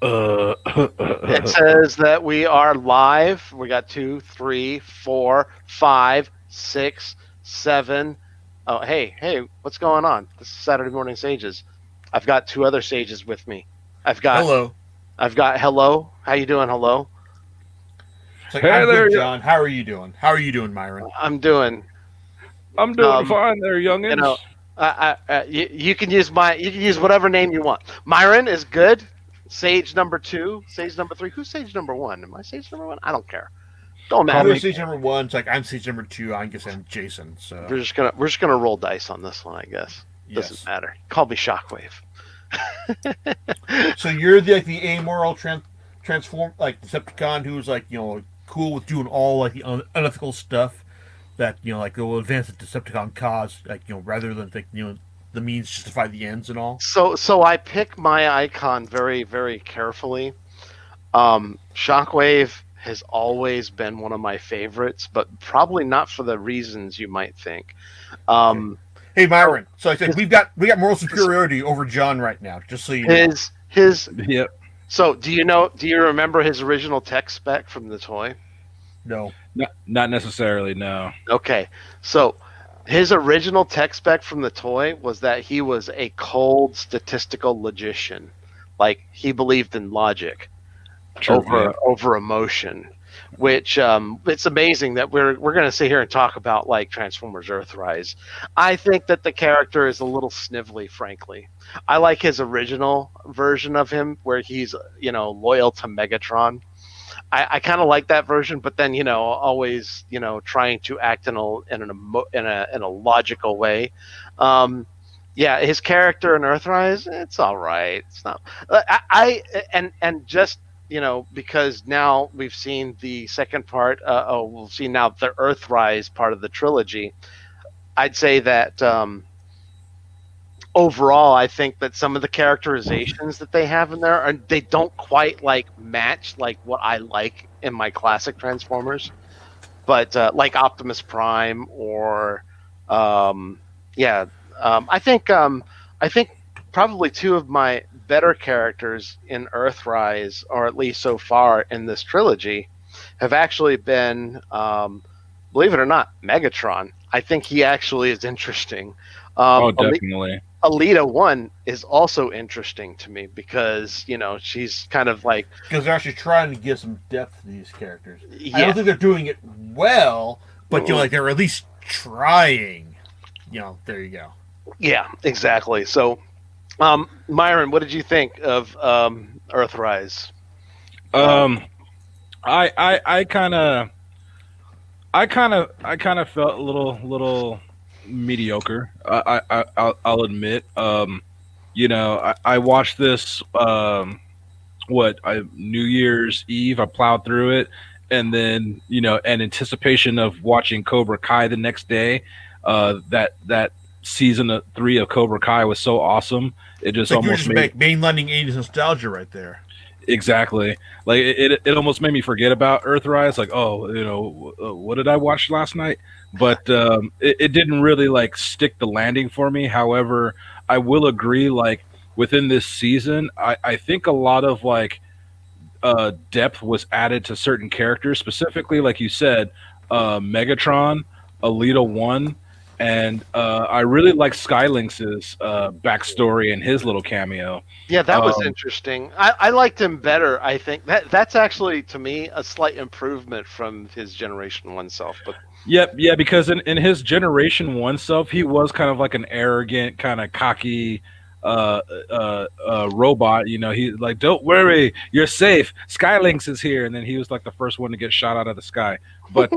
It says that we are live. We got 2, 3, 4, 5, 6, 7. Oh, hey, what's going on? This is Saturday Morning Sages. I've got two other sages with me. I've got, Hello. I've got hello. How you doing? Hello. It's like, Hey I'm there, good, John. How are you doing? How are you doing, Myron? I'm doing. I'm doing Um, fine there, you know, youngins. you can use you can use whatever name you want. Myron is good. Sage number 2, sage number 3. Who's sage number 1? Am I sage number 1? I don't care. Don't Call matter. You're me. stage number one. It's like I'm stage number two. I guess I'm Jason. So We're just gonna roll dice on this one, I guess. Doesn't yes. matter. Call me Shockwave. So you're the amoral transform Decepticon who's cool with doing all the unethical stuff that will advance the Decepticon cause rather than the means justify the ends and all. So I pick my icon very very carefully. Shockwave has always been one of my favorites, but probably not for the reasons you might think. Okay. Um, Hey so Myron. So I said we got moral superiority over John right now. Just so you know. his. Yep. So do you know? Do you remember his original tech spec from the toy? No. Not necessarily. No. Okay, so his original tech spec from the toy was that he was a cold statistical logician, like he believed in logic True. Yeah. over emotion. Which it's amazing that we're going to sit here and talk about like Transformers Earthrise. I think that the character is a little snivelly, frankly. I like his original version of him where he's loyal to Megatron. I kind of like that version, but then always trying to act in a logical way. Um, yeah, his character in Earthrise, it's all right. It's not. And just because now we've seen the second part. We'll see now the Earthrise part of the trilogy. I'd say that overall, I think that some of the characterizations that they have in there they don't quite like match like what I like in my classic Transformers, but like Optimus Prime or yeah, I think probably two of my better characters in Earthrise, or at least so far in this trilogy, have actually been, believe it or not, Megatron. I think he actually is interesting. Oh, Um, definitely. Alita One is also interesting to me because she's kind of like Because they're actually trying to give some depth to these characters. I yeah, don't think they're doing it well, but they're at least trying. There you go. yeah, exactly. So, Myron, what did you think of Earthrise? Um, I kind of felt a little mediocre. I'll admit. I watched this. New Year's Eve. I plowed through it, and then in anticipation of watching Cobra Kai the next day. That season 3 of Cobra Kai was so awesome. It It's just like you were almost just made mainlining 80s nostalgia right there. exactly like it almost made me forget about Earthrise. Like, oh, what did I watch last night? But it didn't really like stick the landing for me. However, I will agree. Like within this season, I think a lot of like depth was added to certain characters, specifically, like you said, Megatron, Alita One, and I really like Skylinx's backstory and his little cameo. Yeah, that was Um, interesting. I liked him better. I think that's actually to me a slight improvement from his Generation One self. But yep, yeah, because in his Generation One self, he was kind of like an arrogant, kind of cocky robot. He like, don't worry, you're safe. Skylinks is here, and then he was like the first one to get shot out of the sky. But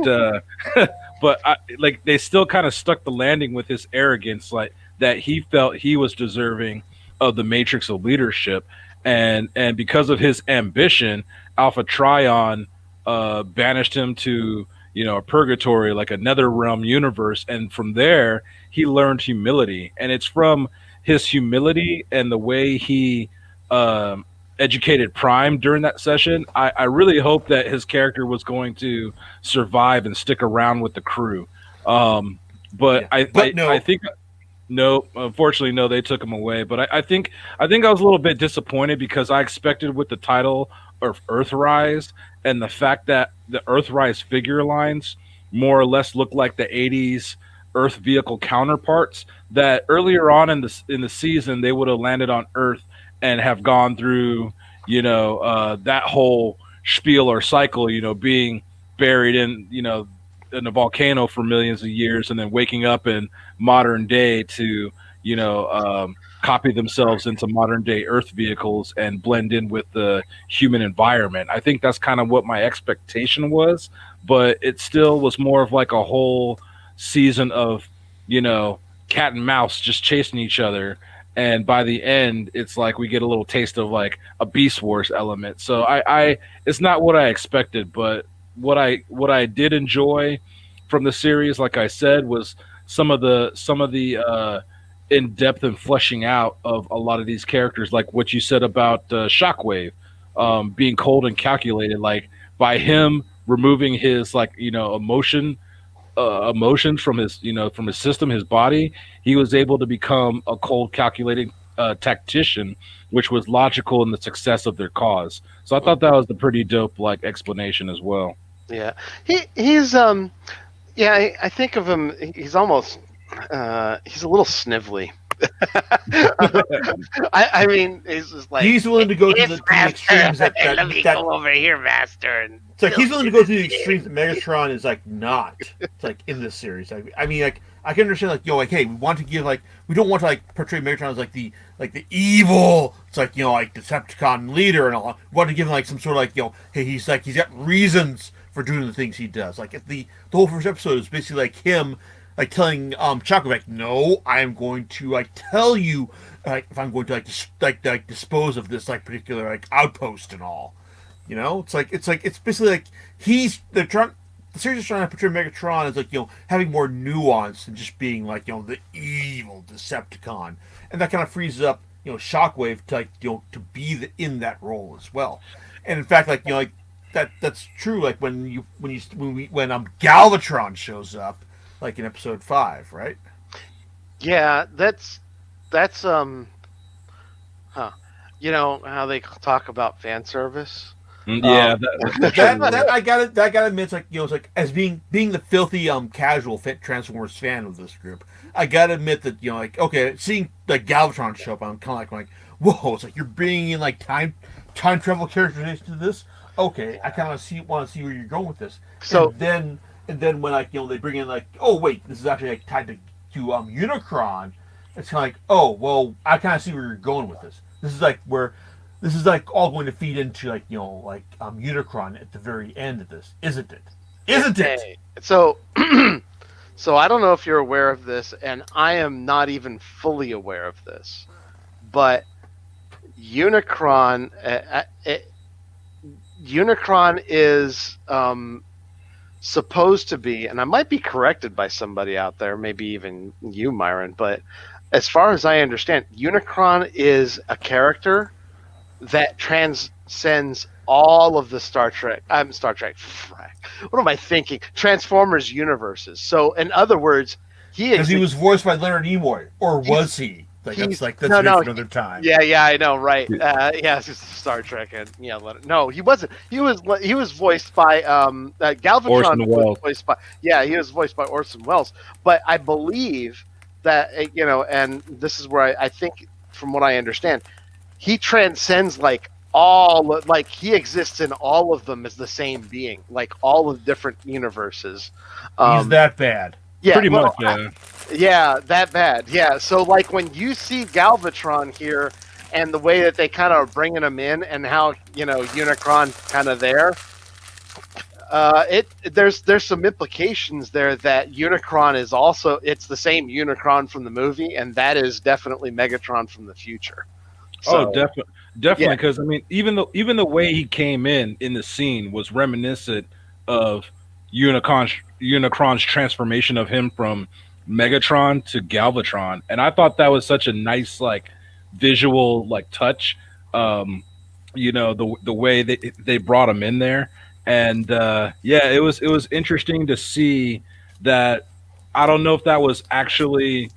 like they still kind of stuck the landing with his arrogance, like that he felt he was deserving of the matrix of leadership, and because of his ambition, Alpha Trion banished him to a purgatory, like a nether realm universe, and from there he learned humility, and it's from his humility and the way he um, educated Prime during that session. I really hope that his character was going to survive and stick around with the crew. But Yeah, but I no, think No, unfortunately, no. They took him away. But I think I was a little bit disappointed because I expected with the title of Earthrise and the fact that the Earthrise figure lines more or less look like the '80s Earth vehicle counterparts. That earlier on in the season they would have landed on Earth and have gone through that whole spiel or cycle. Being buried in a volcano for millions of years and then waking up in modern day to copy themselves into modern day Earth vehicles and blend in with the human environment. I think that's kind of what my expectation was, but it still was more of like a whole season of you know cat and mouse just chasing each other. And by the end, it's like we get a little taste of like a Beast Wars element. So I it's not what I expected, but what I did enjoy from the series, like I said, was some of the in depth and fleshing out of a lot of these characters, like what you said about Shockwave being cold and calculated, like by him removing his emotions from his system, his body, he was able to become a cold, calculating tactician, which was logical in the success of their cause. So I thought that was a pretty dope like explanation as well. Yeah, he's yeah. I think of him. He's almost he's a little snivelly. I mean, he's just like He's willing to go to it's the extremes master. that that, Let me that go over here, master. And it's like he's willing to go to the extremes that Megatron is like not. It's like in this series. I mean, like I can understand like like hey, we want to give like we don't want to like portray Megatron as like the evil. It's like like Decepticon leader and all. We want to give him like some sort of like hey, he's got reasons for doing the things he does. Like if the whole first episode is basically like him like telling Choco like no, I am going to like tell you like if I'm going to like dispose of this like particular like outpost and all. It's basically like they're trying. The series is trying to portray Megatron as like having more nuance than just being like the evil Decepticon, and that kind of frees up Shockwave to like to be in that role as well. And in fact, like like that's true. Like when Galvatron shows up, like in episode 5, right? yeah, that's huh. You know how they talk about fan service. Yeah, Um, that's That true. that I gotta admit, it's like it's like as being the filthy casual Transformers fan of this group, I gotta admit that like okay, seeing like Galvatron show up, I'm kind of like whoa, it's like you're bringing in like time travel characterization to this. Okay, I kind of want to see where you're going with this, so and then when like they bring in like oh wait, this is actually like tied to Unicron, it's kind of like oh well, I kind of see where you're going with this. This is like all going to feed into like Unicron at the very end of this, isn't it? Isn't it? okay, so so I don't know if you're aware of this, and I am not even fully aware of this, but Unicron, Unicron is supposed to be, and I might be corrected by somebody out there, maybe even you, Myron, but as far as I understand, Unicron is a character that transcends all of the Star Trek. I'm Star Trek. What am I thinking? Transformers universes. So, in other words, he Because he exists. was voiced by Leonard Nimoy, or was he? Like He's that's no, maybe no. for another time. Yeah, I know, right? Yeah, it's just Star Trek, and yeah, no, he wasn't. He was voiced by Galvatron Orson was Welles. voiced by he was voiced by Orson Welles. But I believe that and this is where I think, from what I understand, he transcends like he exists in all of them as the same being, like all of the different universes. He's Um, that bad. yeah, Pretty well, much, yeah. yeah, that bad. Yeah, so like when you see Galvatron here, and the way that they kind of are bringing him in, and how Unicron kind of there, it there's some implications there that Unicron is also it's the same Unicron from the movie, and that is definitely Megatron from the future. Oh, So definitely. yeah, Because I mean, even the way he came in the scene was reminiscent of Unicron's transformation of him from Megatron to Galvatron, and I thought that was such a nice like visual like touch. Um, the way they brought him in there, and yeah, it was interesting to see that. I don't know if that was actually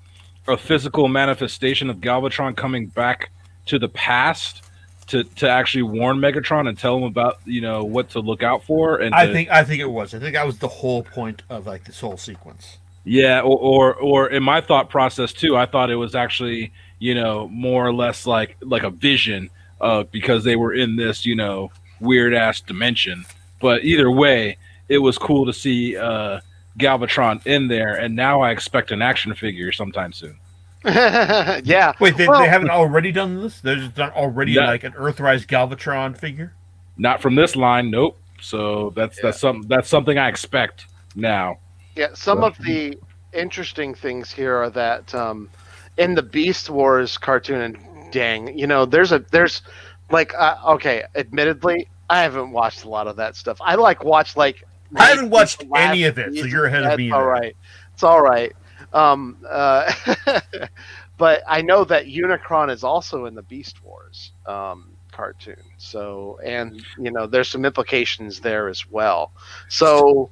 a physical manifestation of Galvatron coming back to the past to actually warn Megatron and tell him about what to look out for and to I think it was. I think that was the whole point of like this whole sequence. yeah, or in my thought process too, I thought it was actually more or less like a vision because they were in this weird ass dimension. But either way, it was cool to see Galvatron in there, and now I expect an action figure sometime soon. Yeah. Wait, they Well, haven't already done this? There's done already Not, like an Earthrise Galvatron figure? not from this line, nope. So yeah. that's something I expect now. Yeah, some So, of the interesting things here are that in the Beast Wars cartoon, and dang, there's like okay, admittedly, I haven't watched a lot of that stuff. I watch like I haven't maybe watched the last any of it, so season. you're ahead of That's me all there. right. It's all right. Um, uh, but I know that Unicron is also in the Beast Wars cartoon. So, and there's some implications there as well. So,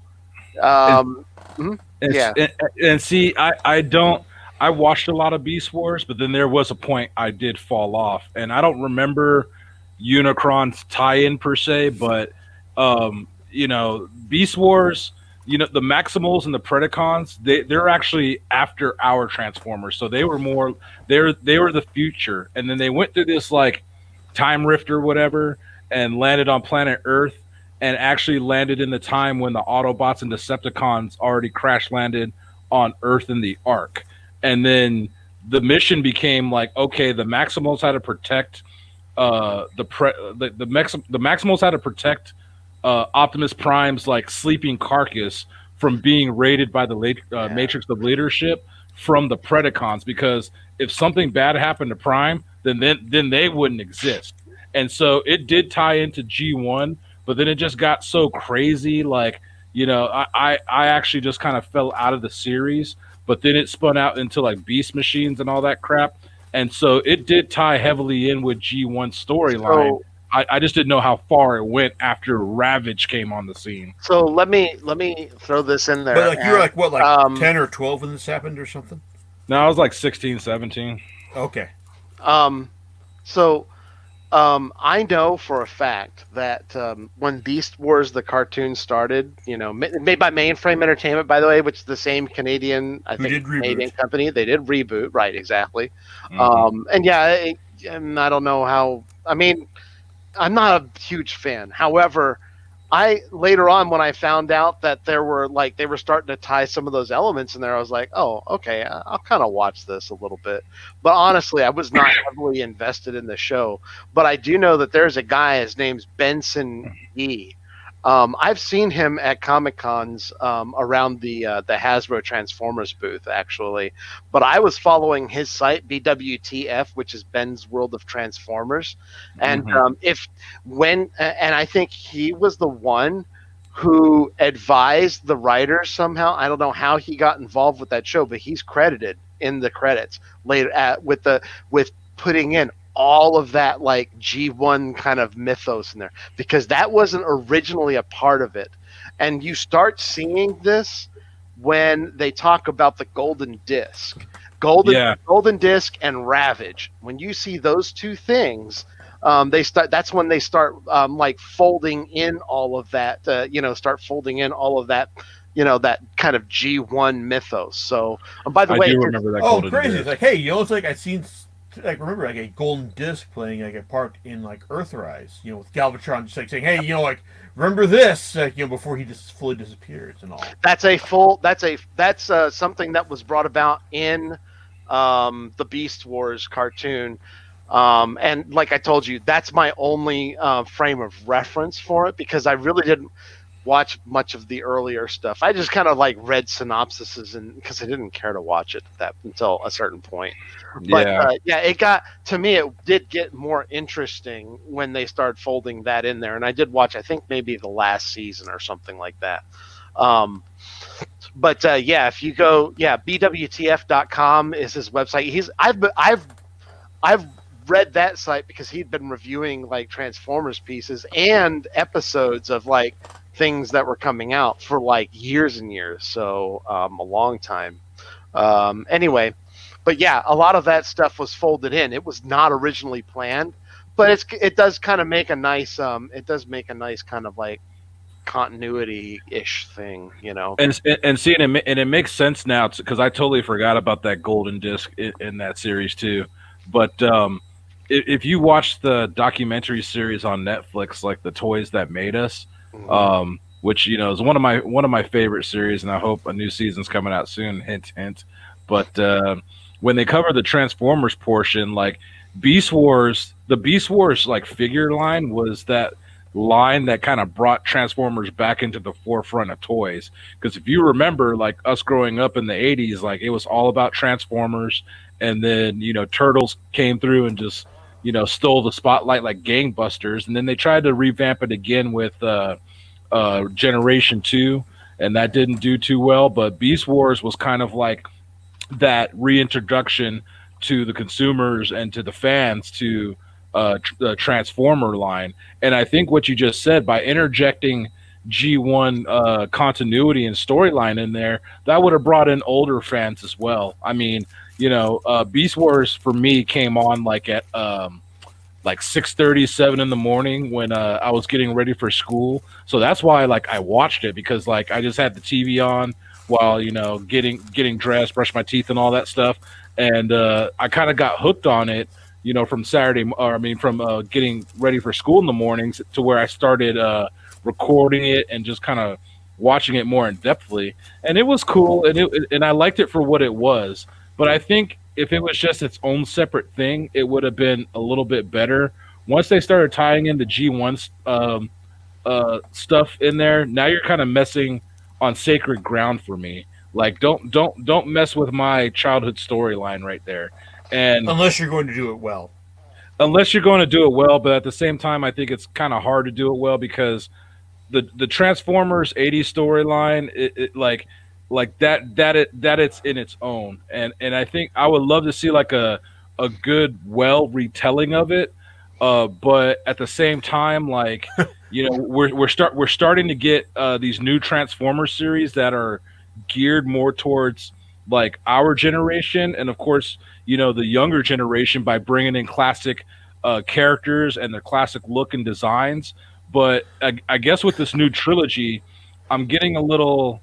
and um, mhm, And, yeah. and see, I don't. I watched a lot of Beast Wars, but then there was a point I did fall off, and I don't remember Unicron's tie-in per se, but Beast Wars, the Maximals and the Predacons, they're actually after our Transformers, so they were more they were the future, and then they went through this like time rift or whatever, and landed on planet Earth, and actually landed in the time when the Autobots and Decepticons already crash landed on Earth in the Ark. And then the mission became like, okay, the Maximals had to protect the Maximals had to protect Optimus Prime's like sleeping carcass from being raided by the Yeah. Matrix of Leadership from the Predacons, because if something bad happened to Prime, then they wouldn't exist. And so it did tie into G1, but then it just got so crazy. Like, I actually just kind of fell out of the series, but then it spun out into like Beast Machines and all that crap. And so it did tie heavily in with G1 storyline. So I just didn't know how far it went after Ravage came on the scene. so let me throw this in But there. like you were like what, like Um, 10 or 12 when this happened or something? No, I was like 16, 17. Okay. um, so I know for a fact that when Beast Wars the cartoon started, made by Mainframe Entertainment, by the way, which is the same Canadian, I Who think, did Canadian reboot? company. They did reboot, right? Exactly. Hmm. And yeah, and I don't know how. I mean, I'm not a huge fan. However, I later on when I found out that they were starting to tie some of those elements in there, I was like, oh, okay, I'll kind of watch this a little bit. But honestly, I was not heavily invested in the show. But I do know that there's a guy. His name's Benson E. I've seen him at Comic Cons around the Hasbro Transformers booth, actually. But I was following his site, BWTF, which is Ben's World of Transformers, and Hmm. and I think he was the one who advised the writers somehow. I don't know how he got involved with that show, but he's credited in the credits later with putting in all of that like G1 kind of mythos in there, because that wasn't originally a part of it. And you start seeing this when they talk about the golden disc. Yeah, Golden disc and Ravage. When you see those two things, that's when they start like folding in all of that. Start folding in all of that. That kind of G1 mythos. So, by the I way, do remember that Oh, golden crazy! It's disc. like, hey, it's like I seen, like remember like a golden disc playing like a part in like Earthrise, with Galvatron just like saying, hey, like remember this, like before he just fully disappears and all. that's something that was brought about in the Beast Wars cartoon. And like I told you, that's my only frame of reference for it, because I really didn't watch much of the earlier stuff. I just kind of like read synopsises, and because I didn't care to watch it until a certain point. But Yeah, yeah, it got to me. It did get more interesting when they started folding that in there, and I did watch. I think maybe the last season or something like that. Um, but yeah, if you go, yeah, bwtf.com is his website. I've read that site because he'd been reviewing like Transformers pieces and episodes of like things that were coming out for like years and years, so a long time. Anyway, But yeah, a lot of that stuff was folded in. It was not originally planned, but it does kind of make a nice it does make a nice kind of like continuity ish thing, you know. And see, and it makes sense now because I totally forgot about that golden disc in that series too. But if you watch the documentary series on Netflix, like the Toys That Made Us, Hmm. which is one of my favorite series, and I hope a new season's coming out soon. Hint, hint. But when they cover the Transformers portion, like the Beast Wars like figure line was that line that kind of brought Transformers back into the forefront of toys. Because if you remember, like us growing up in the '80s, like it was all about Transformers, and then Turtles came through and just stole the spotlight like gangbusters, and then they tried to revamp it again with Generation Two, and that didn't do too well. But Beast Wars was kind of like that reintroduction to the consumers and to the fans to the Transformer line. And I think what you just said by interjecting G1 continuity and storyline in there, that would have brought in older fans as well. I mean, Beast Wars for me came on like 6:37 in the morning when I was getting ready for school. So that's why like I watched it because like I just had the TV on while getting dressed, brush my teeth and all that stuff, and I kind of got hooked on it. From Saturday, or I mean, from getting ready for school in the mornings to where I started recording it and just kind of watching it more in depthly, and it was cool, and I liked it for what it was. But I think if it was just its own separate thing, it would have been a little bit better. Once they started tying in the G1 stuff in there, now you're kind of messing on sacred ground for me. Like, don't mess with my childhood storyline right there. And Unless you're going to do it well. unless you're going to do it well, but at the same time, I think it's kind of hard to do it well because the Transformers '80s storyline, like that it's in its own, and I think I would love to see like a good well retelling of it, but at the same time, like we're starting to get these new Transformers series that are geared more towards like our generation, and of course the younger generation by bringing in classic characters and their classic look and designs. But I guess with this new trilogy, I'm getting a little,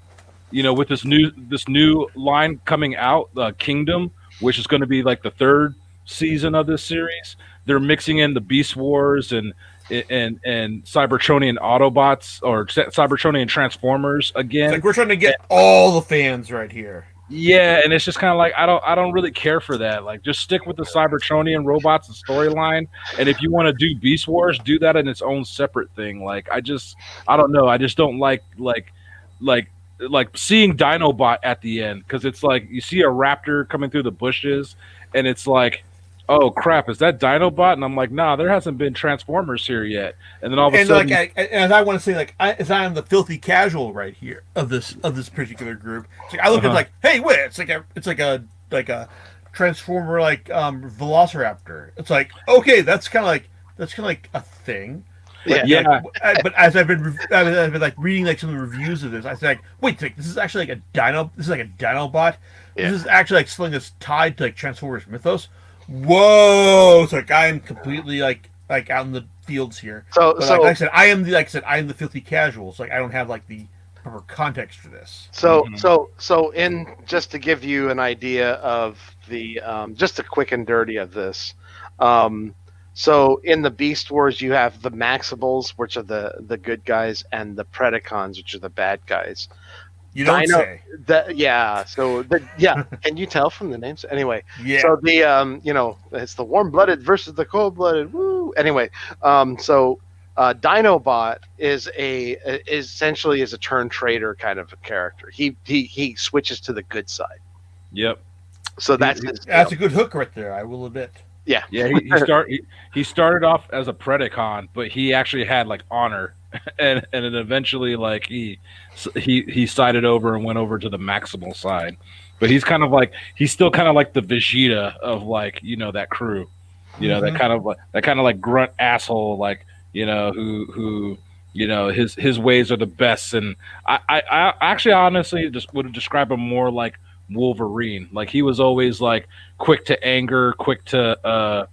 with this new line coming out, Kingdom, which is going to be like the third season of this series. They're mixing in the Beast Wars and Cybertronian Autobots or Cybertronian Transformers It's again. like we're trying to get all the fans right here. Yeah, and it's just kind of like I don't really care for that. Like, just stick with the Cybertronian robots and storyline. And if you want to do Beast Wars, do that in its own separate thing. Like, I don't know. I just don't like like seeing Dinobot at the end because it's like you see a raptor coming through the bushes, and it's like, oh crap, is that Dinobot? And I'm like, nah, there hasn't been Transformers here yet. And then all of a And like, sudden, as I want to say, like, as I am the filthy casual right here of this particular group. It's like I look at uh-huh. like, hey, wait, it's like a transformer like Velociraptor. It's like okay, that's kind of like a thing. But Yeah. like, Yeah, but as I've been like reading like some of the reviews of this, I said, like, wait, this is actually like a dino. This is like a Dinobot. This Yeah. is actually like something that's tied to like Transformers mythos. Whoa! It's like I am completely like out in the fields here. So But like I so said, I am the like I said, I am the filthy casual. So like I don't have like the proper context for this. so so so in just to give you an idea of the just a quick and dirty of this. Um, so in the Beast Wars, you have the Maximals, which are the good guys, and the Predacons, which are the bad guys. You don't Dino, say. yeah. So yeah. Can you tell from the names? Anyway, Yeah. so the it's the warm blooded versus the cold blooded. Woo. Anyway, so Dinobot is essentially is a turn traitor kind of a character. He switches to the good side. yep. So He, that's he- his That's deal. a good hook right there, I will admit. Yeah. yeah, he started off as a Predacon, but he actually had like honor, and then eventually like he sided over and went over to the Maximal side. But he's still kind of like the Vegeta of like that crew, that Hmm. kind of like grunt asshole like who his ways are the best. And I actually honestly just would describe him more like Wolverine. Like he was always like quick to anger, quick to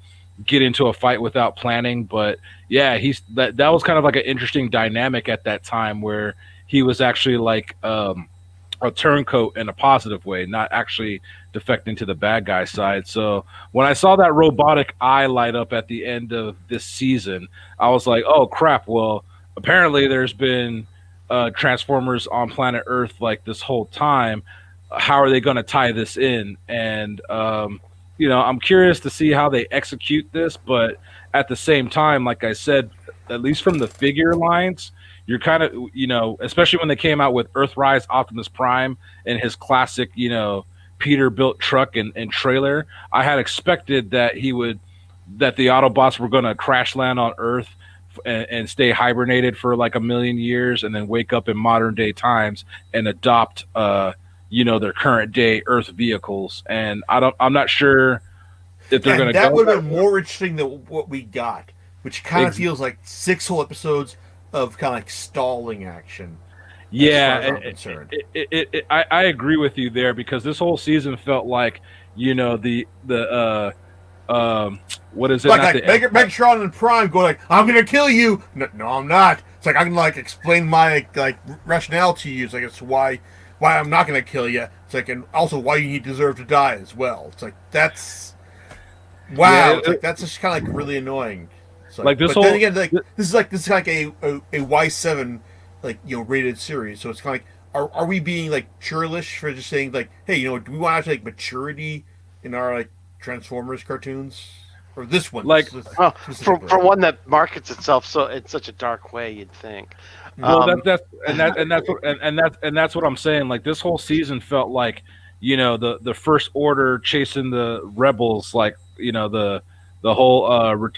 get into a fight without planning. But yeah, that was kind of like an interesting dynamic at that time where he was actually like a turncoat in a positive way, not actually defecting to the bad guy side. So when I saw that robotic eye light up at the end of this season, I was like, oh crap! Well, apparently there's been Transformers on planet Earth like this whole time. How are they going to tie this in? And I'm curious to see how they execute this. But at the same time, like I said, at least from the figure lines, you're kind of, especially when they came out with Earthrise Optimus Prime and his classic, Peterbilt truck and trailer. I had expected that the Autobots were going to crash land on Earth and stay hibernated for like a million years and then wake up in modern day times and adopt, their current day Earth vehicles. And I'm not sure if they're going And to that go would that have been way. more interesting than what we got, which kind of Ex- feels like 6 whole episodes of kind of like stalling action, as far Yeah, as I'm concerned. I agree with you there because this whole season felt like the what is it? Like Not like the Megatron and Prime go like, "I'm gonna kill you." No, no, I'm not. It's like I can like explain my like rationale to you. It's like it's why I'm not gonna kill you. It's like and also why you deserve to die as well. It's like that's yeah wow. It's like that's just kind of like really annoying. It's like, like this but then whole again, like this is like a Y7 like rated series. So it's kind of like are we being like churlish for just saying like, hey, do we want to like maturity in our like Transformers cartoons or this one like Well, specifically? for one that markets itself so in such a dark way, you'd think. well Um, and that's what I'm saying. Like this whole season felt like the First Order chasing the rebels, like the whole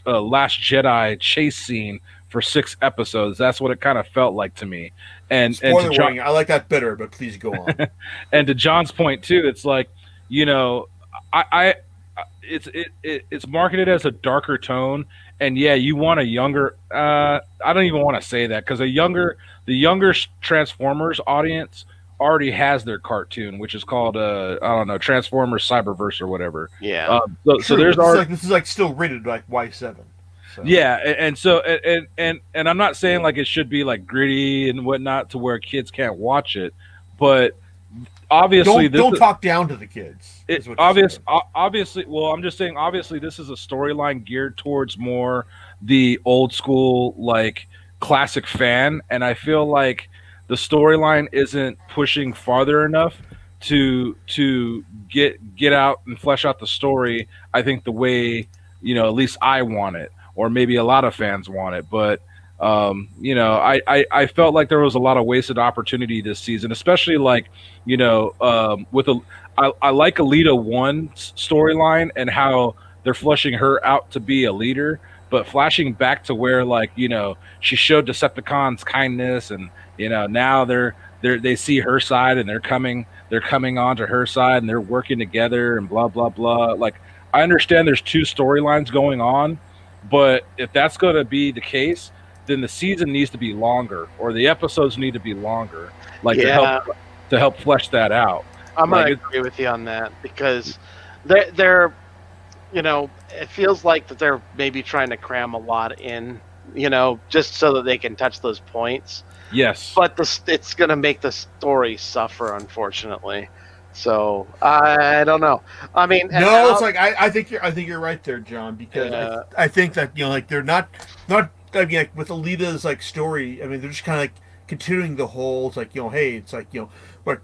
Last Jedi chase scene for 6 episodes. That's what it kind of felt like to me. And to Spoiler John warning. I like that better, but please go on. and to John's point too, it's like you know I it's marketed as a darker tone, and yeah, you want a younger. I don't even want to say that because the younger Transformers audience already has their cartoon, which is called I don't know, Transformers Cyberverse or whatever. yeah. So True, there's but already this is like still rated like Y7. So yeah, and so and I'm not saying like it should be like gritty and whatnot to where kids can't watch it, but obviously don't talk down to the kids. it Is what you're saying. obviously well I'm just saying obviously this is a storyline geared towards more the old school like classic fan, and I feel like the storyline isn't pushing farther enough to get out and flesh out the story. I think the way at least I want it, or maybe a lot of fans want it, but I felt like there was a lot of wasted opportunity this season, especially like with a I like Alita One's storyline and how they're flushing her out to be a leader, but flashing back to where like she showed Decepticons kindness, and now they see her side and they're coming onto her side and they're working together and blah blah blah. Like I understand there's two storylines going on, but if that's going to be the case, then the season needs to be longer or the episodes need to be longer, like Yeah, to help flesh that out. I'm Like gonna it, agree with you on that because they're it feels like that they're maybe trying to cram a lot in, just so that they can touch those points. yes, But it's gonna make the story suffer, unfortunately. So I don't know. I mean, and No, it's like I think you're right there, John, because uh, I think that like they're not I mean like with Alita's like story. I mean they're just kind of like continuing the whole. It's like hey, it's like but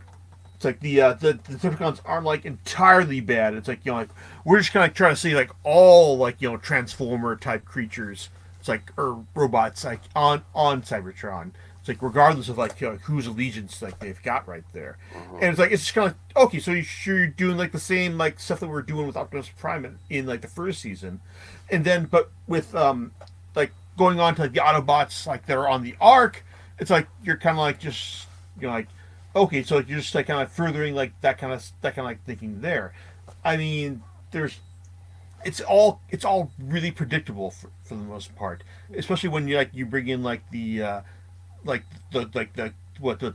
it's like the Decepticons aren't like entirely bad. It's like like we're just kind of trying to see like all like Transformer type creatures. It's like or robots like on Cybertron. It's like regardless of like whose allegiance like they've got right there, and it's like it's just kind of like okay, so you're doing like the same like stuff that we're doing with Optimus Prime in like the first season, and then but with like going on to like the Autobots like that are on the Ark, it's like you're kind of like just like okay, so you're just like kind of furthering like that kind of like thinking there. I mean, there's it's all really predictable for the most part, especially when you bring in like the like the what the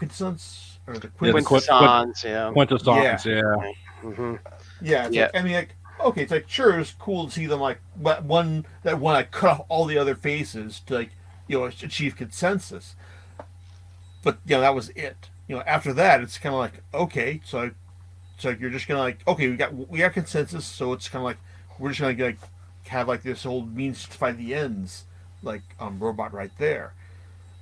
quintessence or the Yeah, the quintessence. Quintessence, yeah. Quintessence, yeah. Hmm. Yeah, it's Yeah. like I mean, like okay, it's like sure, it's cool to see them like that one I cut off all the other faces to like achieve consensus, but that was it. After that, it's kind of like okay, so you're just gonna like okay, we got consensus, so it's kind of like we're just gonna like have like this whole means to find the ends like robot right there.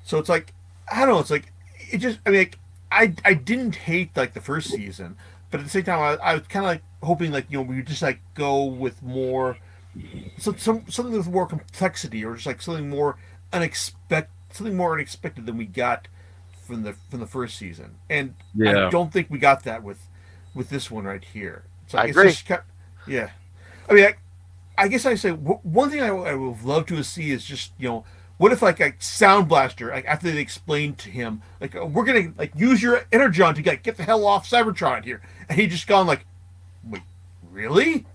So it's like I don't know, it's like it just I mean like, I didn't hate like the first season, but at the same time I was kind of like hoping like we would just like go with more something with more complexity or just like something more unexpected than we got from the first season, and I Yeah. don't think we got that with this one right here. It's like I agree. yeah. I mean, I guess I say one thing I would love to see is just what if like Sound Blaster like after they explained to him like we're gonna like use your energon to get the hell off Cybertron here, and he just gone like, wait, really?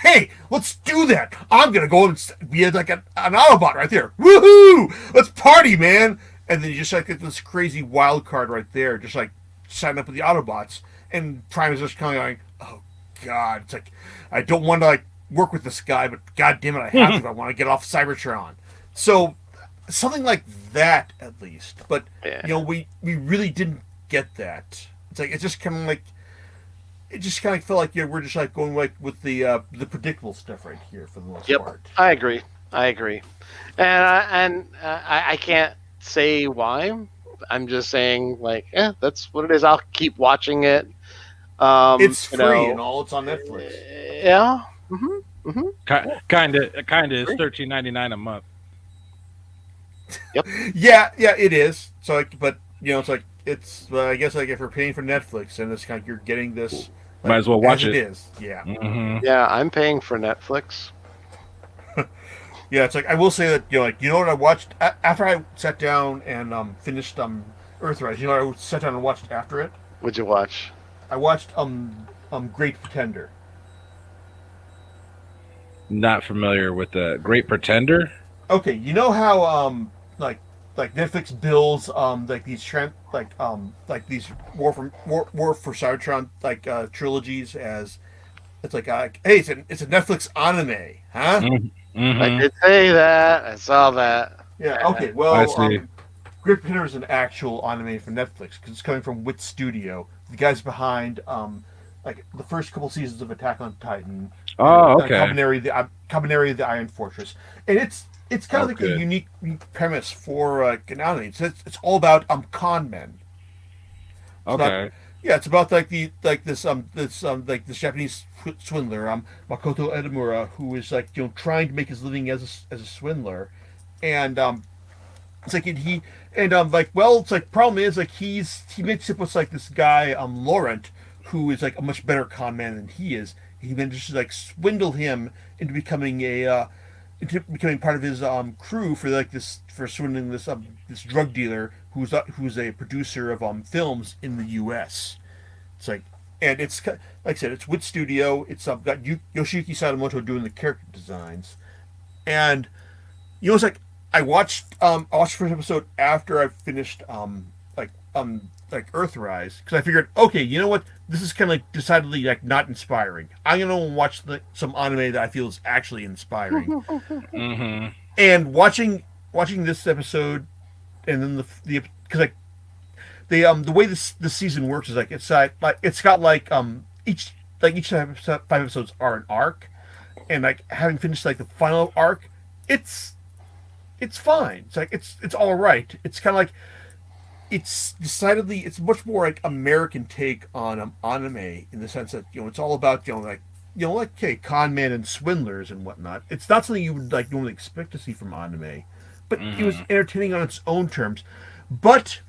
Hey, let's do that. I'm gonna go and be like an Autobot right there. Woohoo! Let's party, man. And then you just like get this crazy wild card right there, just like sign up with the Autobots. And Prime is just kind of going, oh god, it's like I don't want to like work with this guy, but god damn it, I have to if I want to get off Cybertron. So something like that at least. But Yeah. we really didn't get that. It's like it's just kind of like it just kind of felt like we're just like going like with the predictable stuff right here for the most Yep. part. I agree. I agree. And I can't say why. I'm just saying, like, that's what it is. I'll keep watching it. It's free know, and all. It's on Netflix. Yeah. Hmm. Kind of is $13.99 a month. Yeah, it is. So, like, but it's like it's. I guess like if you're paying for Netflix, and it's kind of you're getting this. Like, Might as well watch as it. It is. Yeah. Mm-hmm. Yeah, I'm paying for Netflix. Yeah, it's like I will say that what I watched after I sat down and finished Earthrise. I sat down and watched after it. Would you watch? I watched Great Pretender. Not familiar with the Great Pretender. Okay, you know how like Netflix bills like these like these War for Cybertron like trilogies as it's like hey it's a Netflix anime, huh? Mm-hmm. I did say that. I saw that. Yeah. Okay. I Well, see. Great Pretender is an actual anime from Netflix because it's coming from Wit Studio, the guys behind like the first couple seasons of Attack on Titan. Oh, okay. Cabaneri the Iron Fortress, and it's kind of like a unique premise for an anime. It's all about con men. Okay. Yeah, it's about like this Japanese swindler Makoto Edamura who is like trying to make his living as a swindler, and it's like it's like problem is like he mixes up with like this guy Laurent who is like a much better con man than he is. He manages to like swindle him into becoming part of his crew for like this for swindling this drug dealer who's a producer of films in the U.S. It's like and it's like I said, it's Wit Studio. It's got Yoshiyuki Sadamoto doing the character designs, and it's like I watched the first episode after I finished like Earthrise because I figured okay, you know what, this is kind of like decidedly like not inspiring. I'm gonna watch some anime that I feel is actually inspiring. Mm-hmm. And watching this episode, and then the because like the way this season works is like it's got like each 5 episodes are an arc, and like having finished like the final arc, it's fine. It's like it's all right. It's kind of like it's much more like American take on anime in the sense that it's all about like okay, con men and swindlers and whatnot. It's not something you would like normally expect to see from anime, but it was entertaining on its own terms. But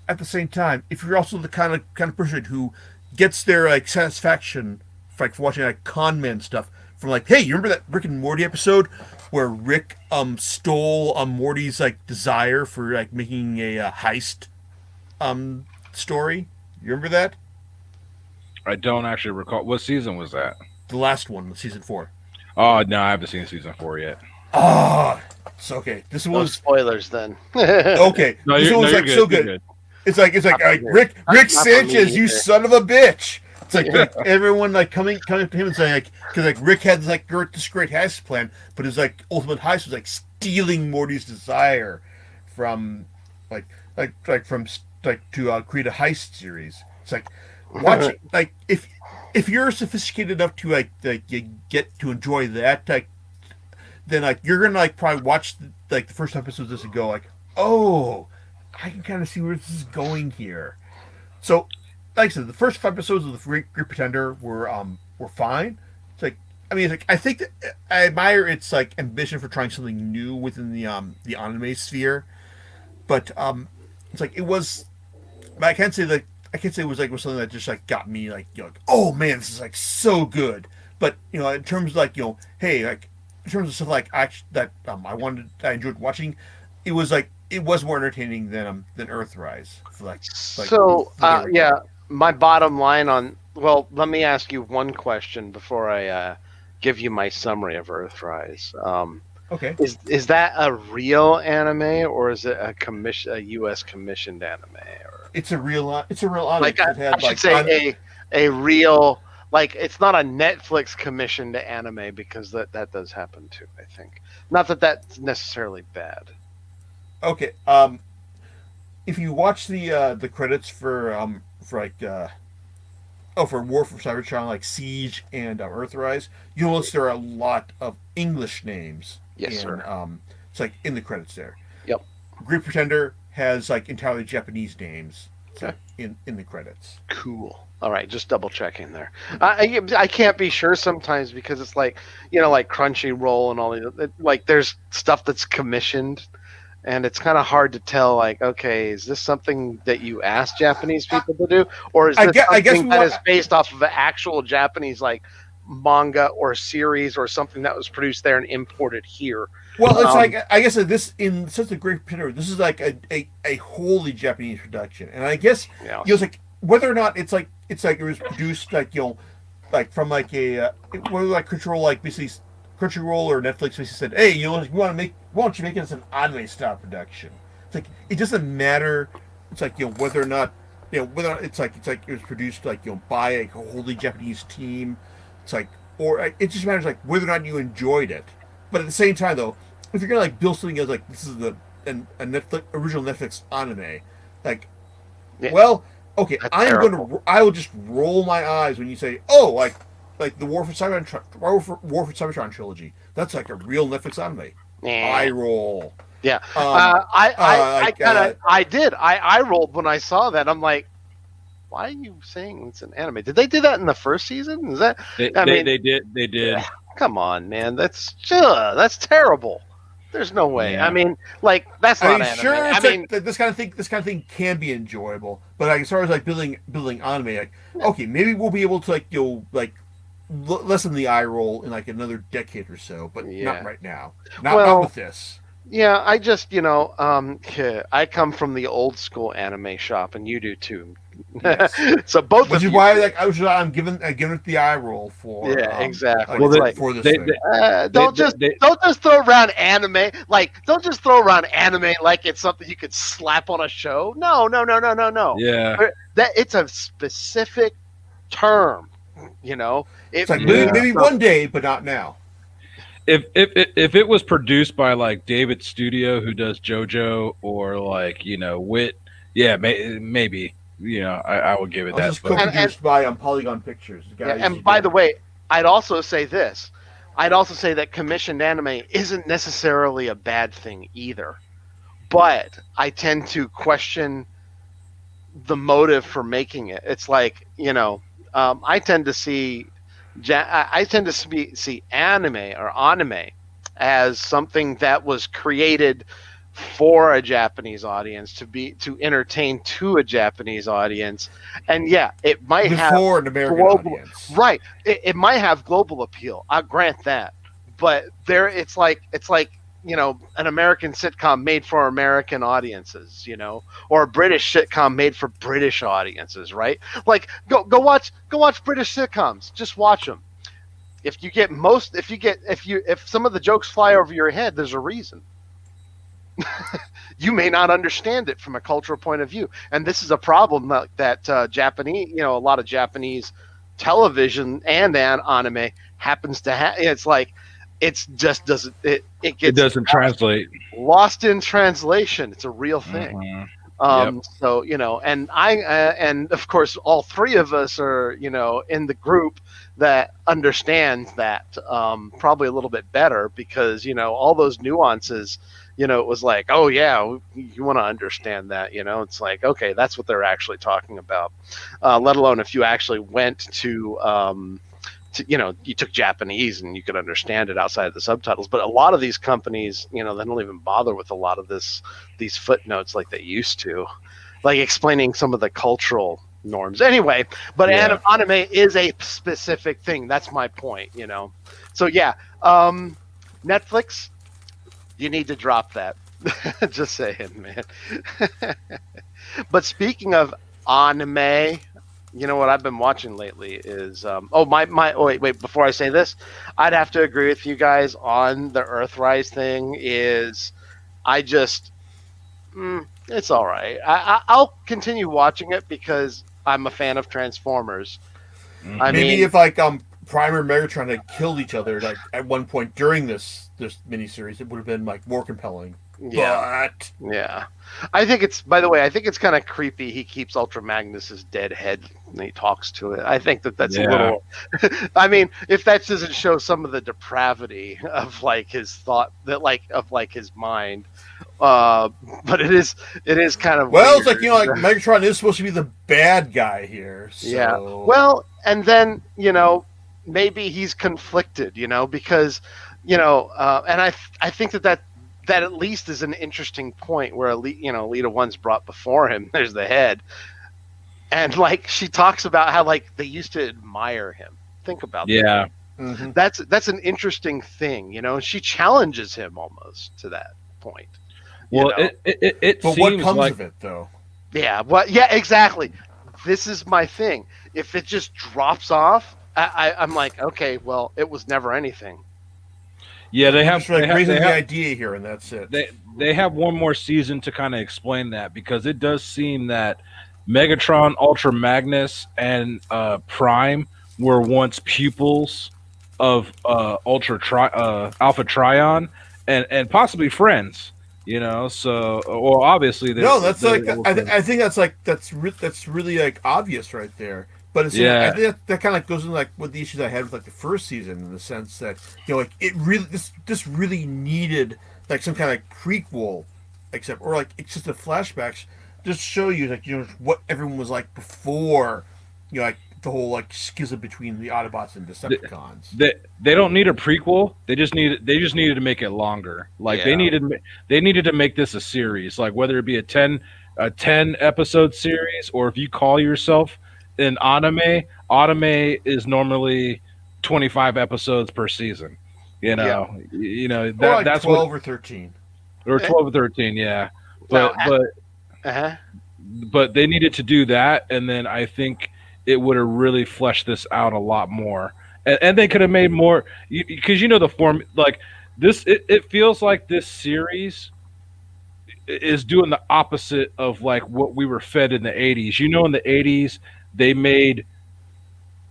at the same time, if you're also the kind of person who gets their like satisfaction for watching like con men stuff from like, hey, you remember that Rick and Morty episode where Rick stole Morty's like desire for like making a heist story? You remember that? I don't actually recall. What season was that? The last one, season 4. Oh no, I haven't seen season 4 yet. Ah, it's okay. This No was spoilers then. okay. No, This you're, one no, was you're like good. so You're good. It's like Rick Not for me Sanchez, you either. son of a bitch. It's like everyone like coming up to him and saying like, because like Rick had this great heist plan, but his like ultimate heist was like stealing Morty's desire from like from like to create a heist series. It's like watching like if you're sophisticated enough to you get to enjoy that, like then like you're gonna like probably watch like the first episodes of this and go like, oh, I can kind of see where this is going here. So, like I said, the first 5 episodes of the Great Pretender were fine. It's like, I mean, it's like I think that I admire its like ambition for trying something new within the anime sphere, but it's like it was. But I can't say it was like was something that just like got me like like, oh man, this is like so good. But in terms of like hey, like in terms of stuff like that I enjoyed watching, it was like it was more entertaining than Earthrise. So, yeah, my bottom line on. Well, let me ask you one question before I give you my summary of Earthrise. Okay. Is that a real anime or is it a U.S. commissioned anime? Or It's a real anime. like I should say a real, like, it's not a Netflix commissioned anime, because that does happen too. I think not that that's necessarily bad. Okay. If you watch the credits for like for War for Cybertron, like Siege and Earthrise, you'll notice there are a lot of English names. Yes, sir. It's like in the credits there. Yep. Great Pretender has like entirely Japanese names. Okay. In the credits. Cool. All right, just double checking there. I can't be sure sometimes because it's like like Crunchyroll and all the like. There's stuff that's commissioned, and it's kind of hard to tell. Like, okay, is this something that you ask Japanese people to do, or is this something that is based off of an actual Japanese like manga or series or something that was produced there and imported here? Well, it's like I guess this in such a great picture. This is like a wholly Japanese production, and I guess it's like whether or not it's like it was produced like like from like a whether like Crunchyroll like basically Crunchyroll or Netflix basically said, hey, we want to make why don't you make this an anime style production? It's like it doesn't matter. It's like whether or not whether or not it's like it was produced like by a wholly Japanese team. It's like or it just matters like whether or not you enjoyed it. But at the same time, though, if you're gonna like build something as like this is a Netflix original Netflix anime, like, well, okay, I will just roll my eyes when you say, oh, like the War for Cybertron trilogy. That's like a real Netflix anime. I roll. Yeah, I rolled when I saw that. I'm like, why are you saying it's an anime? Did they do that in the first season? Is that? They did. Come on, man. That's terrible. There's no way. Yeah. I mean, like that's not anime. Sure, like, this kind of thing can be enjoyable, but like as far as like building anime, like okay, maybe we'll be able to like lessen the eye roll in like another decade or so, but not right now. Not with this. Yeah, I just I come from the old school anime shop, and you do too. Yes. So both, which is why like I'm giving it the eye roll for. Yeah, exactly. For this thing. Don't just throw around anime like it's something you could slap on a show. No. Yeah, that it's a specific term. It's like maybe one day, but not now. If it was produced by like David Studio, who does JoJo, or like Wit, yeah, maybe I would give it that. Just co-produced by Polygon Pictures. And by the way, I'd also say this. I'd also say that commissioned anime isn't necessarily a bad thing either, but I tend to question the motive for making it. It's like I tend to see anime or anime as something that was created for a Japanese audience to entertain to a Japanese audience, and it might have an American audience, right? It might have global appeal. I grant that, but it's like an American sitcom made for American audiences, or a British sitcom made for British audiences, right? Like go watch British sitcoms. Just watch them. If some of the jokes fly over your head, there's a reason. you may not understand it from a cultural point of view. And this is a problem that Japanese, a lot of Japanese television and anime happens to have. It's like it's just doesn't it It gets doesn't translate. lost in translation. It's a real thing. Hmm. Yep. So and and of course all three of us are in the group that understands that probably a little bit better because all those nuances. It was like, oh yeah, you want to understand that. It's like, okay, that's what they're actually talking about. Let alone if you actually went to you took Japanese and you could understand it outside of the subtitles. But a lot of these companies, they don't even bother with a lot of these footnotes like they used to, like explaining some of the cultural norms. Anyway, but Yeah. anime is a specific thing. That's my point. So yeah, Netflix, you need to drop that. Just saying, man. But speaking of anime, what I've been watching lately is oh wait before I say this, I'd have to agree with you guys on the Earthrise thing. Is I just it's all right. I'll continue watching it because I'm a fan of Transformers. I Hmm. Maybe mean, if Prime and Megatron had killed each other like at one point during this miniseries, it would have been like more compelling. yeah. But Yeah, I think it's. By the way, I think it's kind of creepy. He keeps Ultra Magnus's dead head and he talks to it. I think that's a Yeah. little. I mean, if that doesn't show some of the depravity of like his thought, that like of like his mind, uh, but it is kind of well, it's like weird. like Megatron is supposed to be the bad guy here, Yeah. so Well, and then maybe he's conflicted, because and I think that at least is an interesting point where Lita One's brought before him. There's the head, and like she talks about how like they used to admire him. Think about that. Yeah. mhm. That's an interesting thing. She challenges him almost to that point. You Well, know. it But what seems comes like of it though? Yeah. Well. Yeah. Exactly. This is my thing. If it just drops off, I'm like, okay, well, it was never anything. yeah We're just like they raising the have idea here, and that's it. they have one more season to kind of explain that because it does seem that Megatron, Ultra Magnus, and Prime were once pupils of Alpha Trion, and possibly friends. So well, obviously No, that's they're like they were friends. I think that's really like obvious right there. But it's I Yeah, think that kind of goes into like what the issues I had with like the first season in the sense that like it really this really needed like some kind of prequel, except or like it's just the flashbacks just show you like what everyone was like before like the whole like schism between the Autobots and they, Decepticons. they don't need a prequel. They just needed to make it longer. Like Yeah. they needed to make this a series. Like whether it be a 10 episode series or if you call yourself an anime is normally 25 episodes per season. Yeah. Or like That's what 12 or 13. or Eh, 12 or 13, yeah. Now. But but Uh-huh. but they needed to do that, and then I think it would have really fleshed this out a lot more, and they could have made more because the form like this. It feels like this series is doing the opposite of like what we were fed in the 80s. In the 80s they made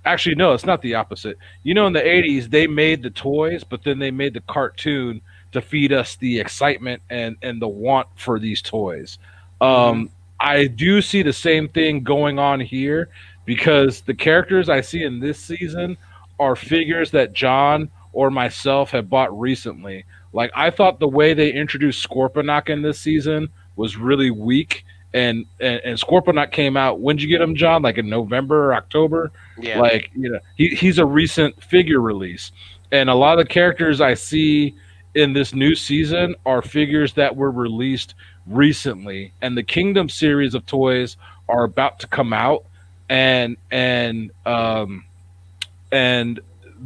actually no, it's not the opposite. In the 80s they made the toys, but then they made the cartoon to feed us the excitement and the want for these toys. Mm-hmm. I do see the same thing going on here because the characters I see in this season are figures that John or myself have bought recently. Like I thought the way they introduced Scorponok in this season was really weak, and Scorponok came out. When did you get him, John? Like in November or October? Yeah. Like he's a recent figure release, and a lot of the characters I see in this new season are figures that were released recently, and the Kingdom series of toys are about to come out, and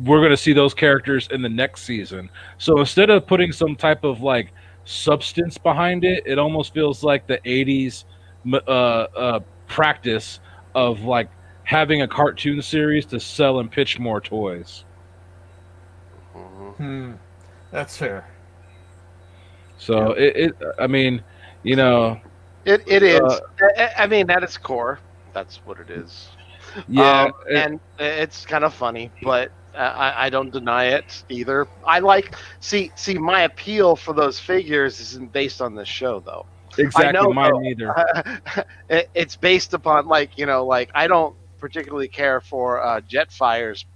we're going to see those characters in the next season. So instead of putting some type of like substance behind it, it almost feels like the 80s practice of like having a cartoon series to sell and pitch more toys. Mhm. Hmm. That's fair. So Yeah. I mean, You know, It uh, is. I mean, at its core, that's what it is. yeah, And it's kind of funny, but I don't deny it either. I like see my appeal for those figures isn't based on this show though. I exactly. know Mine though neither. it's based upon like like I don't particularly care for Jetfire's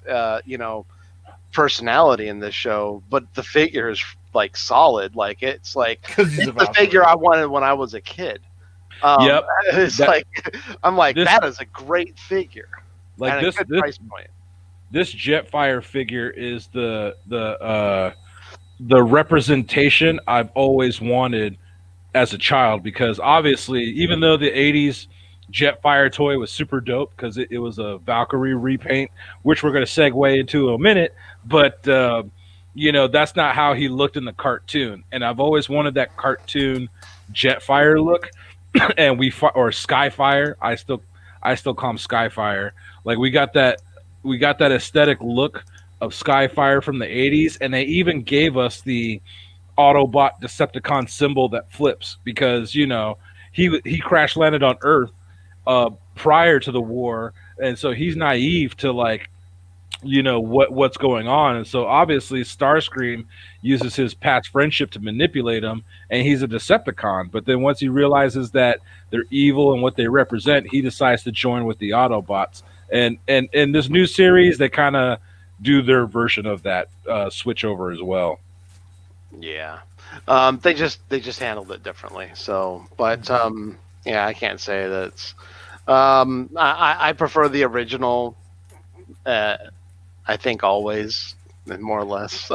personality in this show, but the figure is like solid. Like because he's a it's the figure Valkyrie. I wanted when I was a kid. Um, Yep. it's That like I'm like this that is a great figure like and a this good this price point. this Jetfire figure is the representation I've always wanted as a child because obviously even though the 80s Jetfire toy was super dope because it was a Valkyrie repaint, which we're going to segue into in a minute, but that's not how he looked in the cartoon, and I've always wanted that cartoon Jetfire look. And or Skyfire. I still call him Skyfire. Like we got that aesthetic look of Skyfire from the 80s, and they even gave us the Autobot Decepticon symbol that flips because he crash landed on Earth prior to the war, and so he's naive to like what's going on, and so obviously Starscream uses his past friendship to manipulate him, and he's a Decepticon. But then once he realizes that they're evil and what they represent, he decides to join with the Autobots. And in this new series, they kind of do their version of that switch over as well. Yeah, they just handled it differently. So, but yeah, I can't say that. I prefer the original. Uh, I think always, and more or less.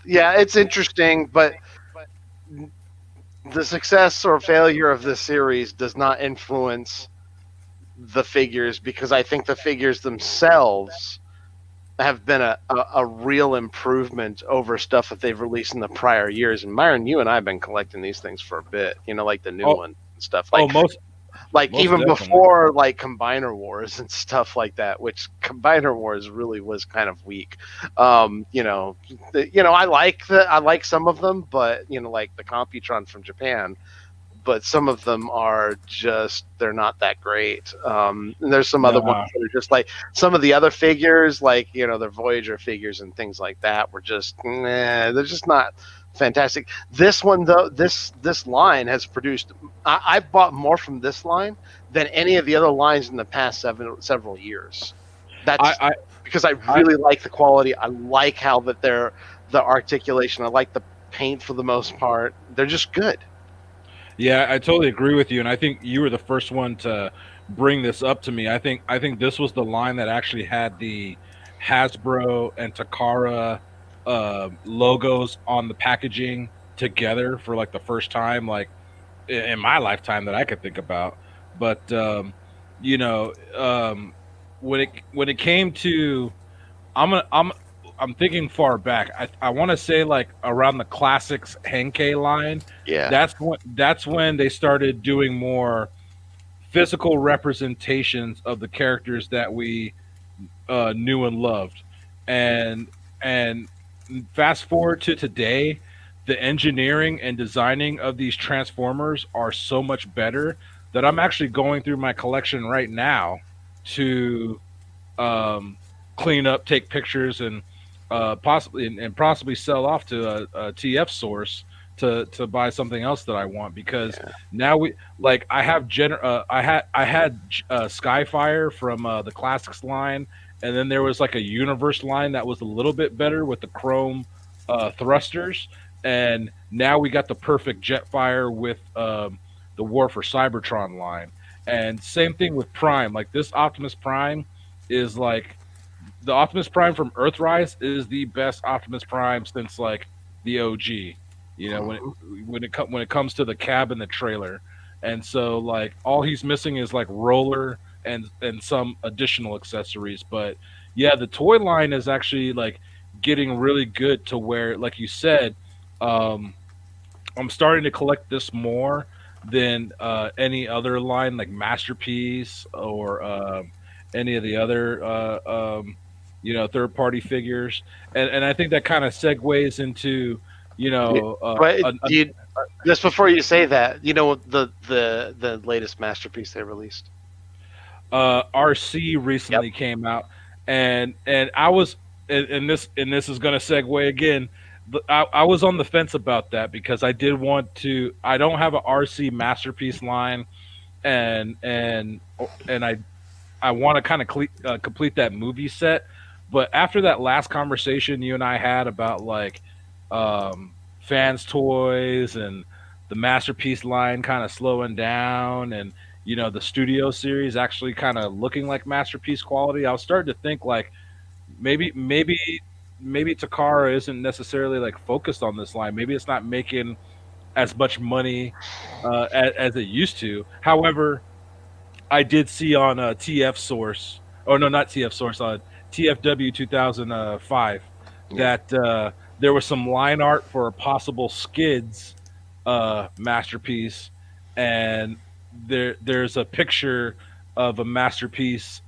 Yeah, it's interesting, but the success or failure of this series does not influence the figures because I think the figures themselves have been a real improvement over stuff that they've released in the prior years. And Myron, you and I have been collecting these things for a bit, like the new Oh, one and stuff. oh, Like most even definitely. before like Combiner Wars and stuff like that, which Combiner Wars really was kind of weak. I like some of them, but like the Computron from Japan, but some of them are just they're not that great. And there's some other ones Nah, that are just like some of the other figures, like the Voyager figures and things like that, were just they're just not fantastic. This one though, this line has produced. I've bought more from this line than any of the other lines in the past several years. That's I, because I I, really like the quality. I like how that they're the articulation. I like the paint for the most part. They're just good. Yeah, I totally agree with you, and I think you were the first one to bring this up to me. I think this was the line that actually had the Hasbro and Takara logos on the packaging together for like the first time, like in my lifetime that I could think about. But you know, when it came to I'm gonna, I'm thinking far back. I want to say like around the classics Henkei line. Yeah. That's when they started doing more physical representations of the characters that we knew and loved, and fast forward to today, the engineering and designing of these transformers are so much better that I'm actually going through my collection right now to um, clean up, take pictures, and possibly sell off to a TF source to buy something else that I want because Yeah. now I had Skyfire from the classics line, and then there was like a universe line that was a little bit better with the chrome thrusters, and now we got the perfect Jetfire with the War for Cybertron line, and same thing with Prime. Like this Optimus Prime is like the Optimus Prime from Earthrise is the best Optimus Prime since like the OG. When it Mhm. when it comes to the cab and the trailer, and so like all he's missing is like roller and some additional accessories. But yeah, the toy line is actually like getting really good to where, like you said, um, I'm starting to collect this more than any other line, like Masterpiece or any of the other third party figures, and I think that kind of segues into you Yeah, know, but you just before you say that, you know the latest masterpiece they released. RC Yep. recently came out, and I was and this is going to segue again. I was on the fence about that because I did want to. I don't have a RC masterpiece line, and I want to kind of complete that movie set. But after that last conversation you and I had about like fans toys and the masterpiece line kind of slowing down, and the studio series actually kind of looking like masterpiece quality, I was starting to think like maybe Takara isn't necessarily like focused on this line. Maybe it's not making as much money as it used to. However, I did see on TF Source, oh no, not TF Source, on TFW 2005, Yeah. that there was some line art for a possible Skids masterpiece, and there's a picture of a masterpiece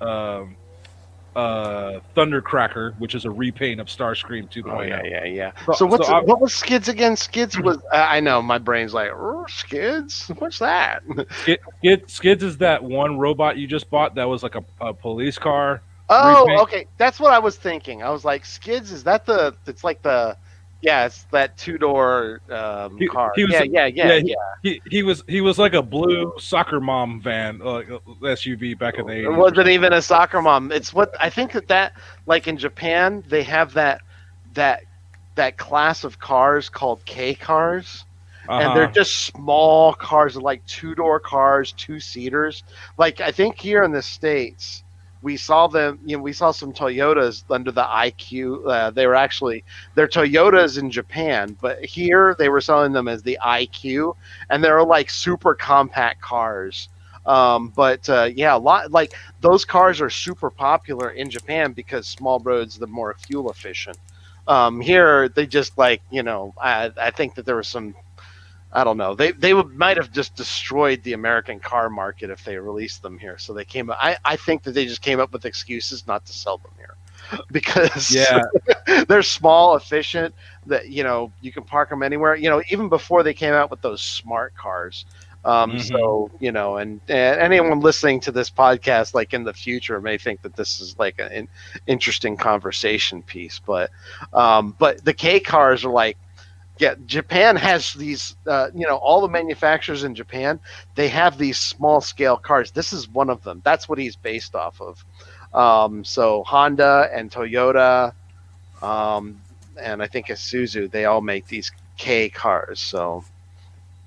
Thundercracker, which is a repaint of Starscream Oh yeah, 2.0. yeah, yeah. So, So so I, what was Skids again? Skids was I know my brain's like Skids. What's that? Skids is that one robot you just bought that was like a police car Oh, repaint. okay. That's what I was thinking. I was like, Skids, is that the it's like the yeah, it's that two-door car. He was Yeah, yeah, yeah, yeah yeah. he was like a blue soccer mom van SUV back in the It 80s or wasn't something. even a soccer mom. It's what I think that like in Japan they have that that class of cars called K cars, Uh and they're huh. just small cars, like two-door cars, two-seaters. Like I think here in the States, we saw them. You know, we saw some Toyotas under the IQ. They were actually they're Toyotas in Japan, but here they were selling them as the IQ, and they're like super compact cars. But yeah, a lot like those cars are super popular in Japan because small roads the more fuel efficient. Here they just like I think that there was some I don't know. They might have just destroyed the American car market if they released them here. So they came. I think that they just came up with excuses not to sell them here because Yeah. they're small, efficient. That you can park them anywhere. Even before they came out with those smart cars. Hmm. So and anyone listening to this podcast, like in the future, may think that this is like an interesting conversation piece. But the K cars are like yeah, Japan has these, all the manufacturers in Japan, they have these small scale cars. This is one of them. That's what he's based off of. So Honda and Toyota, um, and I think Isuzu, they all make these K cars. So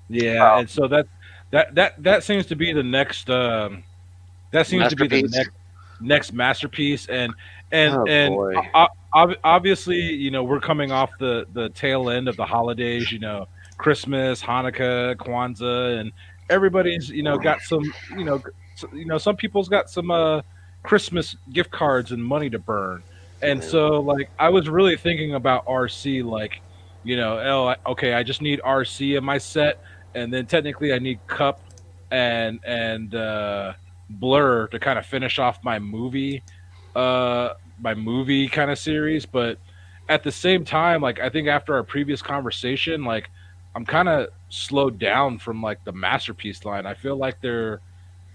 Yeah, and so that seems to be the next. That seems to be the masterpiece. next masterpiece, and Oh and boy. obviously, we're coming off the tail end of the holidays. Christmas, Hanukkah, Kwanzaa, and everybody's got some some people's got some Christmas gift cards and money to burn, and so like I was really thinking about RC, like okay, I just need RC in my set, and then technically I need Cup and Blur to kind of finish off my movie kind of series. But at the same time, like I think after our previous conversation, like I'm kind of slowed down from like the masterpiece line. I feel like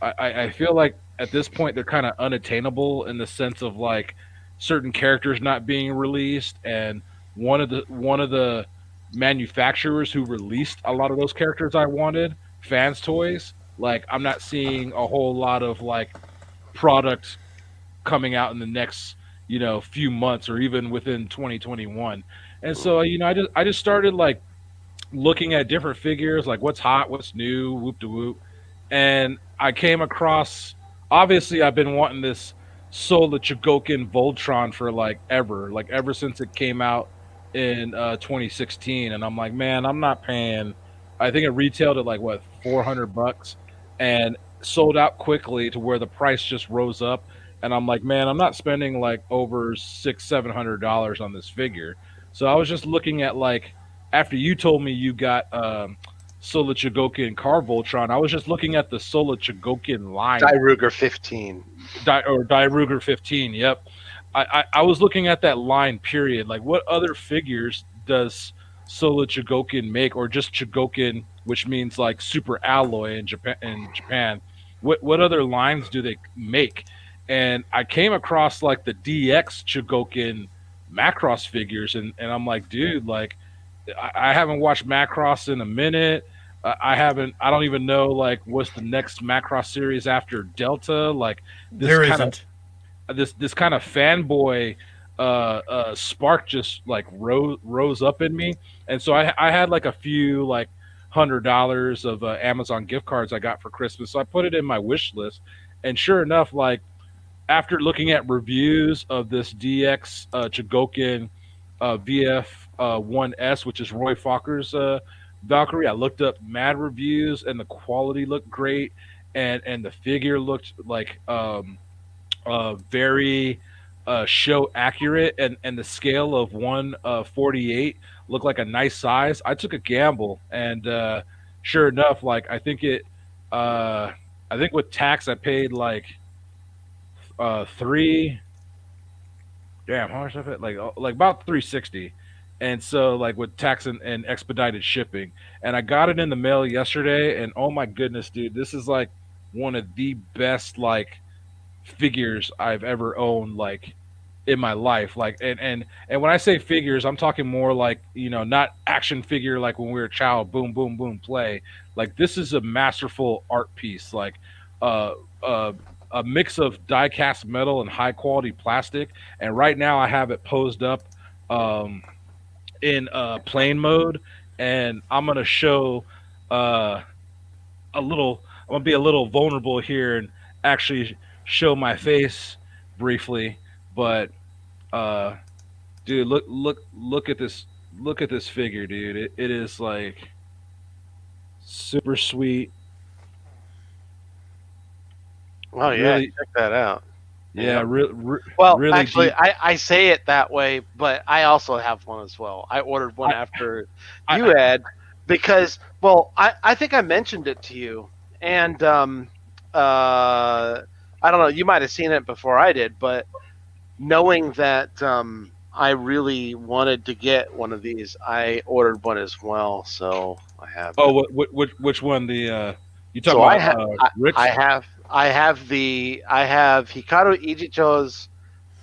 I feel like at this point they're kind of unattainable in the sense of like certain characters not being released, and one of the manufacturers who released a lot of those characters I wanted, Fans Toys, like I'm not seeing a whole lot of like product coming out in the next few months or even within 2021. And so I just started like looking at different figures, like what's hot, what's new, whoop de whoop, and I came across. Obviously, I've been wanting this Sola Chigokin Voltron for like ever since it came out in 2016, and I'm like, man, I'm not paying. I think it retailed at like what $400, and sold out quickly to where the price just rose up, and I'm like, man, I'm not spending like over $600-700 on this figure. So I was just looking at like after you told me you got Sola Chigokin Car Voltron, I was just looking at the Sola Chigokin line, Ruger 15. Or Die Ruger 15. Yep. I was looking at that line, period. Like, what other figures does solo Chogokin make, or just Chogokin, which means like super alloy in Japan. What other lines do they make? And I came across like the DX Chogokin Macross figures, and I'm like, dude, like I haven't watched Macross in a minute. I haven't. I don't even know like what's the next Macross series after Delta. Like this There kind of isn't. this kind of fanboy spark just like rose up in me, and so I had like a few like $100 of Amazon gift cards I got for Christmas. So I put it in my wish list, and sure enough, like after looking at reviews of this DX Chogokin VF 1S, which is Roy Fokker's Valkyrie, I looked up mad reviews, and the quality looked great, and the figure looked like very show accurate, and the scale of 148 looked like a nice size. I took a gamble, and sure enough, like uh, I think with tax I paid like three. Damn, how much I paid? Like about 360. And so like with tax and expedited shipping, and I got it in the mail yesterday, and oh my goodness, dude, this is like one of the best like figures I've ever owned like in my life. Like and when I say figures, I'm talking more like, not action figure like when we were a child, boom, boom, boom, play. Like this is a masterful art piece. Like uh uh a mix of die cast metal and high quality plastic. And right now I have it posed up um in plane mode, and I'm gonna show uh a little. I'm gonna be a little vulnerable here and actually show my face briefly. But uh, dude, look at this. Look at this figure, dude. It is like super sweet. Oh yeah, Really, check that out. yeah, Yeah. Well, really actually, deep. I say it that way, but I also have one as well. I ordered one I, after you I had because, well, I think I mentioned it to you, and uh, I don't know, you might have seen it before I did, but knowing that I really wanted to get one of these, I ordered one as well, so I have oh, it. which one? The you So talking about Rick's? I have I have Hikaru Ichicho's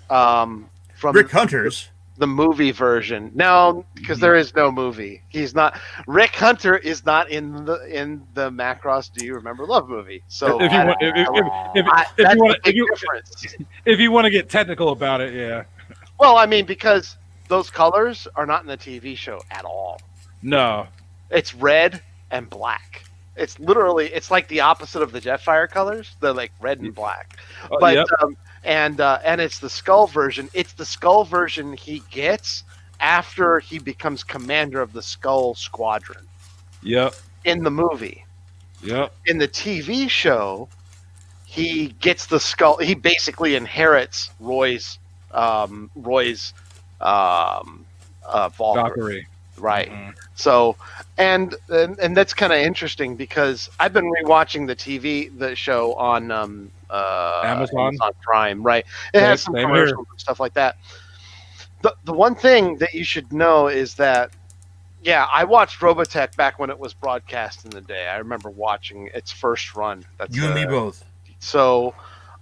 Rick from Hunters. the movie version. No, because Mhm. there is no movie. He's not. Rick Hunter is not in the Macross Do You Remember Love movie. So If you want, if you that's the want, big difference. if you want to get technical about it, yeah. Well, I mean, because those colors are not in the TV show at all. No. It's red and black. It's literally it's like the opposite of the Jetfire colors. They're like red and black. But Yep. and it's the skull version. It's the skull version he gets after he becomes commander of the Skull Squadron Yep. in the movie. Yep. In the TV show, he gets the skull. He basically inherits Roy's Valkyrie. Valkyrie. Right. Hmm. So, and that's kind of interesting because I've been rewatching the show on Amazon. Amazon Prime. Right. It has some Same here. commercials and stuff like that. The one thing that you should know is that yeah, I watched Robotech back when it was broadcast in the day. I remember watching its first run. That's You and me both. so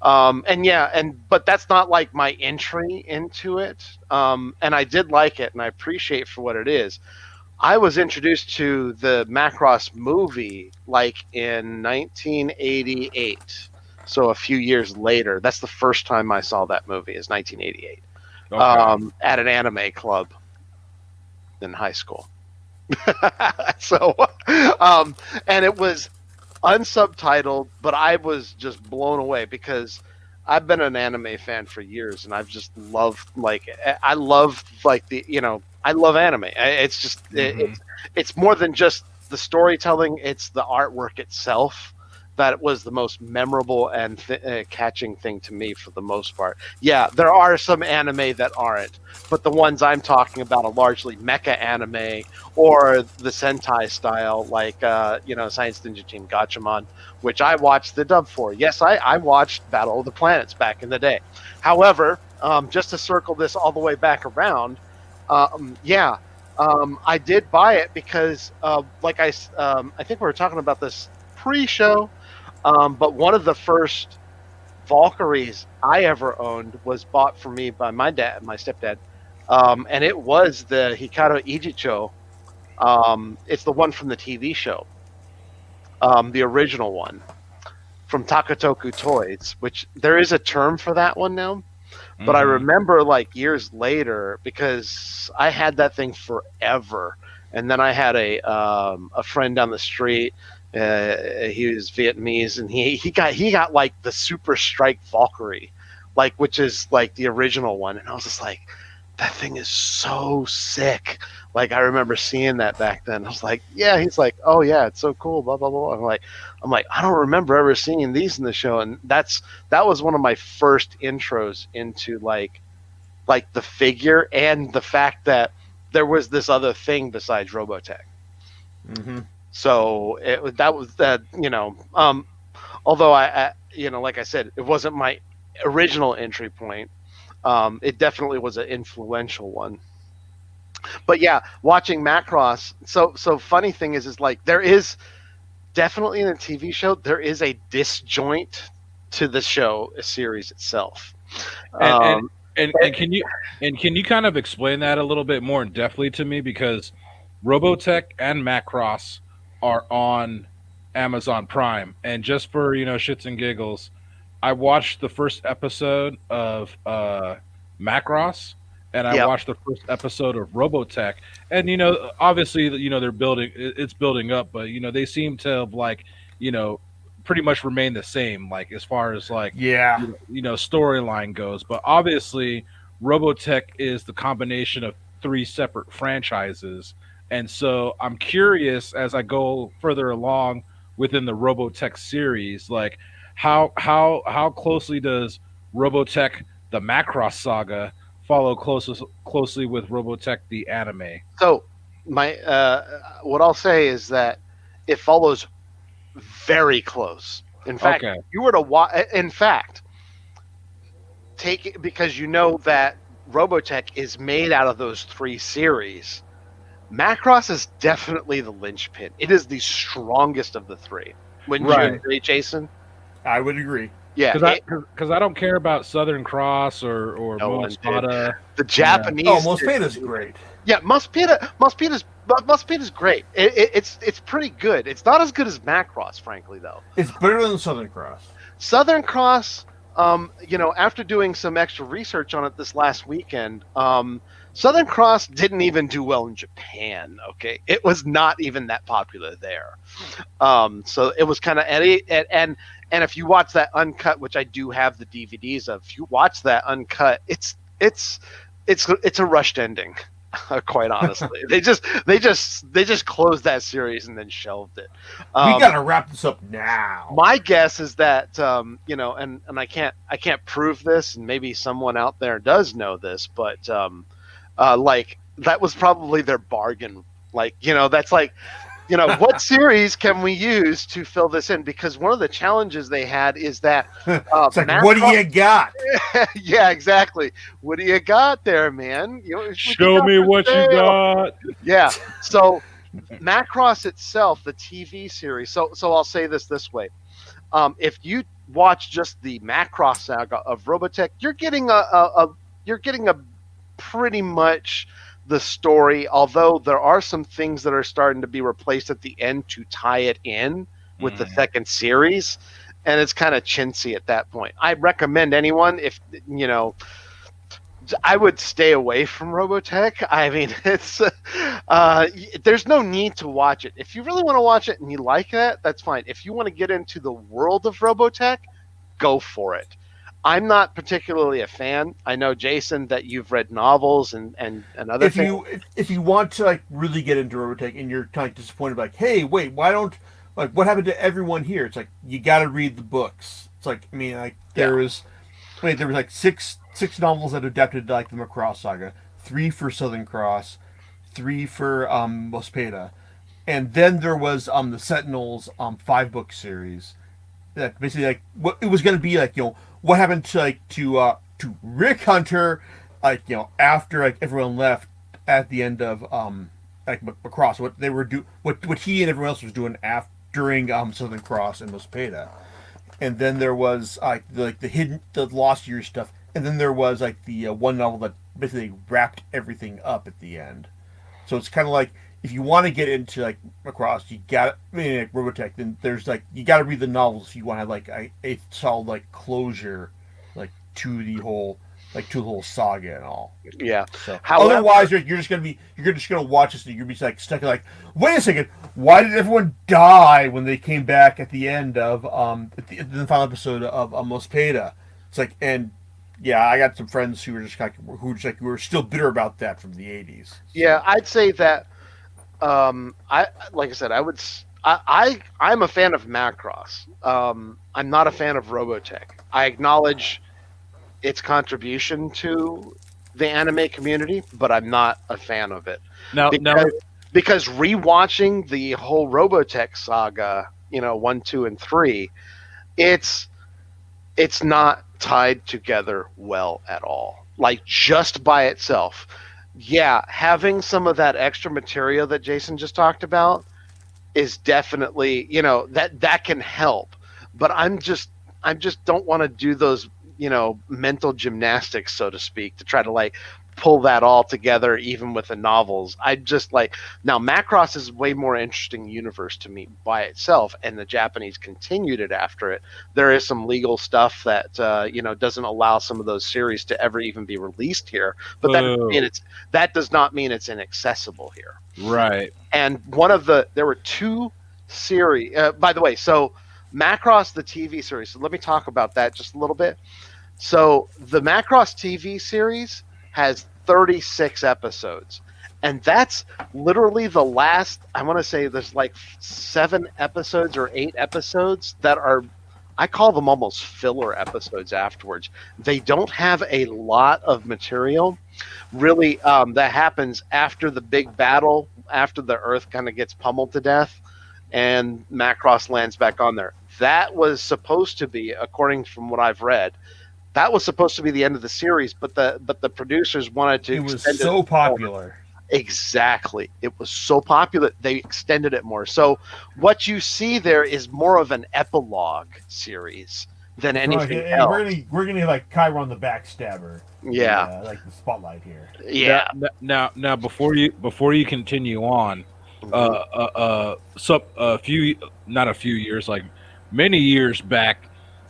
and yeah, but that's not like my entry into it. And I did like it and I appreciate for what it is. I was introduced to the Macross movie like in 1988. So a few years later. That's the first time I saw that movie is 1988. Okay. At an anime club in high school. So and it was unsubtitled, but I was just blown away because I've been an anime fan for years, and I've just loved like I love like I love anime. It's just Hmm. it's more than just the storytelling; it's the artwork itself that was the most memorable and catching thing to me for the most part. Yeah, there are some anime that aren't, but the ones I'm talking about are largely mecha anime or the Sentai style, like Science Ninja Team Gatchaman, which I watched the dub for. Yes, I watched Battle of the Planets back in the day. However, just to circle this all the way back around, yeah, I did buy it because, I think we were talking about this pre-show, but one of the first Valkyries I ever owned was bought for me by my stepdad, and it was the Hikaru Ijicho. It's the one from the TV show, the original one from Takatoku Toys, which there is a term for that one now. But I Hmm. remember like years later because I had that thing forever, and then I had a friend down the street. He was Vietnamese, and he got like the Super Strike Valkyrie, like which is like the original one, and I was just like, that thing is so sick. Like I remember seeing that back then. I was like, yeah. He's like, oh yeah, it's so cool. Blah blah blah. I'm like, I don't remember ever seeing these in the show, and that was one of my first intros into like the figure and the fact that there was this other thing besides Robotech. Mm-hmm. So that was that. Although like I said, it wasn't my original entry point. It definitely was an influential one. But yeah, watching Macross. So funny thing is like there is definitely in a TV show there is a disjoint to the show series itself. And and Um, and can you kind of explain that a little bit more in depthly to me, because Robotech and Macross are on Amazon Prime, and just for shits and giggles, I watched the first episode of Macross, and I yeah, watched the first episode of Robotech, and obviously they're building, it's building up, but they seem to have like you know pretty much remain the same, like as far as like Yeah. storyline goes. But obviously, Robotech is the combination of three separate franchises, and so I'm curious as I go further along within the Robotech series, like how closely does Robotech the Macross saga follow closely with Robotech the anime? so my what I'll say is that it follows very close. In fact, Okay. if you were to watch, in fact, take it because you know that Robotech is made out of those three series. Macross is definitely the linchpin. It is the strongest of the three. Wouldn't you Right. agree, Jason? I would agree. Yeah, Because I don't care about Southern Cross or no one did. Monospada. The Yeah. Oh, Japanese did Mosfeda's too. great. Yeah, Muspeta's great. It's pretty good. It's not as good as Macross, frankly, though. It's better than Southern Cross. Southern Cross, after doing some extra research on it this last weekend, Southern Cross didn't even do well in Japan. Okay, it was not even that popular there. So it was kind of and if you watch that uncut, which I do have the DVDs of, if you watch that uncut, it's a rushed ending. Quite honestly, they just closed that series and then shelved it. We Um, gotta wrap this up now. my guess is that and I can't prove this, and maybe someone out there does know this, but like that was probably their bargain. Like that's like what series can we use to fill this in? Because one of the challenges they had is that It's like, what do Macross. you got? Yeah, exactly. What do you got there, man? What you Show got me for what you sale? got. Yeah. So Macross itself, the TV series. So I'll say this way: if you watch just the Macross saga of Robotech, you're getting a pretty much the story. Although there are some things that are starting to be replaced at the end to tie it in with the Mm. second series, and it's kind of chintzy at that point. I recommend anyone if I would stay away from Robotech. I mean, there's no need to watch it. If you really want to watch it and you like that, that's fine. If you want to get into the world of Robotech, go for it. I'm not particularly a fan. I know, Jason, that you've read novels and other If things. you want to like really get into Robotech and you're kind of disappointed, like, hey, wait, why don't like what happened to everyone here? It's like you got to read the books. It's like I mean, like Yeah. there was like six novels that adapted like the Macross saga, three for Southern Cross, three for Mospeda, and then there was the Sentinels 5 book series that basically like what it was going to be like what happened to to Rick Hunter, like after like everyone left at the end of like Macross, what they were what he and everyone else was doing after during Southern Cross and Mospeada, and then there was the lost years stuff, and then there was like the one novel that basically wrapped everything up at the end. So it's kind of like if you want to get into like Macross, you got like Robotech. Then there's like you got to read the novels if you want to have like a solid like closure, like to the whole saga and all. Yeah. So However, otherwise, you're just gonna watch this and you're gonna be like stuck like, wait a second, why did everyone die when they came back at the end of the final episode of Mospeada? It's like, and yeah, I got some friends who were just like who were still bitter about that from the '80s. yeah, I'd say that I like I said, I'm a fan of Macross. I'm not a fan of Robotech. I acknowledge its contribution to the anime community, but I'm not a fan of it. Now, Because rewatching the whole Robotech saga, 1, 2, and 3, it's not tied together well at all. Like just by itself. Yeah, having some of that extra material that Jason just talked about is definitely, that can help. But I'm just don't want to do those, mental gymnastics, so to speak, to try to like pull that all together, even with the novels. I just like now Macross is a way more interesting universe to me by itself, and the Japanese continued it after it. There is some legal stuff that doesn't allow some of those series to ever even be released here, but that does not mean it's inaccessible here. right. And there were two series, by the way. So Macross, the TV series. So let me talk about that just a little bit. So the Macross TV series has 36 episodes, and that's literally the last. I want to say there's like 7 episodes or 8 episodes that are, I call them almost filler episodes afterwards. They don't have a lot of material really that happens after the big battle, after the Earth kind of gets pummeled to death and Macross lands back on there. That was supposed to be, according from what I've read, that was supposed to be the end of the series, but the producers wanted to. It was so popular. Exactly, it was so popular they extended it more. So what you see there is more of an epilogue series than anything else. We're gonna like Chiron the Backstabber. Yeah, like the spotlight here. Yeah. Now, before you continue on, so not a few years, like many years back,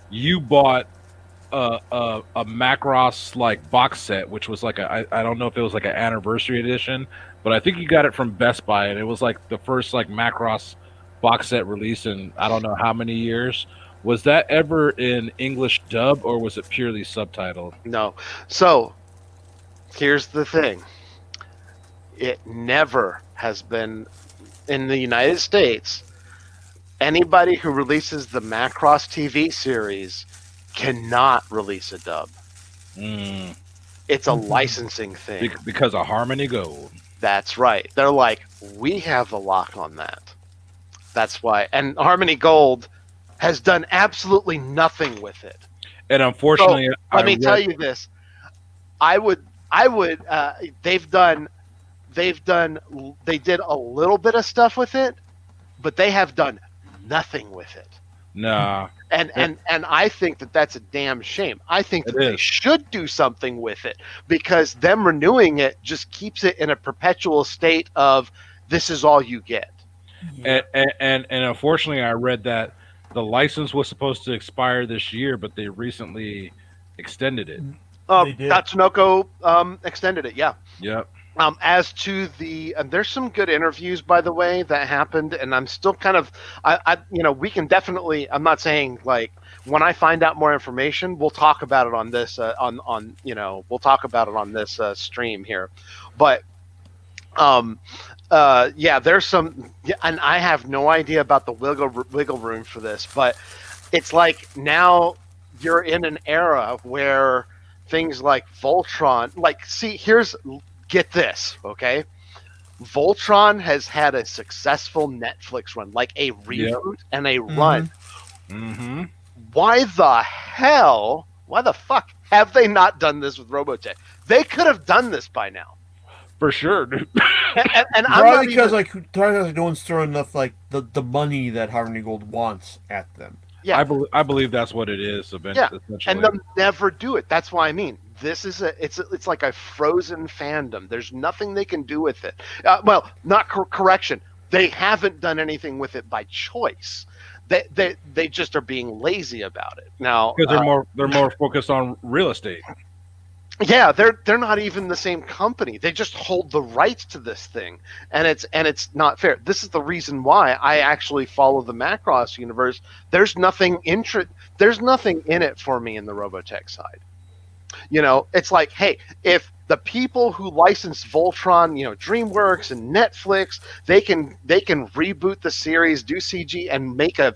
you bought a Macross like box set, which was like I don't know if it was like an anniversary edition, but I think you got it from Best Buy, and it was like the first like Macross box set release in I don't know how many years. Was that ever in English dub or was it purely subtitled? No. So here's the thing. It never has been in the United States. Anybody who releases the Macross TV series cannot release a dub. It's a licensing thing. Because of Harmony Gold. That's right. They're like, we have the lock on that. That's why. And Harmony Gold has done absolutely nothing with it. And unfortunately, so, let me tell you this. They did a little bit of stuff with it, but they have done nothing with it. Nah. And I think that that's a damn shame. I think that they should do something with it, because them renewing it just keeps it in a perpetual state of this is all you get. Yeah. And unfortunately, I read that the license was supposed to expire this year, but they recently extended it. Tatsunoko extended it, yeah. Yep. As to the, there's some good interviews, by the way, that happened, and I'm still kind of, we can definitely. I'm not saying like when I find out more information, we'll talk about it on this, we'll talk about it on this stream here, but, there's some, and I have no idea about the wiggle room for this, but it's like now you're in an era where things like Voltron, get this, okay? Voltron has had a successful Netflix run, like a reboot and a run. Mm-hmm. Why the fuck have they not done this with Robotech? They could have done this by now. for sure. Dude. And I'm not Probably because even. like no one's throwing enough like the money that Harmony Gold wants at them. Yeah, I believe that's what it is. yeah, and Essentially, they'll never do it. That's why I mean this is it's like a frozen fandom. There's nothing they can do with it. Well, not correction. They haven't done anything with it by choice. They just are being lazy about it now. because they're more focused on real estate. Yeah, they're not even the same company. They just hold the rights to this thing, and it's not fair. This is the reason why I actually follow the Macross universe. There's nothing in it for me in the Robotech side. It's like, hey, if the people who licensed Voltron, DreamWorks and Netflix, they can reboot the series, do CG, and make a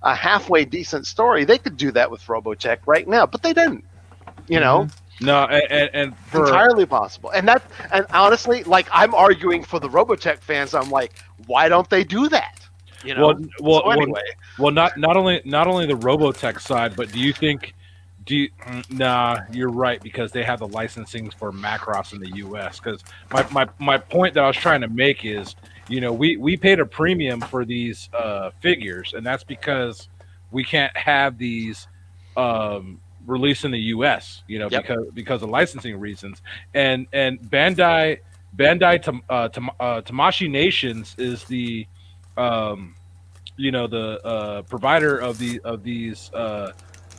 halfway decent story. They could do that with Robotech right now, but they didn't. You know, Mhm. No, and for entirely possible. And honestly, like I'm arguing for the Robotech fans. I'm like, why don't they do that? well, well, So anyway, not only the Robotech side, but do you think? Nah, you're right because they have the licensing for Macross in the U.S. Because my point that I was trying to make is, we paid a premium for these figures, and that's because we can't have these released in the U.S. Yep. Because of licensing reasons, and Tamashi Nations is the provider of these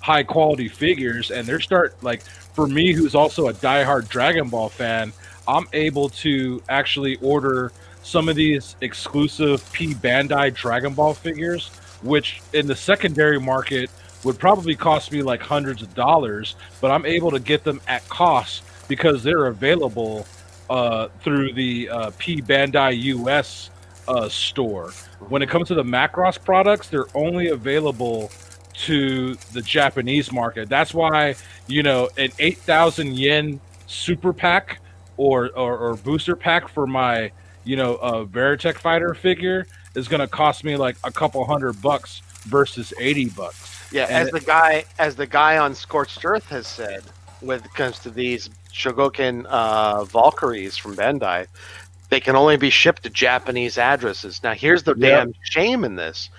high quality figures, and they're start like for me, who's also a diehard Dragon Ball fan, I'm able to actually order some of these exclusive P Bandai Dragon Ball figures, which in the secondary market would probably cost me like hundreds of dollars, but I'm able to get them at cost because they're available through the P Bandai US store. When it comes to the Macross products, they're only available to the Japanese market. That's why, an 8,000 yen super pack or booster pack for my, Veritech fighter figure is going to cost me like a couple $100 versus $80. yeah, And as the guy on Scorched Earth has said, when it comes to these Shogoken Valkyries from Bandai, they can only be shipped to Japanese addresses. Now, here's the Yep. damn shame in this.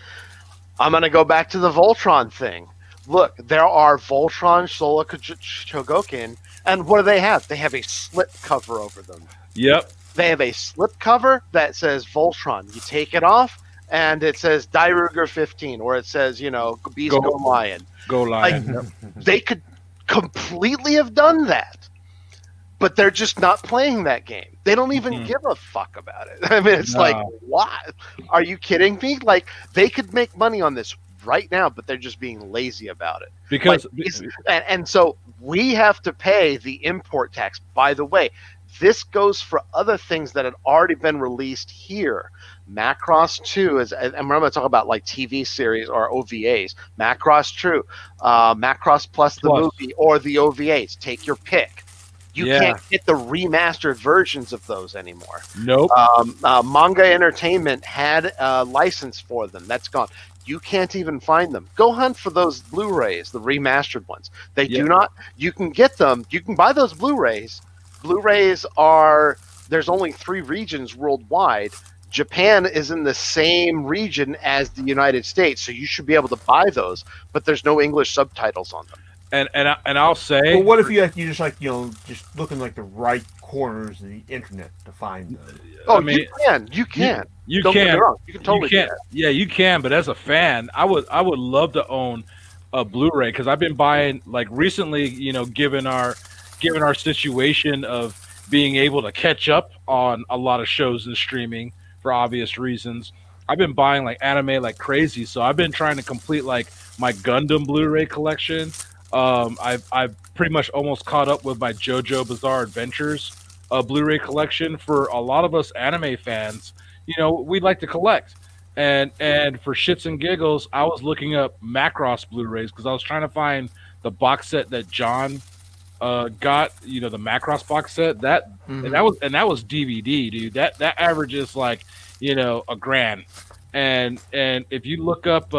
I'm going to go back to the Voltron thing. Look, there are Voltron Sola Shogoken, and what do they have? They have a slip cover over them. Yep. They have a slip cover that says Voltron. You take it off, and it says Dairuger 15, or it says, Beast Go- Go Lion. Go Lion. Like, they could completely have done that, but they're just not playing that game. They don't even Mhm. give a fuck about it. I mean, it's like, No. what? Are you kidding me? Like, they could make money on this right now, but they're just being lazy about it. Because And so we have to pay the import tax. By the way, this goes for other things that had already been released here. Macross 2 is, and we're going to talk about like TV series or OVAs. Macross True, Macross Plus the Plus. movie or the OVAs. Take your pick. You Yeah. can't get the remastered versions of those anymore. nope. Manga Entertainment had a license for them. That's gone. You can't even find them. Go hunt for those Blu-rays, the remastered ones. They Yeah. do not. You can get them. You can buy those Blu-rays. Blu-rays are. There's only 3 regions worldwide. Japan is in the same region as the United States, so you should be able to buy those. But there's no English subtitles on them. And I'll say, But what if you just like just look in like the right corners of the internet to find them? Oh, I mean, you can. You can. you Don't get me can. wrong. You can totally you do can. that. Yeah, you can. But as a fan, I would love to own a Blu-ray because I've been buying like recently. Given our situation of being able to catch up on a lot of shows and streaming for obvious reasons, I've been buying like anime like crazy. So I've been trying to complete like my Gundam Blu-ray collection. I've pretty much almost caught up with my JoJo Bizarre Adventures Blu-ray collection. For a lot of us anime fans, we like to collect. And for shits and giggles, I was looking up Macross Blu-rays because I was trying to find the box set that John got. The Macross box set Mhm. and that was DVD, dude. That averages like a grand. And if you look up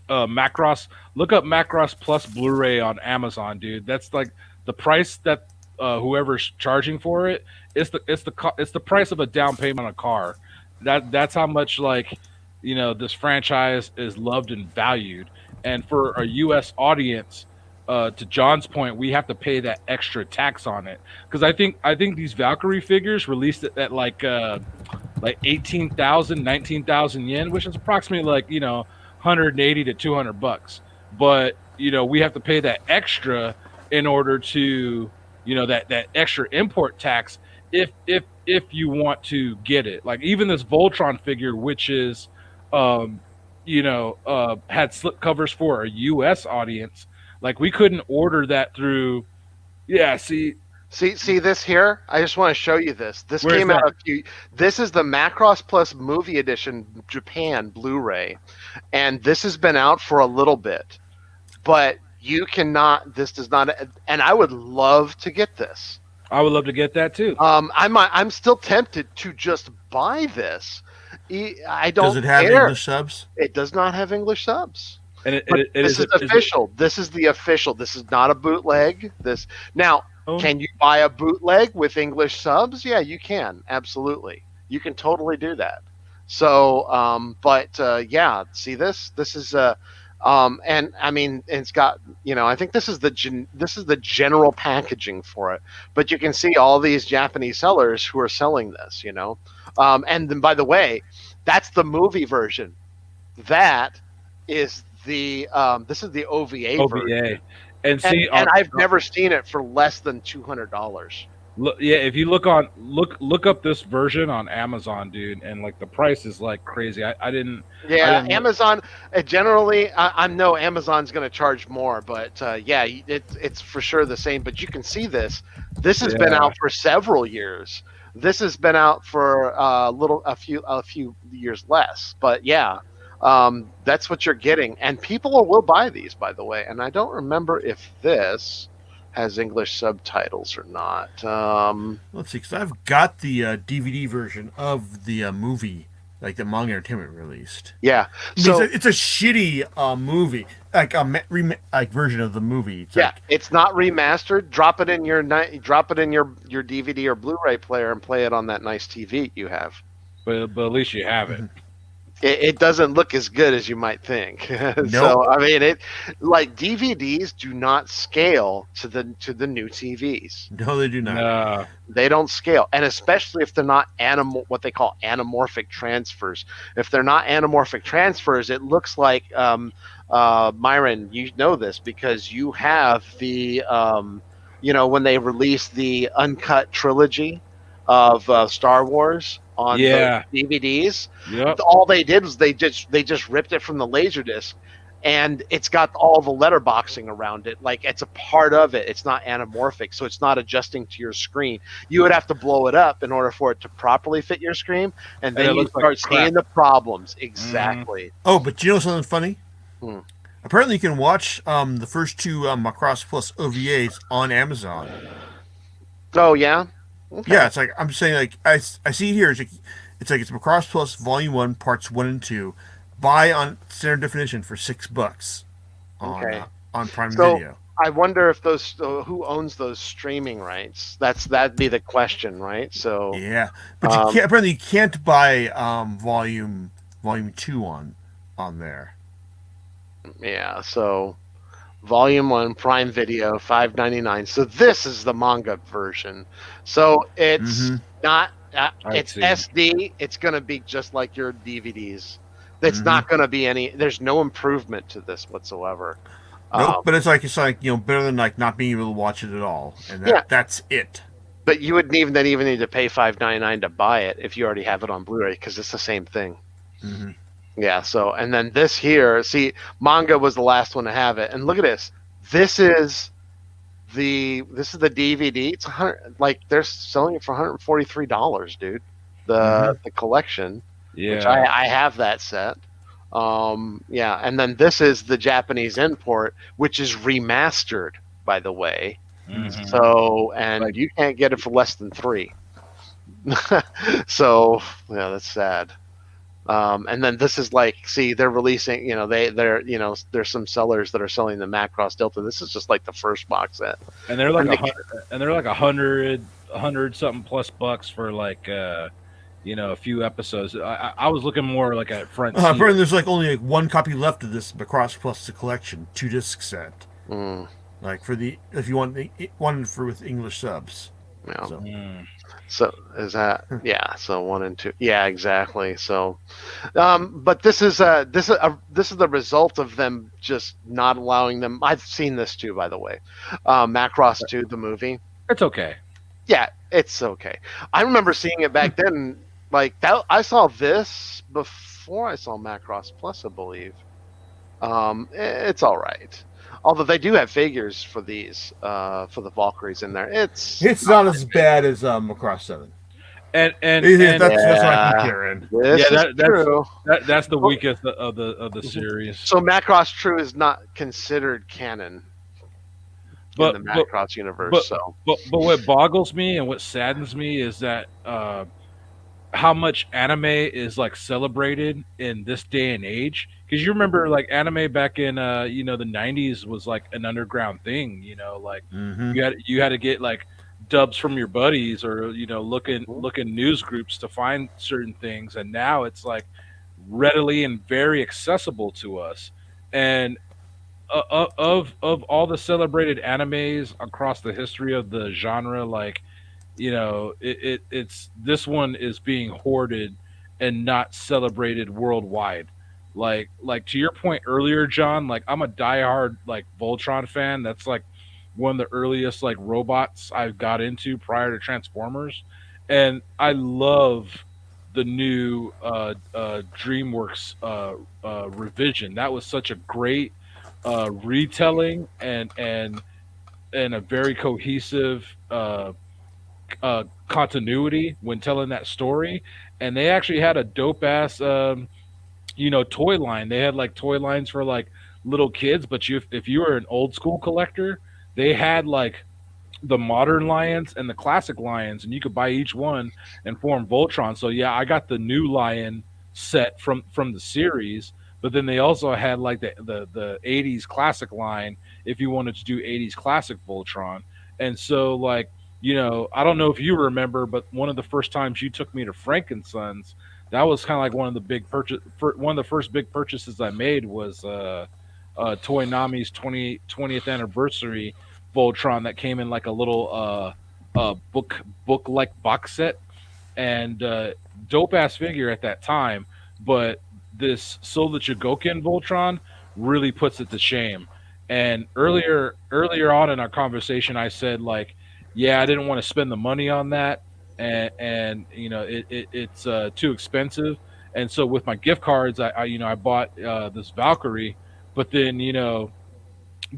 Macross, look up Macross Plus Blu-ray on Amazon, dude. That's like the price that whoever's charging for it, it's the price of a down payment on a car. That's how much like this franchise is loved and valued. And for a U.S. audience, to John's point, we have to pay that extra tax on it because I think these Valkyrie figures released it at like 18,000, 19,000 yen, which is approximately like 180 to $200. But we have to pay that extra in order to that extra import tax if you want to get it. Like even this Voltron figure, which is had slip covers for a US audience, like we couldn't order that through. Yeah, see. See this here? I just want to show you this. This Where's came out that? a few. This is the Macross Plus Movie Edition Japan Blu-ray, and this has been out for a little bit, but you cannot. This does not. And I would love to get this. I would love to get that too. I'm still tempted to just buy this. I Does don't it have care. English subs? It does not have English subs. And it, But it, it this is is it, official. This is the official. This is not a bootleg. This now, oh, can you buy a bootleg with English subs? Yeah, you can. Absolutely. You can totally do that. So, but yeah, see this? This is and I mean, it's got I think this is this is the general packaging for it. But you can see all these Japanese sellers who are selling this. And then by the way, that's the movie version. That is the this is the OVA version. OVA. And And see, and I've never seen it for less than $200. yeah, if you look up this version on Amazon, dude, and like the price is like crazy. I didn't. Yeah, didn't Amazon. Generally, I know Amazon's going to charge more, but yeah, it's for sure the same. But you can see this. This has been Yeah. out for several years. This has been out for a few years less. But yeah, that's what you're getting, and people will buy these, by the way. And I don't remember if this has English subtitles or not. Let's see, because I've got the DVD version of the movie, like the Manga Entertainment released. Yeah. I mean, So it's a shitty movie, like like version of the movie. It's yeah, like, it's not remastered. Drop it in your DVD or Blu-ray player and play it on that nice TV you have. but at least you have it. It doesn't look as good as you might think. So Nope. I mean, it like DVDs do not scale to the new TVs. no, they do not. No. They don't scale, and especially if they're not what they call anamorphic transfers. If they're not anamorphic transfers, it looks like Myron, you know this because you have the when they released the uncut trilogy of Star Wars on Yeah. those DVDs. Yep. All they did was they just ripped it from the laserdisc, and it's got all the letterboxing around it. Like it's a part of it. It's not anamorphic, so it's not adjusting to your screen. You would have to blow it up in order for it to properly fit your screen, and And it then you looks like start crap. seeing the problems. Exactly. Oh, but you know something funny? Hmm. Apparently, you can watch the first two Macross Plus OVAs on Amazon. Oh yeah. Okay. Yeah, it's like I'm saying, like I see it here. It's Macross Plus Volume 1, Parts 1 and 2. Buy on standard definition for $6 Okay. On Prime So Video. I wonder if those who owns those streaming rights. That'd be the question, right? So Yeah, but um, you can't. Apparently, you can't buy Volume 2 on there. yeah. So Volume 1, Prime Video, $5.99. So this is the manga version. So it's Mm-hmm. not. I It's see. SD. It's going to be just like your DVDs. It's Mhm. not going to be any. There's no improvement to this whatsoever. Nope, but it's like better than like not being able to watch it at all, and Yeah. that's it. But you wouldn't even need to pay $5.99 to buy it if you already have it on Blu-ray because it's the same thing. Mm-hmm. Yeah. So and then this here, see, manga was the last one to have it, and look at this. This is the DVD. It's 100. Like they're selling it for $143, dude. The collection, which Yeah. I have that set. Yeah, and then this is the Japanese import, which is remastered, by the way. Mhm. So, and Like- you can't get it for less than $3. So, yeah, that's sad. And then this is like, see, they're releasing, there's some sellers that are selling the Macross Delta. This is just like the first box set. And they're like And a the, hundred, and they're like a hundred something plus bucks for like a few episodes. I was looking more like at front Apparently, seal. there's like only like one copy left of this Macross Plus the collection, 2 disc set. mm, Like for the if you want one for with English subs. yeah. So Mm. So is that, yeah? So one and two, yeah, exactly. So, but this is the result of them just not allowing them. I've seen this too, by the way. Macross 2, the movie. It's okay. Yeah, it's okay. I remember seeing it back then. Like that, I saw this before I saw Macross Plus, I believe. It's all right. Although they do have figures for these, for the Valkyries in there. It's it's not as bad as Macross 7. And and Yeah, and that's what I yeah, think, Karen. yeah, this is true. that's the weakest of the series. So Macross True is not considered canon in the But but Macross universe. but So but what boggles me and what saddens me is that how much anime is like celebrated in this day and age. Because you remember like anime back in the '90s was like an underground thing. Like Mm-hmm. you had to get like dubs from your buddies or look in news groups to find certain things, and now it's like readily and very accessible to us. And of all the celebrated animes across the history of the genre, like it's this one is being hoarded and not celebrated worldwide. Like to your point earlier, John, like I'm a diehard like Voltron fan. That's like one of the earliest like robots I got into prior to Transformers, and I love the new DreamWorks revision. That was such a great retelling and a very cohesive continuity when telling that story. And they actually had a dope ass toy line. They had like toy lines for like little kids, but if you were an old school collector, they had like the modern lions and the classic lions, and you could buy each one and form Voltron. So yeah, I got the new lion set from the series, but then they also had like the '80s classic line if you wanted to do '80s classic Voltron. And so like I don't know if you remember, but one of the first times you took me to Frankensons, that was kind of like one of the first big purchases I made was Toy Nami's 20th anniversary Voltron that came in like a little book like box set, and dope ass figure at that time. But this Soul Chigokin Voltron really puts it to shame. And earlier on in our conversation, I said like, yeah, I didn't want to spend the money on that, and it's too expensive. And so with my gift cards, I bought this Valkyrie, but then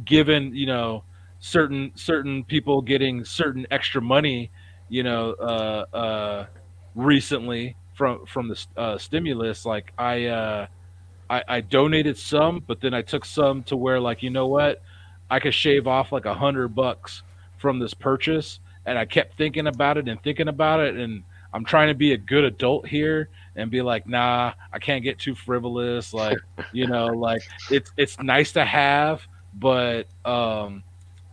given certain people getting certain extra money, you know, recently from the stimulus, like I donated some, but then I took some to where like what, I could shave off like $100 from this purchase, and I kept thinking about it and thinking about it, and I'm trying to be a good adult here and be like, nah, I can't get too frivolous, like like it's nice to have, but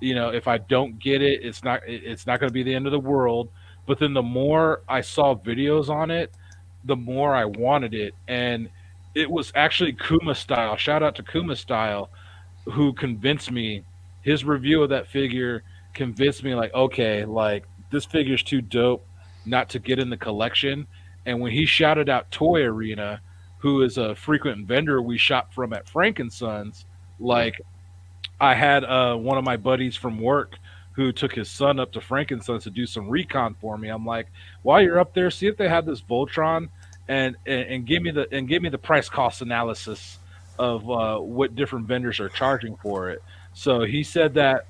if I don't get it, it's not going to be the end of the world. But then the more I saw videos on it, the more I wanted it, and it was actually Kuma Style. Shout out to Kuma Style, who convinced me. His review of that figure convinced me, like, okay, like this figure's too dope not to get in the collection. And when he shouted out Toy Arena, who is a frequent vendor we shop from at Frankensons, like I had one of my buddies from work who took his son up to Frankensons to do some recon for me. I'm like, while you're up there, see if they have this Voltron, and give me the price cost analysis of what different vendors are charging for it. So he said that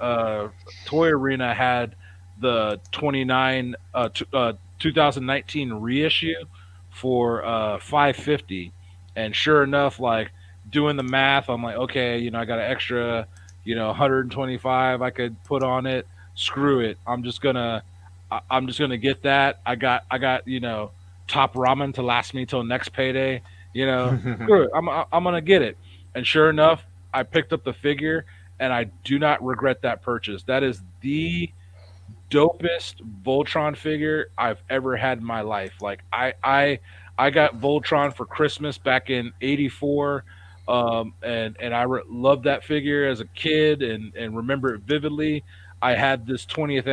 Toy Arena had the 2019 reissue for 550, and sure enough, like doing the math, I'm like, okay, I got an extra 125 I could put on it. Screw it. I'm just gonna get that. I got top ramen to last me till next payday. Screw it, I'm gonna get it. And sure enough, I picked up the figure, and I do not regret that purchase. That is the dopest Voltron figure I've ever had in my life. Like I got Voltron for Christmas back in '84, and loved that figure as a kid and remember it vividly. I have this 20th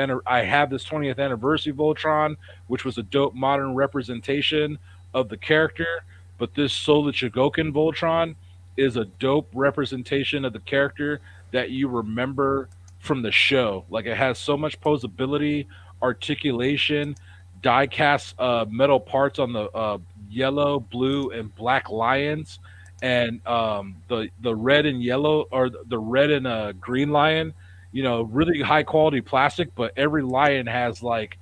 anniversary Voltron, which was a dope modern representation of the character. But this Solar Chogokin Voltron is a dope representation of the character that you remember from the show. Like it has so much posability, articulation, die cast metal parts on the yellow, blue, and black lions, and the red and yellow or the red and green lion. Really high quality plastic, but every lion has like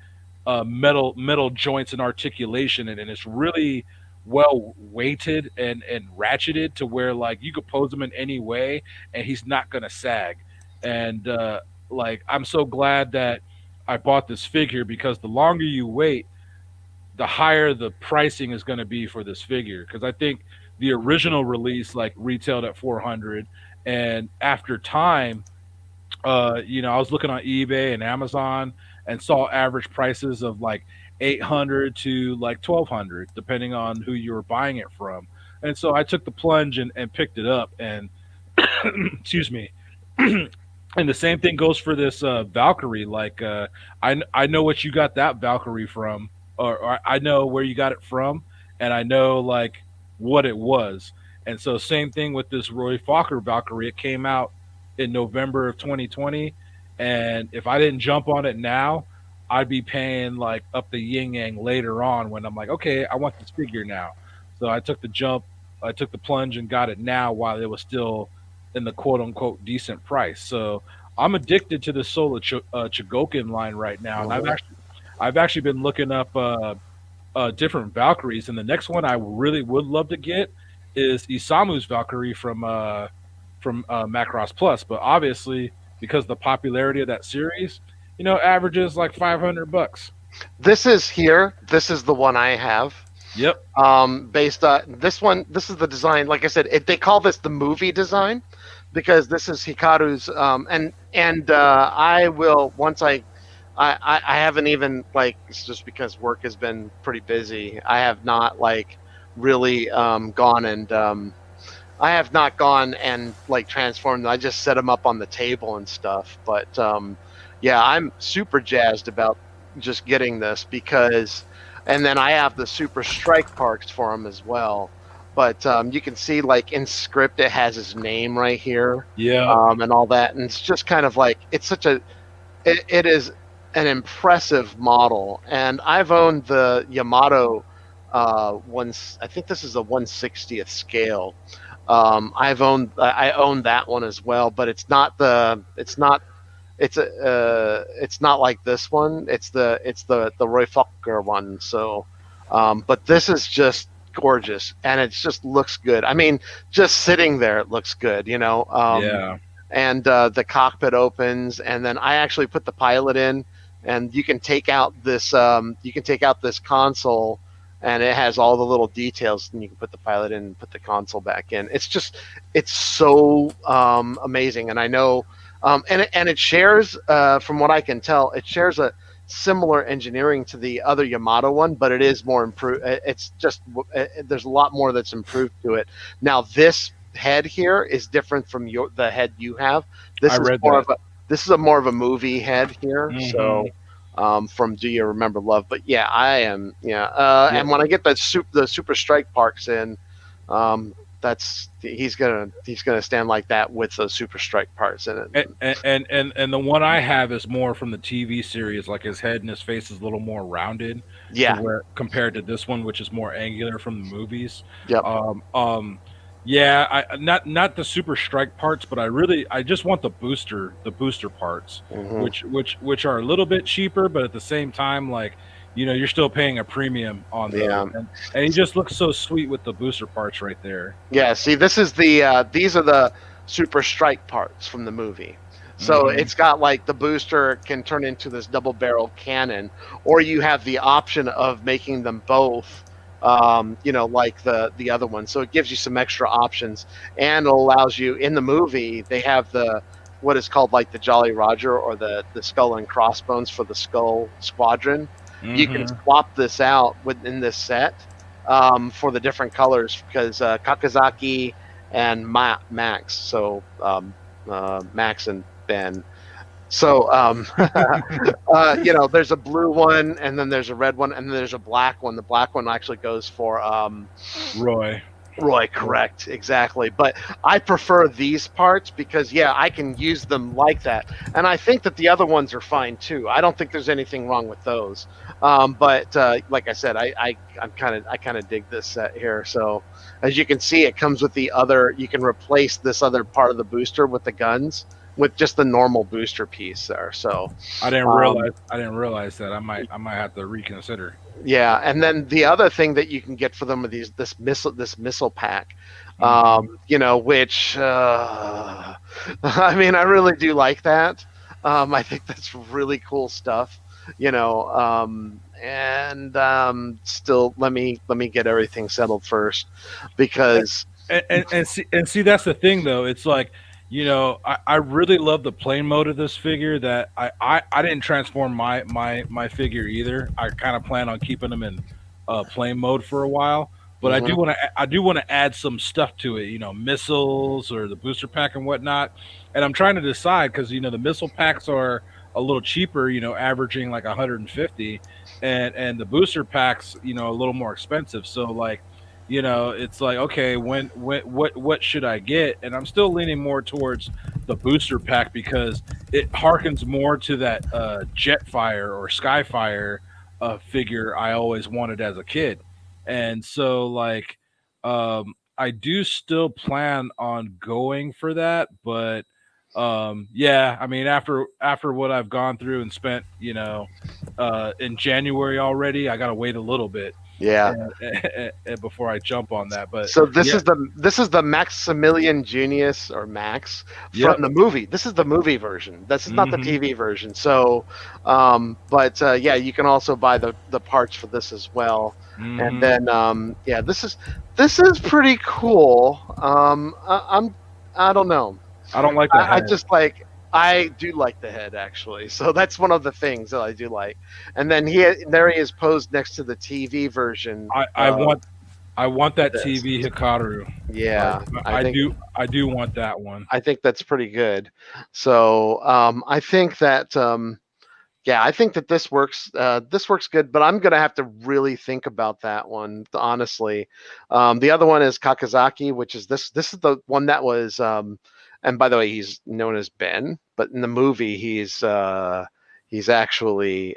metal joints and articulation, and it's really well weighted and ratcheted to where like you could pose him in any way and he's not gonna sag. And like I'm so glad that I bought this figure because the longer you wait, the higher the pricing is going to be for this figure. Because I think the original release like retailed at 400, and after time, I was looking on eBay and Amazon and saw average prices of like 800 to like 1200, depending on who you were buying it from. And so I took the plunge and picked it up. And excuse me. And the same thing goes for this Valkyrie. Like I know what you got that Valkyrie from, or I know where you got it from, and I know like what it was. And so same thing with this Roy Fokker Valkyrie. It came out in November of 2020, and if I didn't jump on it now, I'd be paying like up the yin yang later on when I'm like, okay, I want this figure now. So I took the jump, I took the plunge and got it now while it was still in the quote unquote decent price. So I'm addicted to the Solar Chogokin line right now, and I've actually been looking up different Valkyries, and the next one I really would love to get is Isamu's Valkyrie from Macross Plus. But obviously, because of the popularity of that series, averages like $500. This is here. This is the one I have. Yep. Based on this one, this is the design. Like I said, they call this the movie design because this is Hikaru's. And I will once I haven't even like it's just because work has been pretty busy. I have not like really gone and I have not gone and like transformed them. I just set them up on the table and stuff. But yeah, I'm super jazzed about just getting this because, and then I have the super strike parts for him as well. But you can see like in script it has his name right here, Yeah. and all that, and it's just kind of like it's such a it is an impressive model. And I've owned the Yamato ones. I think this is a 1/60th scale. I own that one as well, but it's not like this one. It's the Roy Fokker one. So, but this is just gorgeous, and it just looks good. I mean, just sitting there, it looks good. Yeah. And the cockpit opens, and then I actually put the pilot in, and you can take out this console, and it has all the little details, and you can put the pilot in and put the console back in. It's so amazing. And I know, and it shares, from what I can tell, it shares a similar engineering to the other Yamato one, but it is more improved. It's just there's a lot more that's improved to it. Now this head here is different from the head you have. This I is read more that. this is a more of a movie head here. So Mhm. from Do You Remember Love? But yeah, I am. Yeah, Yeah. and when I get the super strike parks in, that's he's gonna stand like that with those super strike parts in it. And the one I have is more from the TV series. Like his head and his face is a little more rounded to Yeah. where compared to this one, which is more angular from the movies. Yep. Yeah, not the super strike parts, but I just want the booster parts, Hmm. which are a little bit cheaper, but at the same time, like you're still paying a premium on those, Yeah. and he just looks so sweet with the booster parts right there. Yeah. See, this is these are the super strike parts from the movie. So Hmm. it's got like the booster can turn into this double barrel cannon, or you have the option of making them both like the other one. So it gives you some extra options, and it allows you in the movie. They have the what is called like the Jolly Roger or the skull and crossbones for the Skull Squadron. You can Mm-hmm. swap this out within this set for the different colors because Kakazaki and Max. So Max and Ben. So there's a blue one, and then there's a red one, and then there's a black one. The black one actually goes for Roy. Roy, correct, exactly. But I prefer these parts because, yeah, I can use them like that, and I think that the other ones are fine too. I don't think there's anything wrong with those. But like I said, I kind of dig this set here. So as you can see, it comes with the other. You can replace this other part of the booster with the guns with just the normal booster piece there. So I didn't um, realize. I didn't realize that. I might have to reconsider. yeah, and then the other thing that you can get for them are this missile pack, Hmm. which I mean I really do like that. I think that's really cool stuff. And still let me get everything settled first because And see that's the thing though. It's like, I really love the plane mode of this figure. That I didn't transform my figure either. I kind of plan on keeping them in plane mode for a while. But I mhm, do want to I do want to add some stuff to it. Missiles or the booster pack and whatnot. And I'm trying to decide because the missile packs are a little cheaper. Averaging like 150, and the booster packs a little more expensive. So like, it's like, okay, when what should I get? And I'm still leaning more towards the booster pack because it harkens more to that Jetfire or Skyfire figure I always wanted as a kid. And so like, I do still plan on going for that, but yeah, I mean, after what I've gone through and spent, in January already, I got to wait a little bit yeah. and before I jump on that. But So this yeah, is the Maximilian Junius or Max from yep. the movie. This is the movie version. This is not the Hmm. TV version. So, but yeah, you can also buy the parts for this as well. And Hmm. then yeah, this is pretty cool. I don't know. I don't like the I head. just like I do like the head actually. So that's one of the things that I do like. And then there he is posed next to the TV version I of want I want that this. TV Hikaru. Like, Yeah, I I think do want that one. I think that's pretty good. So I think that yeah, I think that this works. This works good, but I'm gonna have to really think about that one honestly. The other one is Kakazaki, which is this. This is the one that was. And by the way, he's known as Ben, but in the movie, he's actually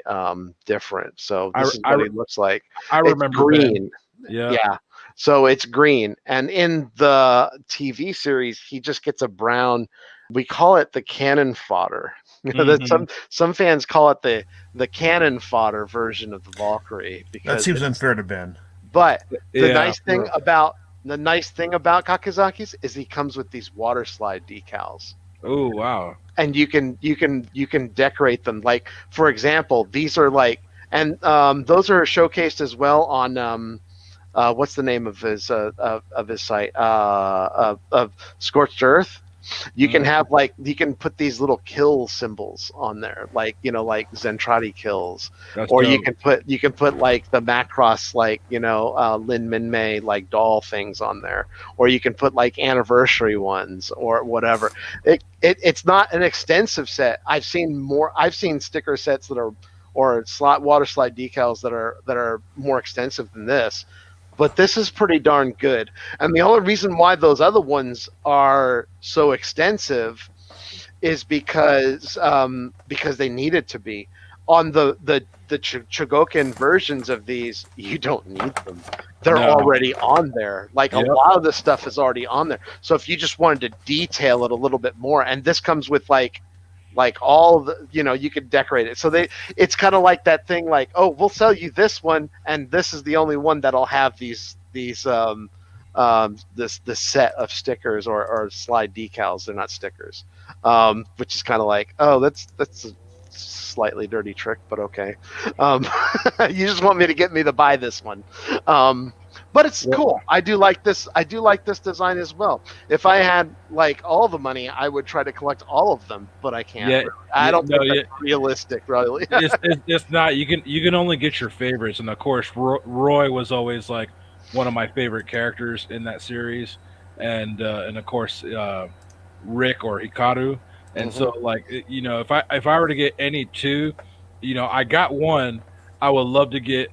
different. So I this is I what he looks like. I It's remember Ben. green. Yep. Yeah. So it's green. And in the TV series, he just gets a brown. We call it the cannon fodder. That Hmm. some fans call it the cannon fodder version of the Valkyrie That because seems it's unfair to Ben. but the Yeah. nice thing about the nice thing about Kakizaki's is he comes with these water slide decals Oh wow. and you can decorate them like for example these are like and those are showcased as well on what's the name of his site of Scorched Earth. You can Hmm. have like you can put these little kill symbols on there, like like Zentradi kills, That's or dope. you can put like the Macross like Lin Min Mei like doll things on there, or you can put like anniversary ones or whatever. It's not an extensive set. I've seen sticker sets that are or slot water slide decals that are more extensive than this, but this is pretty darn good. And the only reason why those other ones are so extensive is because they needed to be. On the Chogokin versions of these, you don't need them. They're No. already on there. Like a Yep. lot of the stuff is already on there. So if you just wanted to detail it a little bit more, and this comes with like all the you could decorate it so it's kind of like that thing like, oh, we'll sell you this one and this is the only one that'll have this set of stickers or slide decals. They're not stickers, which is kind of like, oh, that's slightly dirty trick, but okay. Um, you just want me to get me to buy this one. Um, but it's Well, cool. I do like this. I do like this design as well. If I had like all the money, I would try to collect all of them, but I can't yeah, really. I don't no, think that's yeah, realistic, really. it's not. You can only get your favorites, and of course, Roy was always like one of my favorite characters in that series, and of course, Rick or Hikaru, and Hmm. so like if I were to get any two, I got one. I would love to get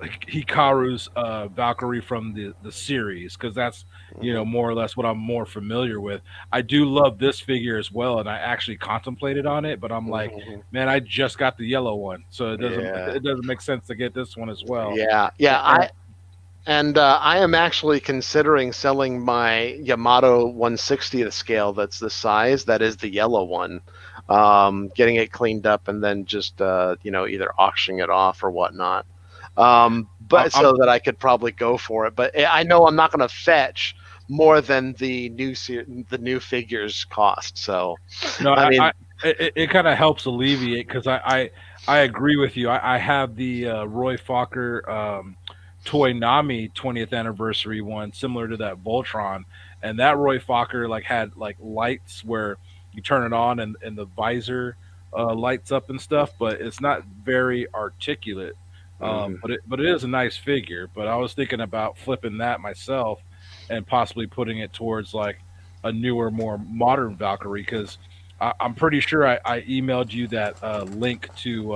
like Hikaru's Valkyrie from the series because that's Hmm. more or less what I'm more familiar with. I do love this figure as well, and I actually contemplated on it, but I'm like, Hmm. man, I just got the yellow one, so it doesn't Yeah. it doesn't make sense to get this one as well. Yeah. Yeah. And I am actually considering selling my Yamato 160 to scale. That's the size. That is the yellow one. Getting it cleaned up and then just either auctioning it off or whatnot. But I'm so that I could probably go for it. But I know I'm not going to fetch more than the new figures cost. So no, I I mean, it kind of helps alleviate because I agree with you. I have the Roy Fokker Toy Nami 20th anniversary one, similar to that Voltron, and that Roy Fokker like had like lights where you turn it on and the visor lights up and stuff, but it's not very articulate. mhm. But it is a nice figure. But I was thinking about flipping that myself and possibly putting it towards like a newer, more modern Valkyrie because I'm pretty sure I emailed you that link to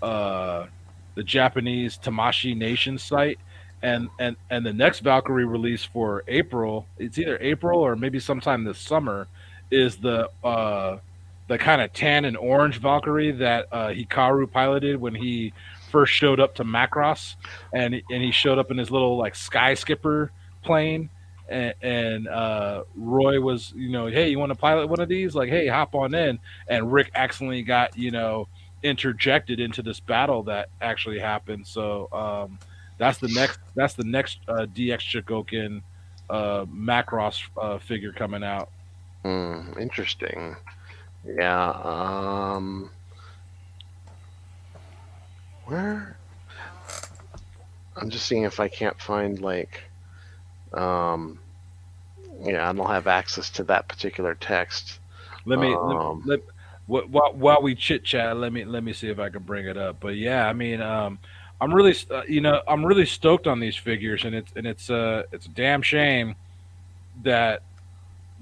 uh, the Japanese Tamashi Nation site, and the next Valkyrie release for April, it's either April or maybe sometime this summer, is the kind of tan and orange Valkyrie that Hikaru piloted when he first showed up to Macross, and he showed up in his little like sky skipper plane. And Roy was, hey, you want to pilot one of these? Like, hey, hop on in. And Rick accidentally got, interjected into this battle that actually happened. So that's the next DX Chikokin Macross figure coming out. Interesting. Yeah. Where I'm just seeing if I can't find like um I don't have access to that particular text. Let me let, Um let while we chit chat, let me see if I can bring it up. But yeah, I mean, I'm really stoked on these figures, and it's a damn shame that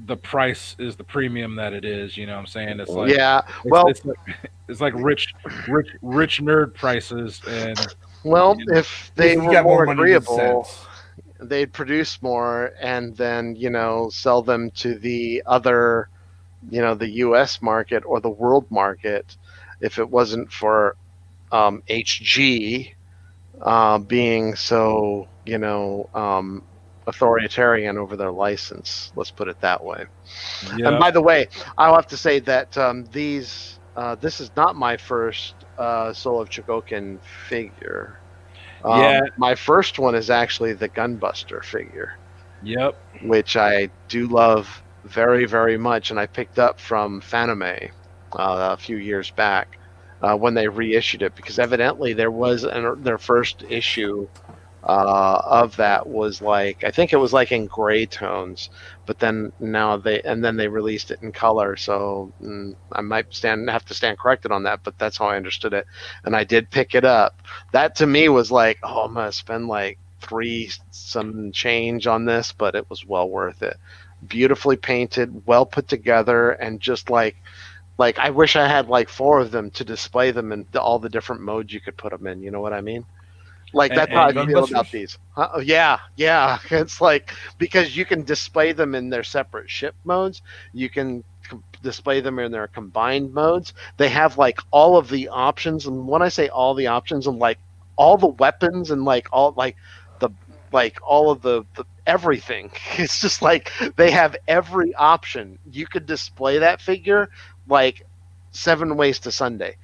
the price is the premium that it is. You know what I'm saying? It's like yeah, it's well, it's like it's like rich nerd prices, and if If they you were got more more money than agreeable, sense. they'd produce more and then, sell them to the other, the US market or the world market if it wasn't for HG being so, authoritarian over their license. Let's put it that way. And yep, by the way, I'll have to say that this is not my first Soul of Chogokin figure. yeah, My first one is actually the Gunbuster figure, yep, which I do love very, very much, and I picked up from Fanime a few years back when they reissued it because evidently there was their first issue of that was like I think it was like in gray tones, but then they released it in color. So I might have to stand corrected on that, but that's how I understood it, and I did pick it up. That to me was like, oh, I'm gonna spend like three some change on this, but it was well worth it. Beautifully painted, well put together, and just like I wish I had like four of them to display them in all the different modes you could put them in. You know what I mean? Like that's how What I and feel about gunbusters? these. Yeah, yeah. It's like because you can display them in their separate ship modes. You can display them in their combined modes. They have like all of the options, and when I say all the options, I'm like all the weapons and like all the all of the everything. It's just like they have every option. You could display that figure like seven ways to Sunday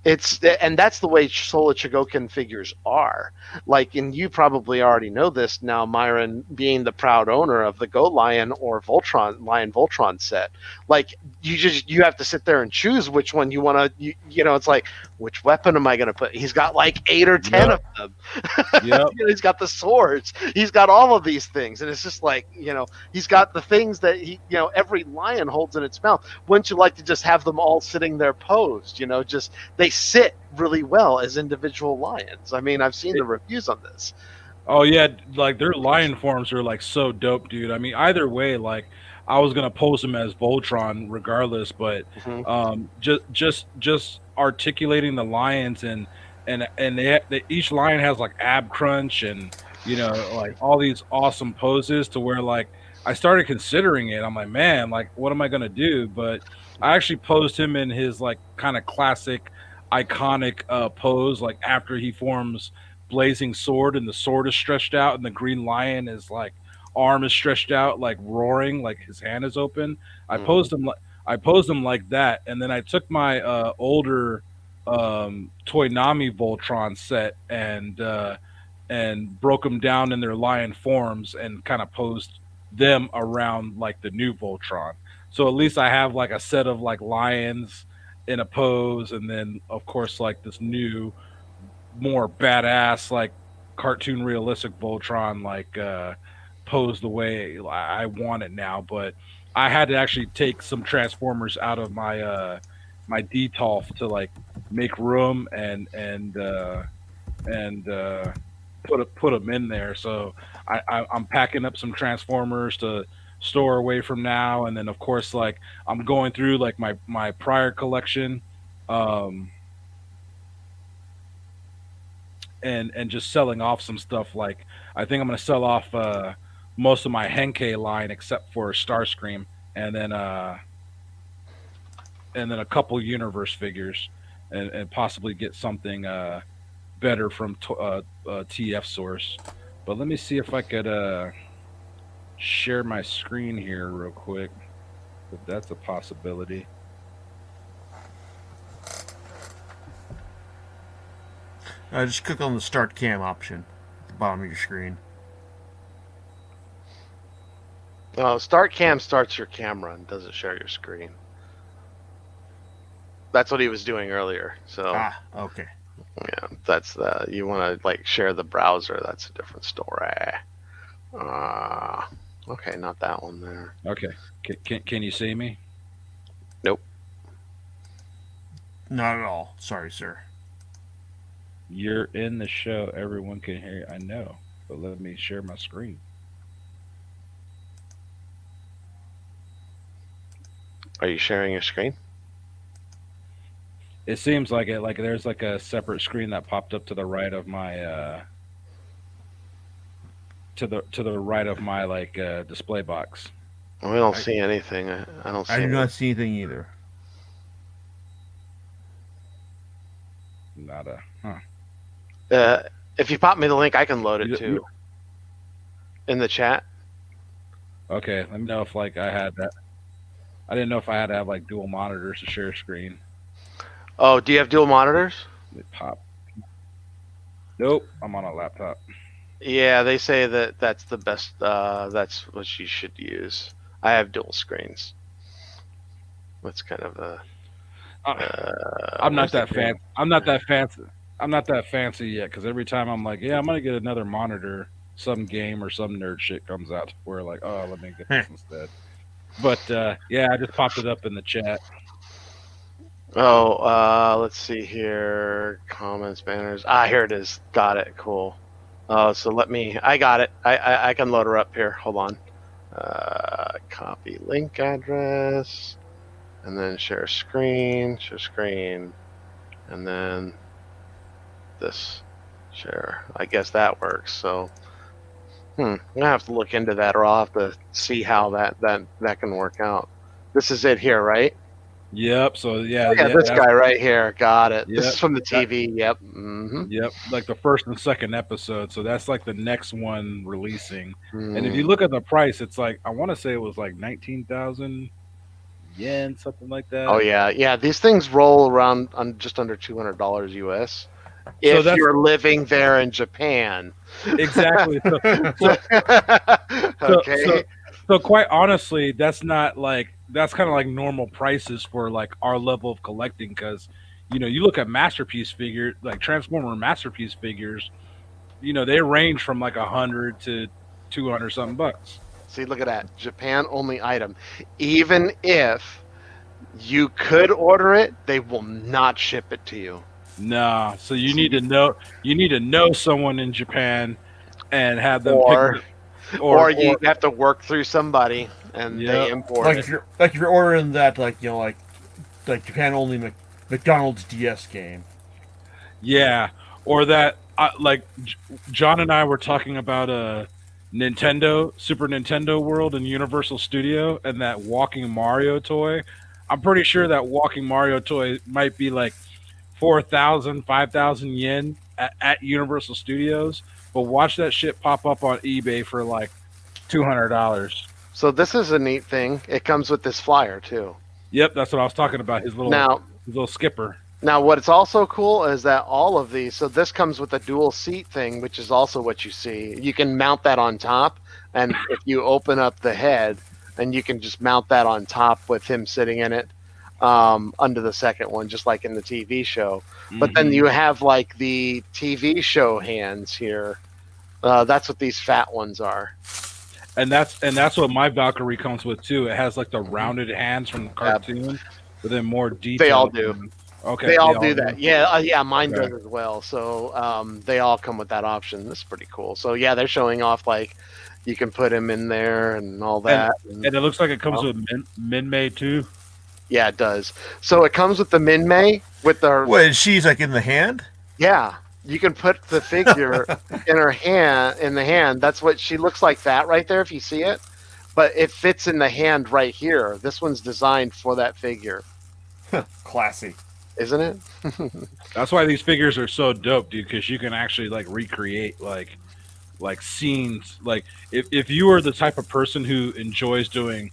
and that's the way Sola Chogokin figures are. Like, and you probably already know this now, Myron, being the proud owner of the Go Lion or Voltron Lion Voltron set. Like, you have to sit there and choose which one you want to. It's like, which weapon am I going to put? He's got like 8 or 10 of Yep. them. Yep. He's got the swords. He's got all of these things, and it's just like, he's got the things that every lion holds in its mouth. Wouldn't you like to just have them all sitting there posed? Just they sit really well as individual lions. I mean, I've seen the reviews on this. Oh yeah, like their lion forms are like so dope, dude. I mean, either way, like I was gonna post them as Voltron regardless, but Mm-hmm. just articulating the lions and each lion has like ab crunch and like all these awesome poses to where like I started considering it. I'm like, man, like what am I gonna do? But I actually posed him in his like kind of classic, iconic pose, like after he forms blazing sword and the sword is stretched out and the green lion is like arm is stretched out like roaring like his hand is open. Mm-hmm. I posed him like that, and then I took my older Toynami Voltron set and broke them down in their lion forms and kind of posed them around like the new Voltron. So at least I have like a set of like lions in a pose, and then of course like this new more badass like cartoon realistic Voltron like posed the way I want it now. But I had to actually take some Transformers out of my detolf to like make room and put them in there. So I'm packing up some Transformers to store away from now, and then of course like I'm going through like my prior collection. Um, and just selling off some stuff. Like I think I'm gonna sell off most of my Henkei line except for Starscream, and then a couple universe figures, and possibly get something better from TF Source. But let me see if I could share my screen here real quick, if that's a possibility. Just click on the Start Cam option at the bottom of your screen. Start cam starts your camera and doesn't share your screen. That's what he was doing earlier. So Okay. yeah, that's the you want to like share the browser. That's a different story. Uh, okay, not that one there. Okay, can you see me? Nope. Not at all. Sorry, sir. You're in the show. Everyone can hear you. I know, but let me share my screen. Are you sharing your screen? It seems like it. Like there's like a separate screen that popped up to the right of my to the right of my like display box. We don't I, see anything. I don't see. I do Anything. not see anything either. Not a huh. Uh, if you pop me the link, I can load it You, too in the chat. okay, let me know if like I had that. I didn't know if I had to have like dual monitors to share screen. Oh, do you have dual monitors? Let me pop. Nope, I'm on a laptop. Yeah, they say that that's the best. That's what you should use. I have dual screens. That's kind of a. I'm not Where's the that camera? fancy. I'm not that fancy. I'm not that fancy yet because every time I'm like, yeah, I'm gonna get another monitor, some game or some nerd shit comes out where like, oh, let me get this instead. But yeah, I just popped it up in the chat. Oh, let's see here. Comments, banners. Here it is. Got it. Cool. So let me. I got it. I can load her up here. Hold on. Copy link address, and then share screen. Share screen, and then this share. I guess that works. So, I'm gonna have to look into that, or I'll have to see how that can work out. This is it here, right? Yep. So yeah, Yeah, yeah, this guy right here. Got it. This yep, is from the that, TV. Yep. Mm-hmm. yep. Like the first and second episode. So that's like the next one releasing. And if you Mm. look at the price, it's like I want to say it was like 19,000 yen, something like Oh that. yeah, yeah. These things roll around on just under $200 US So if that's you're living there in Japan. exactly. So so Okay. so so quite honestly, that's not like that's kind of like normal prices for like our level of collecting because you look at masterpiece figure like Transformer masterpiece figures, they range from like 100 to 200 something bucks. See, look at that. Japan only item. Even if you could order it, they will not ship it to you. Nah, so See, you need to know someone in Japan and have them pick or it or or you have to work through somebody and they yeah. import Like it. if you're ordering that like Japan only McDonald's DS game. Yeah, or that like John and I were talking about Nintendo, Super Nintendo World and Universal Studio and that walking Mario toy. I'm pretty sure that walking Mario toy might be like 4,000, 5,000 yen at Universal Studios, but watch that shit pop up on eBay for like $200. So this is a neat thing. It comes with this flyer too. Yep, that's what I was talking about. Now, His little skipper. now what's also cool is that all of these. So this comes with a dual seat thing, which is also what you see. You can mount that on top, and if you open up the head, and you can just mount that on top with him sitting in it under the second one, just like in the TV show. But then Hmm. you have like the TV show hands here. That's what these fat ones are. And that's what my Valkyrie comes with too. It has like the Mhm. rounded hands from the Yeah, cartoon, but then more they all detailed do. ones. Okay, They they all all do do. that. Yeah, yeah, mine Okay. does as well. So they all come with that option. This is pretty cool. So yeah, they're showing off like you can put him in there and all And that. And, and it looks like it comes well, with Minmay too. yeah, it does. So it comes with the Minmay with the What? She's like in the hand. yeah. You can put the figure in her hand in the hand. That's what she looks like that right there if you see it. But it fits in the hand right here. This one's designed for that figure, Classy. isn't it? That's why these figures are so dope, dude. Because you can actually like recreate like scenes. Like if you are the type of person who enjoys doing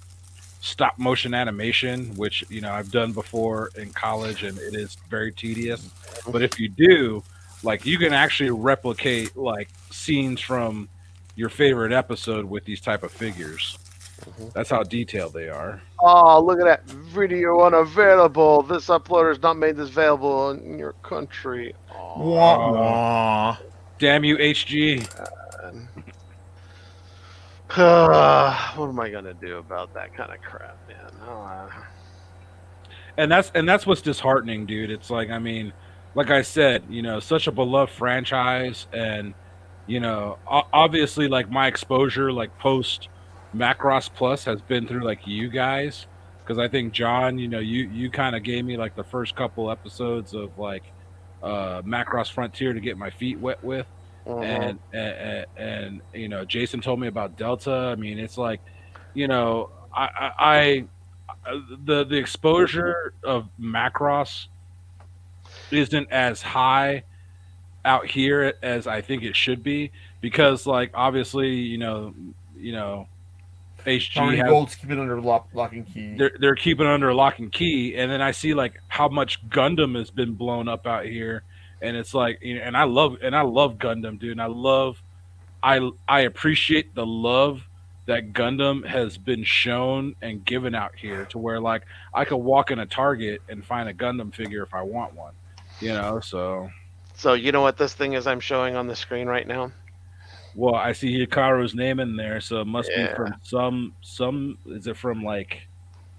stop motion animation, which I've done before in college, and it is very tedious. But if you do, like, you can actually replicate like scenes from your favorite episode with these type of figures. Mhm. That's how detailed they are. Oh, look at that video unavailable. This uploader has not made this available in your country. Wah Oh, Uh, wah. damn you, HG. man. What am I gonna do about that kind of crap, man? And that's what's disheartening, dude. It's like, I mean, like I said, such a beloved franchise, and obviously, like, my exposure, like, post Macross Plus has been through like you guys, because I think John, you kind of gave me like the first couple episodes of like Macross Frontier to get my feet wet with, Mhm. and Jason told me about Delta. I mean, it's like, the exposure of Macross isn't as high out here as I think it should be, because like obviously HG Harmony has, Gold's keep it under lock and key. they're keeping it under lock and key, and then I see like how much Gundam has been blown up out here, and it's like, and I love Gundam, dude, and I appreciate the love that Gundam has been shown and given out here, to where like I could walk in a Target and find a Gundam figure if I want one, so. So you know what this thing is I'm showing on the screen right now? Well, I see Hikaru's name in there, so it must be Yeah, from some. Is it from like,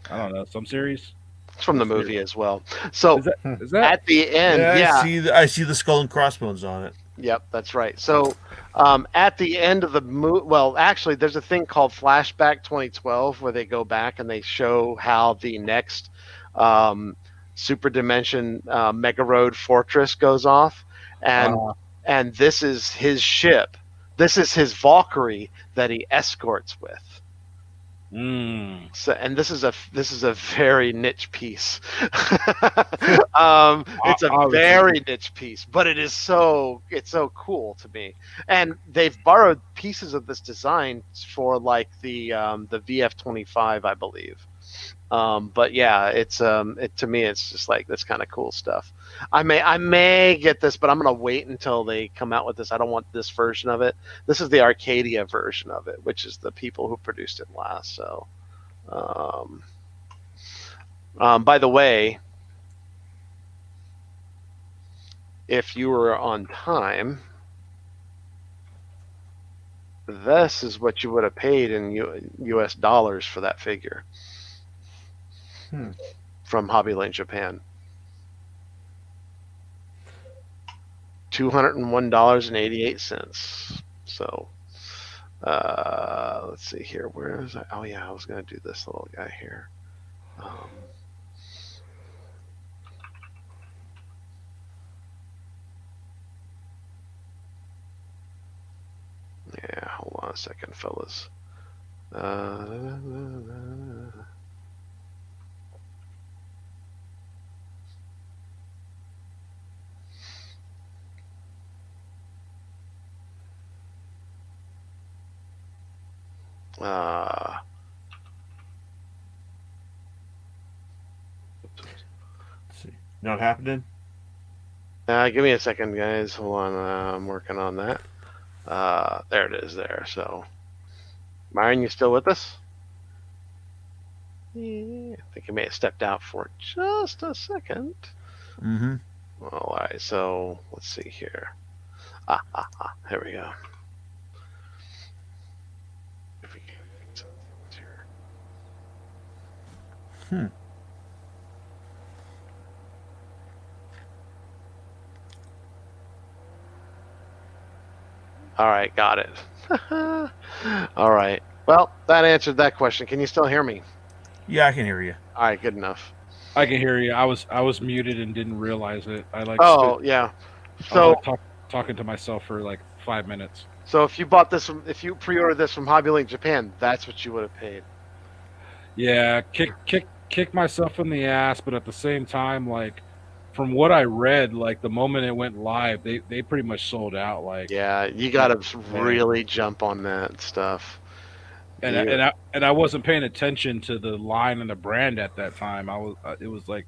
I don't know, some series? it's from What the series? movie as well. So Is that Hmm. is that? at the end, Yeah, yeah, I see the skull and crossbones on it. yep, that's right. So at the end of the movie, well, actually, there's a thing called Flashback 2012 where they go back and they show how the next um, Super Dimension Mega Road Fortress goes off, and Uh, and this is his ship. This is his Valkyrie that he escorts with. mm, So, and this is a very niche piece. It's a obviously. very niche piece, but it's so cool to me. And they've borrowed pieces of this design for like the VF-25, I believe. But yeah, to me it's just like that's kind of cool stuff. I may get this, but I'm gonna wait until they come out with this. I don't want this version of it. This is the Arcadia version of it, which is the people who produced it last. So, um, by the way, if you were on time, this is what you would have paid in U.S. dollars for that figure from Hobby Lane Japan. $201.88. So, let's see here. Where is I? Oh yeah, I was gonna do this little guy here. Yeah, hold on a second, fellas. Uh, Let's see. Not happening? give me a second, guys. Hold on. I'm working on that. There it is there. So, Myron, you still with us? Yeah, I think he may have stepped out for just a second. Mm-hmm. All right, so let's see here. Here we go. If we can get some things here. All right, got it. All right. Well, that answered that question. Can you still hear me? Yeah, I can hear you. All right, good enough. I can hear you. I was muted and didn't realize it. I like Oh, yeah. I was So, like talking to myself for like 5 minutes. so if you pre-ordered this from Hobby Link Japan, that's what you would have paid. Yeah, kick myself in the ass, but at the same time, like from what I read, like the moment it went live, they pretty much sold out. Like, Yeah, you got to really jump on that stuff. and I wasn't paying attention to the line and the brand at that time. It was like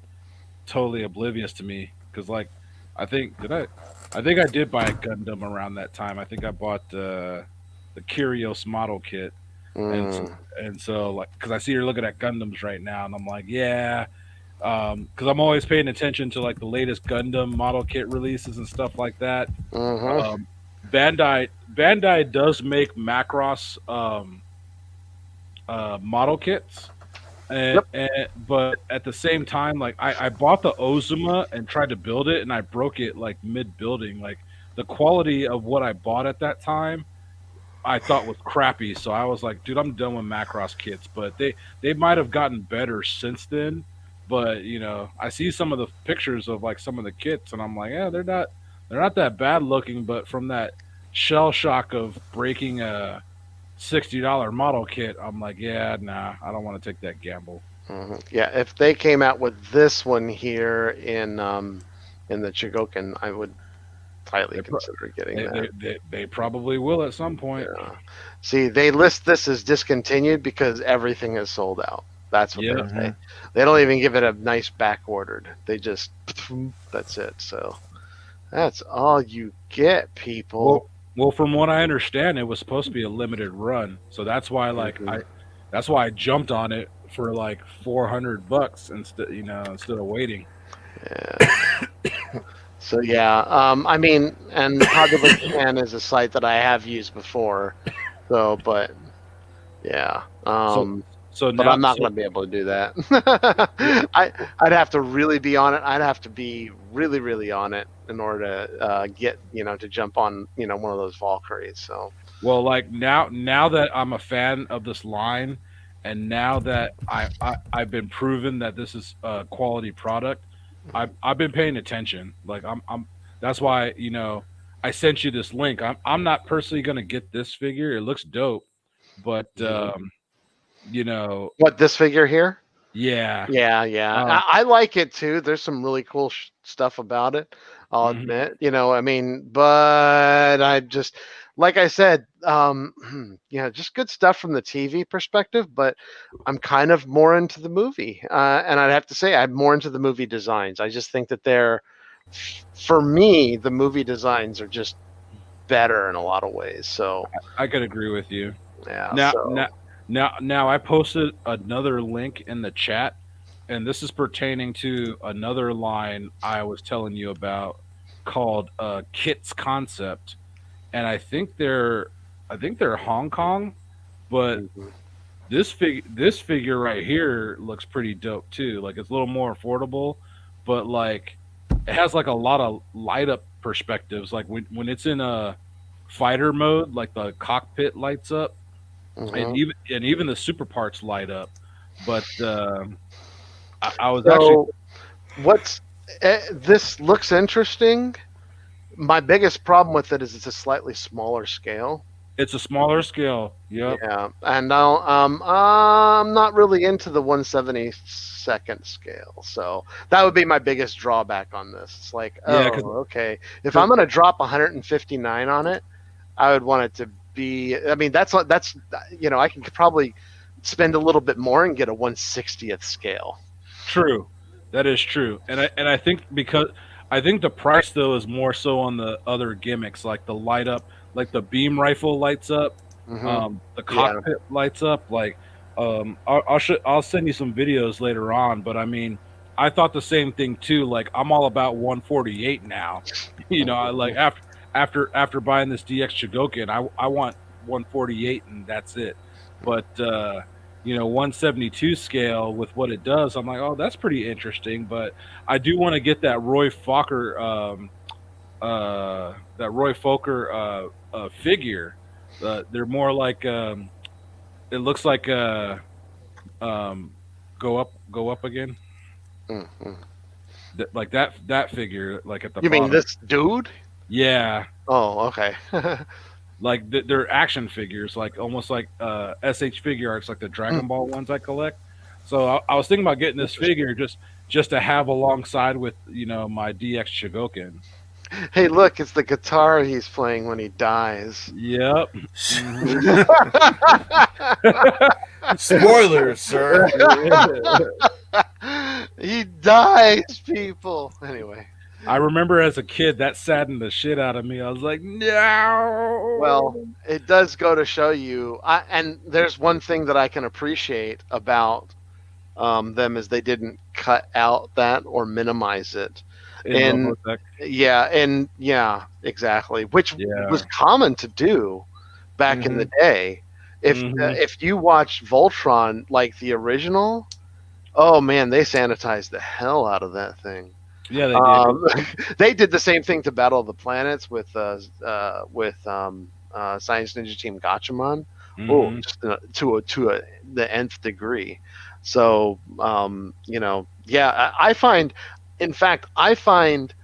totally oblivious to me because like I think I did buy a Gundam around that time. I think I bought the Curios model kit, and Mm, and so like because I see you're looking at Gundams right now, and I'm like, yeah, because I'm always paying attention to like the latest Gundam model kit releases and stuff like that. hmm Um, Bandai does make Macross model kits. Yep. But at the same time, like I bought the Ozuma and tried to build it, and I broke it like mid building. Like the quality of what I bought at that time, I thought was crappy. So I was like, dude, I'm done with Macross kits. But they might have gotten better since then. But I see some of the pictures of like some of the kits, and I'm like, yeah, they're not that bad looking. But from that shell shock of breaking a $60 model kit, I'm like, yeah, nah, I don't want to take that gamble. Yeah, if they came out with this one here in the Chigoken, I would highly They, pro- consider getting they, that. they, they, they probably will at some point. Yeah. See, they list this as discontinued because everything is sold out. That's what Yeah. they say. They don't even give it a nice back ordered. They just that's it. So that's all you get, people. Well, from what I understand, it was supposed to be a limited run, so that's why that's why I jumped on it for like $400 instead of waiting. Yeah. So yeah, I mean, and Hobby Japan is a site that I have used before. So, but yeah, So so but I'm now not so going to be able to do that. yeah, I'd have to really be on it. I'd have to be really, really on it in order to get to jump on one of those Valkyries. So well, like now that I'm a fan of this line, and now that I've been proven that this is a quality product, I've been paying attention. Like I'm that's why I sent you this link. I'm not personally gonna get this figure. It looks dope, but you know what this figure here? yeah. Yeah, yeah, Um, I like it too. There's some really cool stuff about it. I'll mhm. admit, I mean, but I just like I said, just good stuff from the TV perspective. But I'm kind of more into the movie, and I'd have to say I'm more into the movie designs. I just think that for me, the movie designs are just better in a lot of ways. So I could agree with you. yeah, Now, so now, now, I posted another link in the chat, and this is pertaining to another line I was telling you about called Kit's Concept, and I think they're Hong Kong, but mhm. this figure right here looks pretty dope too. Like it's a little more affordable, but like it has like a lot of light up perspectives. Like when it's in a fighter mode, like the cockpit lights up, Mhm. and even the super parts light up. But I was actually So what's this looks interesting. My biggest problem with it is it's a slightly smaller scale. it's a smaller scale. Yep. Yeah, and now I'm not really into the 1/72nd scale, so that would be my biggest drawback on this. It's like, Yeah, oh, because okay, if I'm gonna drop 159 on it, I would want it to be. I mean, that's I can probably spend a little bit more and get a 1/60th scale. true. That is true. And I think because I think the price though is more so on the other gimmicks like the light up, like the beam rifle lights up, Hmm. the Yeah. cockpit lights up. Like I'll send you some videos later on. But I mean, I thought the same thing too. Like I'm all about 148 now. You know, I like after buying this DX Chigokin, I want 148 and that's it. But 172 scale with what it does, I'm like, oh, that's pretty interesting. But I do want to get that Roy Fokker figure. They're more like it looks like um, go up again. Hmm. Like that figure, like at the You mean bottom. this dude? Yeah, Oh, okay. like they're action figures, like almost like SH figure arts, like the Dragon Ball ones I collect. So I was thinking about getting this Interesting. figure just to have alongside with my DX Shigokin. Hey, look, it's the guitar he's playing when he dies. Yep. Hmm. Spoilers, sir. He dies, people. Anyway, I remember as a kid that saddened the shit out of me. I was like, well, no. it does go to show you. And there's one thing that I can appreciate about them is they didn't cut out that or minimize it. In And Robotech. yeah, exactly, which was Yeah. common to do back in Hmm. the day. Hmm. If you watch Voltron, like the original, oh man, they sanitized the hell out of that thing. Yeah, they did. Um, they did the same thing to Battle of the Planets with Science Ninja Team Gachamon. Oh, Hmm. just the nth degree. So yeah, I find, in fact, I find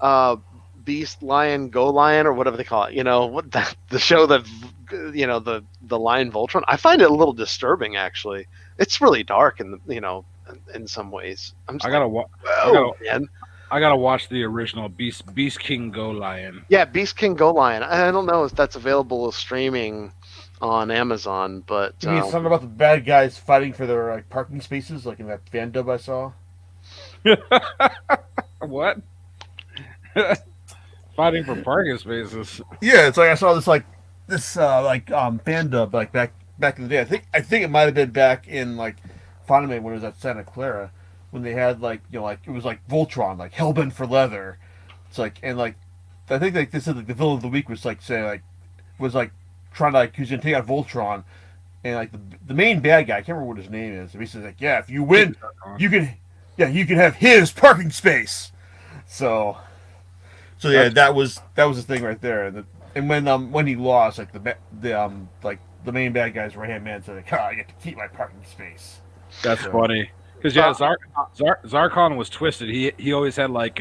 uh, Beast Lion Go Lion or whatever they call it. What the show that the Lion Voltron. I find it a little disturbing actually. It's really dark in some ways. I'm I just like, gotta wa- I whoa, gotta man. I gotta watch the original Beast King Go Lion. Yeah, Beast King Go Lion. I don't know if that's available streaming on Amazon, but You mean something about the bad guys fighting for their parking spaces, like in that fan dub I saw? What? Fighting for parking spaces. Yeah, it's like I saw this fan dub like back in the day. I think it might have been back in like Fanime when it was at Santa Clara when they had like it was like Voltron like hellbent for leather. It's like and like I think like this is like the villain of the week was like saying like was like trying to like who's gonna take out Voltron and like the main bad guy I can't remember what his name is. He says like if you King win Sarkon. you can have his parking space. So yeah, That's that was the thing right there. And when he lost, like the main bad guy's right hand man said, like, I get to keep my parking space. that's So funny. Because uh, Zarkon was twisted. He always had like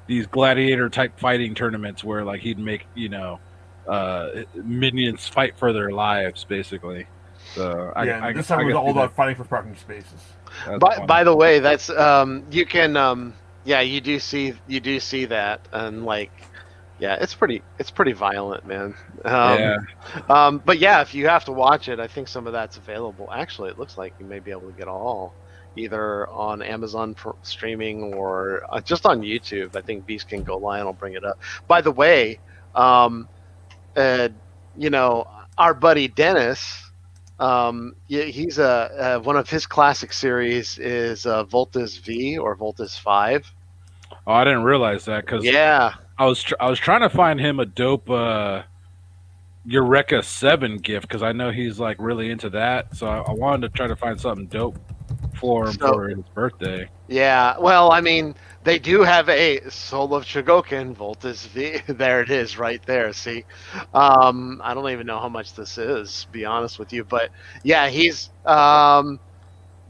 these gladiator type fighting tournaments where like he'd make minions fight for their lives basically. So yeah, I this time it was can all see that. about fighting for parking spaces. That's funny. by the way, that's you can yeah, you do see that, and like Yeah, it's pretty violent, man. Um, Yeah. but yeah, if you have to watch it, I think some of that's available. Actually, it looks like you may be able to get all either on Amazon streaming or just on YouTube. I think Beast Can Go Lion will bring it up. By the way, um, uh, you know, our buddy Dennis, he's one of his classic series is Voltus V or Voltus 5. Oh, I didn't realize that because Yeah. I was trying to find him a dope Eureka 7 gift because I know he's like really into that. So I wanted to try to find something dope for him So for his birthday. yeah, well, I mean, they do have a Soul of Chogokin Voltus V. There it is, right there. See, I don't even know how much this is, to be honest with you, but yeah, he's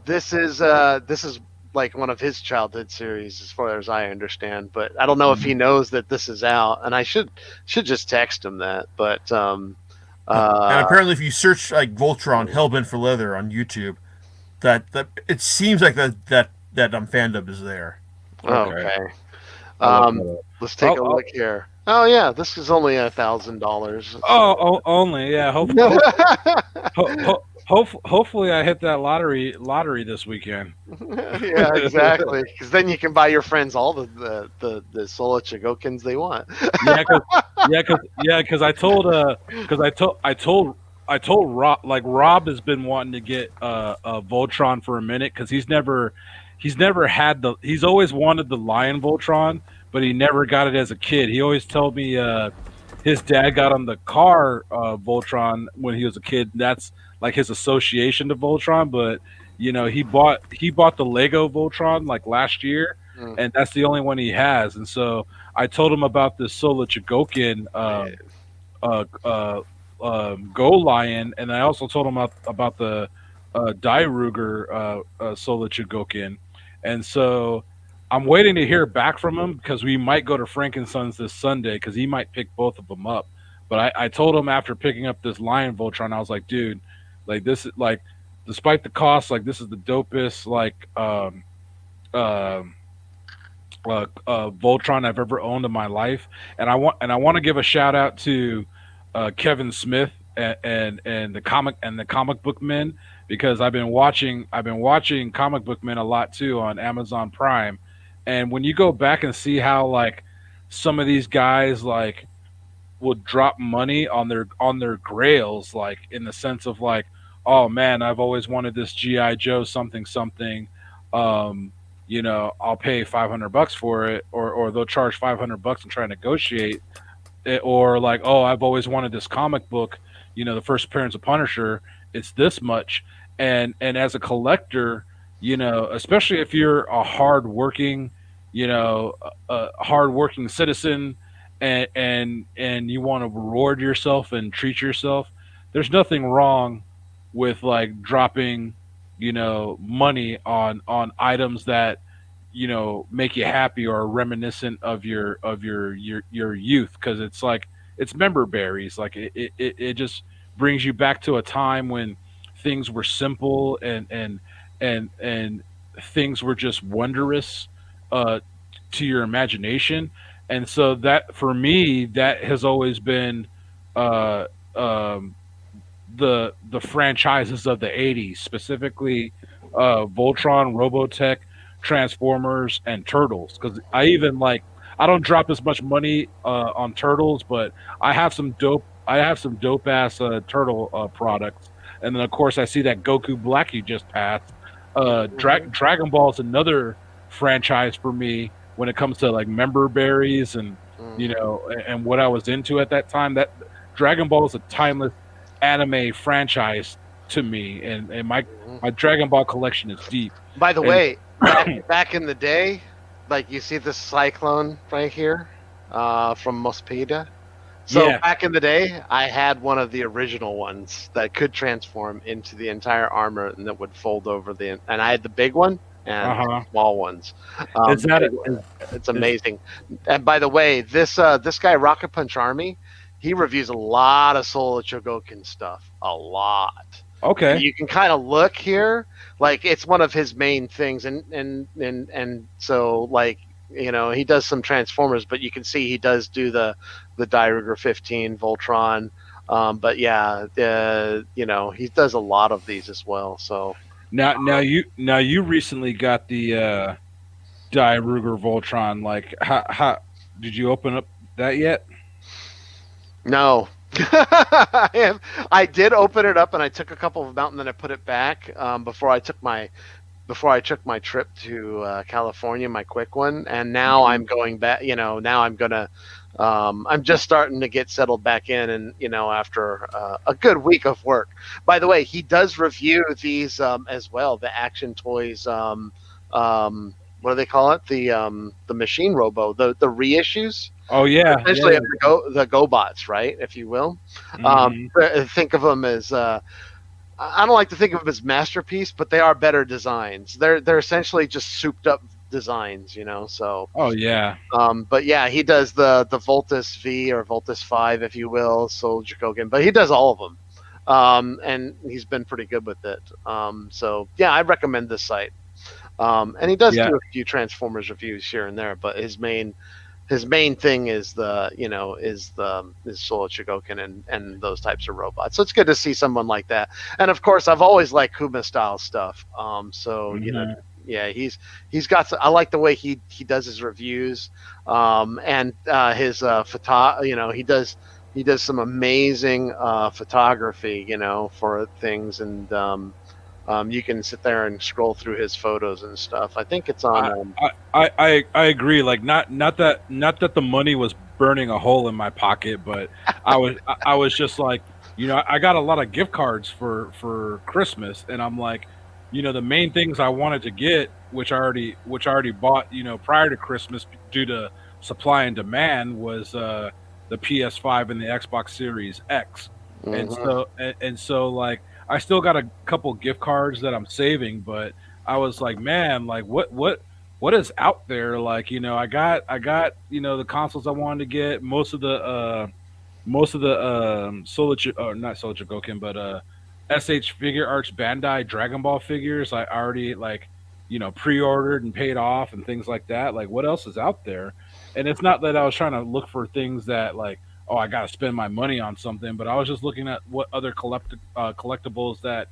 this is like one of his childhood series, as far as I understand. But I don't know if he knows that this is out, and I should just text him that. But And uh, apparently, if you search like Voltron Hellbent for Leather on YouTube, that it seems like that fandom is there. Okay, okay. I'll look that up. Let's take a I'll look here. Oh yeah, this is only $1,000. only yeah. Hopefully I hit that lottery this weekend. Yeah, exactly. Because then you can buy your friends all the Sola Chigokins they want. Yeah, cause yeah, cause I told Rob, like Rob has been wanting to get Voltron for a minute because he's never had he's always wanted the Lion Voltron, but he never got it as a kid. He always told me his dad got him the car Voltron when he was a kid. That's like his association to Voltron, but he bought the Lego Voltron like last year, Mm, and that's the only one he has. And so I told him about this Sola Chigokin man. Go Lion, and I also told him about the Dairuger Sola Chigokin. And so I'm waiting to hear back from him because we might go to Frankenson's this Sunday because he might pick both of them up. But I told him after picking up this Lion Voltron, I was like, dude, like this is like, despite the cost, like this is the dopest um Voltron I've ever owned in my life, and I want to give a shout out to Kevin Smith and the comic book men because I've been watching comic book men a lot too on Amazon Prime, and when you go back and see how like some of these guys like will drop money on their grails, like in the sense of like, oh man, I've always wanted this GI Joe something something. I'll pay $500 for it, or they'll charge $500 and try and negotiate it, or like, oh, I've always wanted this comic book. The first appearance of Punisher, it's this much, and as a collector, especially if you're a hardworking, a hardworking citizen and you want to reward yourself and treat yourself, there's nothing wrong with like dropping, money on items that make you happy or are reminiscent of your youth because it's like it's member berries. Like it just brings you back to a time when things were simple and things were just wondrous uh, to your imagination. And so that for me, that has always been uh, um, the franchises of the '80s, specifically Voltron, Robotech, Transformers, and Turtles. Because I don't drop as much money on Turtles, but I have some dope ass turtle products. And then of course I see that Goku Black you just passed. Mhm, Dragon Ball is another franchise for me when it comes to like member berries and mhm, and what I was into at that time. That Dragon Ball is a timeless anime franchise to me, and mhm. my Dragon Ball collection is deep. By the And way, back in the day, like you see this cyclone right here, from Mospeada. So yeah, back in the day, I had one of the original ones that could transform into the entire armor and that would fold over and I had the big one uh and huh. small ones. Is The that big one, it's is amazing. And by the way, this guy Rocket Punch Army, he reviews a lot of Soul Chogokin stuff, a lot. And okay? you can kind of look here, like it's one of his main things, and so like He does some Transformers, but you can see he does do the Dieruger 15 Voltron. But yeah, he does a lot of these as well. So Now you recently got the Die Ruger Voltron. Like, how did you open up that yet? no. I did open it up and I took a couple of them out and then I put it back before I took my trip to California, my quick one, and now Mhm. I'm going back. Now I'm gonna. I'm just starting to get settled back in, and after a good week of work. By the way, he does review these as well. The Action Toys. What do they call it? The Machine Robo. The reissues. Oh yeah, Essentially, yeah. of the GoBots, right? If you will. Hmm. Think of them as I don't like to think of them as masterpiece, but they are better designs. They're essentially just souped up designs. So, Oh yeah, but yeah, he does the Voltus V or Voltus 5, if you will, Soldier Kogan, but he does all of them, and he's been pretty good with it. So yeah, I recommend this site. And he does yeah, do a few Transformers reviews here and there, but his main thing is is Soul Chigokin and those types of robots. So it's good to see someone like that. And of course, I've always liked Kuma style stuff. So hmm yeah, he's got. I like the way he does his reviews, and his photo. He does some amazing photography. For things, and you can sit there and scroll through his photos and stuff. I think it's on. I, I agree. Like, not that the money was burning a hole in my pocket, but I was just like, I got a lot of gift cards for Christmas, and I'm like, the main things I wanted to get, which I already bought, prior to Christmas due to supply and demand, was the PS5 and the Xbox Series X, and Mhm. so like I still got a couple gift cards that I'm saving, but I was like, man, like what is out there? Like, I got the consoles I wanted to get. Most of the not Soul Goken, but SH Figure Arts Bandai Dragon Ball figures I already, like, pre-ordered and paid off and things like that. Like, what else is out there? And it's not that I was trying to look for things that, like, oh, I got to spend my money on something, but I was just looking at what other collectibles that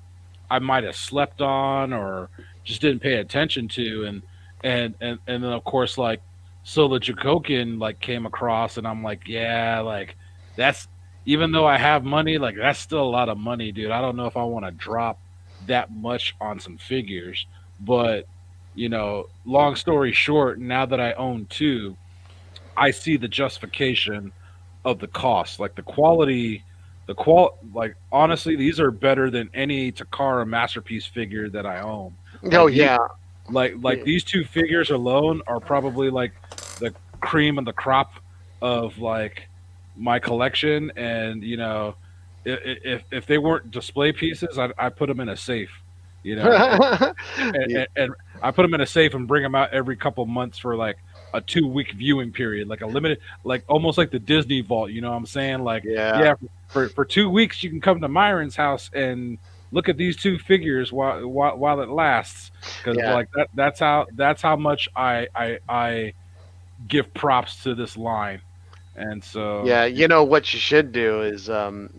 I might have slept on or just didn't pay attention to, and then, of course, like, Sola Jakokin, like, came across, and I'm like, yeah, like, that's, even though I have money, like, that's still a lot of money, dude. I don't know if I want to drop that much on some figures, but, long story short, now that I own two, I see the justification of the cost, like like, honestly, these are better than any Takara masterpiece figure that I own. Oh Like, yeah. like these two figures alone are probably like the cream of the crop of, like, my collection, and if they weren't display pieces, I put them in a safe, you know, Yeah. and I put them in a safe and bring them out every couple months for, like, a 2 week viewing period, like a limited, like almost like the Disney Vault. You know what I'm saying? Like, Yeah. yeah, for 2 weeks you can come to Myron's house and look at these two figures while it lasts, because, Yeah. like, that's how much I give props to this line, and so Yeah. What you should do um,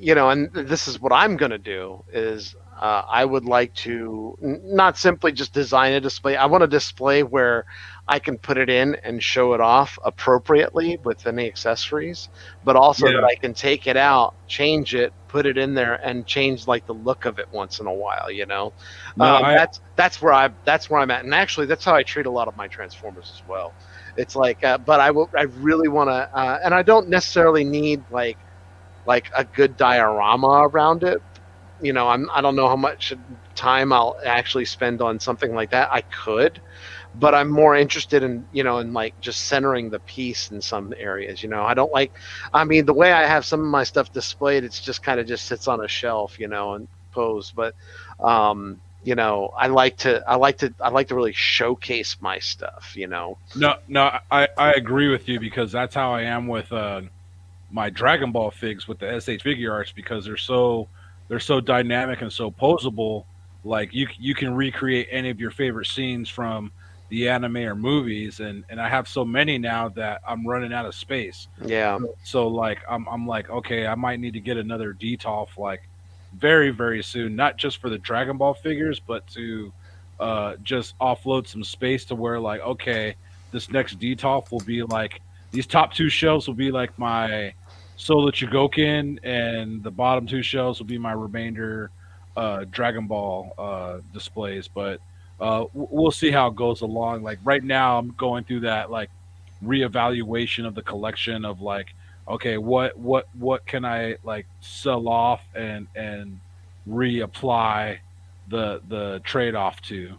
and this is what I'm going to do is I would like to not simply just design a display. I want a display where I can put it in and show it off appropriately with any accessories, but also that yeah. I can take it out, change it, put it in there, and change like the look of it once in a while. No, That's where I'm at, and actually that's how I treat a lot of my Transformers as well. It's like, but I really want to, and I don't necessarily need like a good diorama around it. I don't know how much time I'll actually spend on something like that. I could, but I'm more interested in like just centering the piece in some areas. I don't like, I mean, the way I have some of my stuff displayed, it's just kind of just sits on a shelf, and posed. But, I like to really showcase my stuff. no, I agree with you, because that's how I am with my Dragon Ball figs with the SH Figure Arts, because they're so dynamic and so posable, like you can recreate any of your favorite scenes from the anime or movies, and I have so many now that I'm running out of space. Yeah. So like I'm like, okay, I might need to get another detolf like very soon, not just for the Dragon Ball figures, but to just offload some space to where like, okay, this next detolf will be like these top two shelves will be like my Solar Chigokin, and the bottom two shelves will be my remainder Dragon Ball displays. But we'll see how it goes along. Like right now, I'm going through that like reevaluation of the collection of like, okay, what can I like sell off and reapply the trade off to.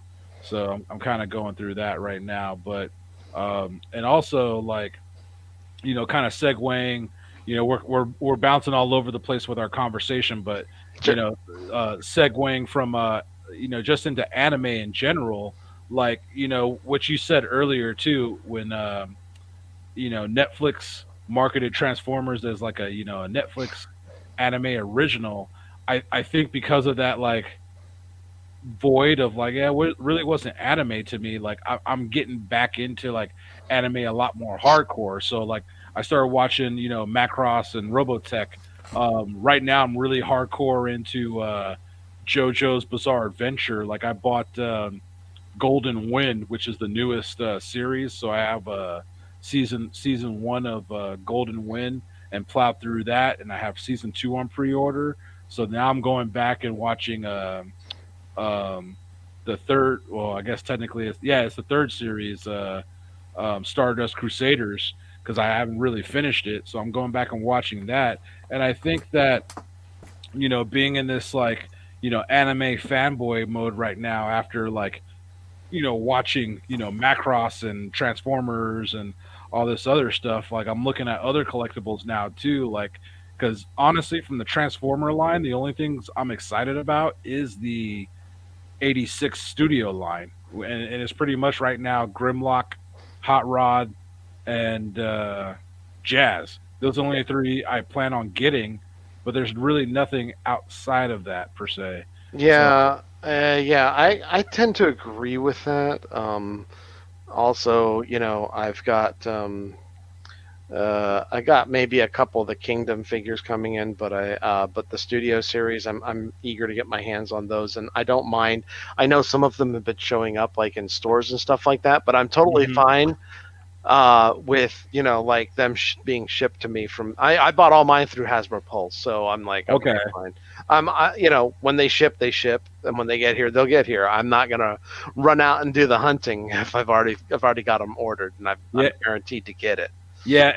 So I'm kind of going through that right now. But and also like, kind of segueing, we're bouncing all over the place with our conversation, but you Sure. know, segueing from just into anime in general, like what you said earlier too, when Netflix marketed Transformers as like a Netflix anime original. I think because of that like void of like, yeah, what really wasn't anime to me. Like I'm getting back into like anime a lot more hardcore. So like I started watching, Macross and Robotech. Right now I'm really hardcore into JoJo's Bizarre Adventure. Like I bought Golden Wind, which is the newest series. So I have season one of Golden Wind and plowed through that, and I have season two on pre-order. So now I'm going back and watching um, the third. Well, I guess technically, it's the third series, Stardust Crusaders, because I haven't really finished it. So I'm going back and watching that, and I think that being in this like anime fanboy mode right now after like watching Macross and Transformers and all this other stuff. Like I'm looking at other collectibles now too. Like because honestly, from the Transformer line, the only things I'm excited about is the '86 Studio line, and it's pretty much right now Grimlock, Hot Rod, and Jazz. Those are the only three I plan on getting, but there's really nothing outside of that per se. So Yeah. Yeah. I tend to agree with that. Also, I got maybe a couple of the Kingdom figures coming in, but the Studio series, I'm eager to get my hands on those, and I don't mind. I know some of them have been showing up like in stores and stuff like that, but I'm totally Hmm. fine with like them being shipped to me from. I bought all mine through Hasbro Pulse, so I'm like, okay, okay, fine. When they ship, and when they get here, they'll get here. I'm not gonna run out and do the hunting if I've already got them ordered, and yeah, I'm guaranteed to get it. yeah,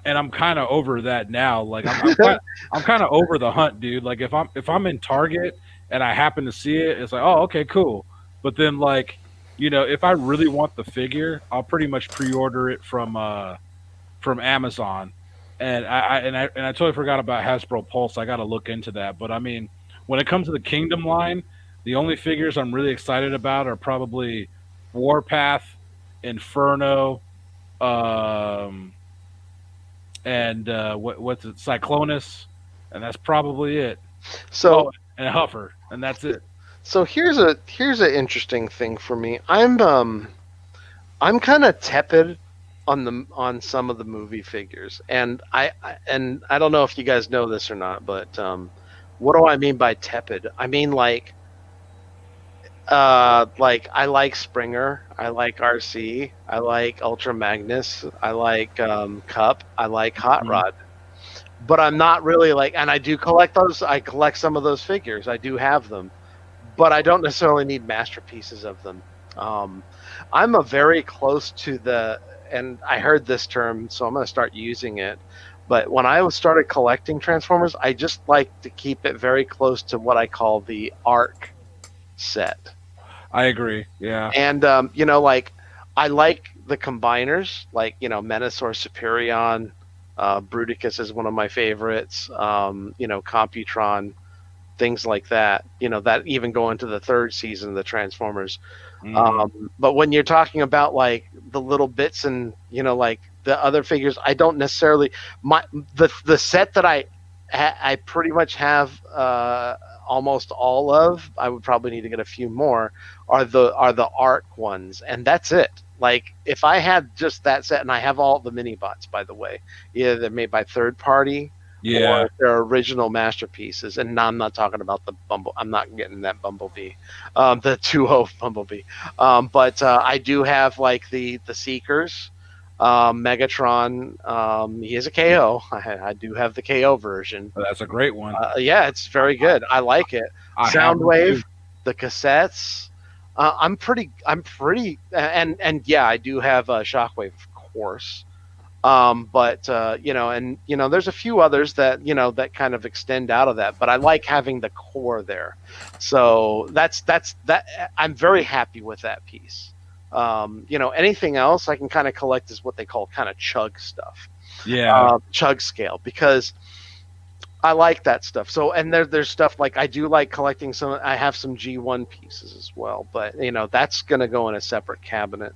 and I'm kind of over that now. Like I'm kind of over the hunt, dude. Like if I'm in Target and I happen to see it, it's like, oh, okay, cool. But then like, if I really want the figure, I'll pretty much pre-order it from Amazon. And I totally forgot about Hasbro Pulse. I got to look into that. But I mean, when it comes to the Kingdom line, the only figures I'm really excited about are probably Warpath, Inferno, um, and what's it, Cyclonus, and that's probably it. So Oh, and Huffer, and that's it. so here's a interesting thing for me. I'm kind of tepid on some of the movie figures, and I don't know if you guys know this or not, but what do I mean by tepid? I mean like I like Springer, I like RC, I like Ultra Magnus, I like Cup, I like Hot Mhm. Rod, but I'm not really like, and I do collect those. I collect some of those figures. I do have them, but I don't necessarily need masterpieces of them. Um, I'm a very close to and I heard this term, so I'm going to start using it. But when I started collecting Transformers, I just like to keep it very close to what I call the arc set. I agree. Yeah. And, like I like the combiners, like, Menasor Superion, Bruticus is one of my favorites, Computron, things like that, that even go into the third season of the Transformers. Hmm. But when you're talking about like the little bits and like the other figures, I don't necessarily my the set that I pretty much have almost all of. I would probably need to get a few more. Are the arc ones, and that's it. Like if I had just that set, and I have all the mini bots, by the way, either they're made by third party Yeah, or they're original masterpieces. And now I'm not talking about the Bumble. I'm not getting that Bumblebee, the 2.0 Bumblebee. But I do have like the Seekers, Megatron. He is a KO. I do have the KO version. that's a great one. Yeah, it's very good. I like it. I have them Soundwave, too. the cassettes. And yeah, I do have Shockwave, of course. But there's a few others that that kind of extend out of that. But I like having the core there. So that's that. I'm very happy with that piece. Anything else I can kind of collect is what they call kind of chug stuff, Yeah, chug scale, because I like that stuff. So, and there's stuff like I do like collecting some. I have some G1 pieces as well, but that's going to go in a separate cabinet,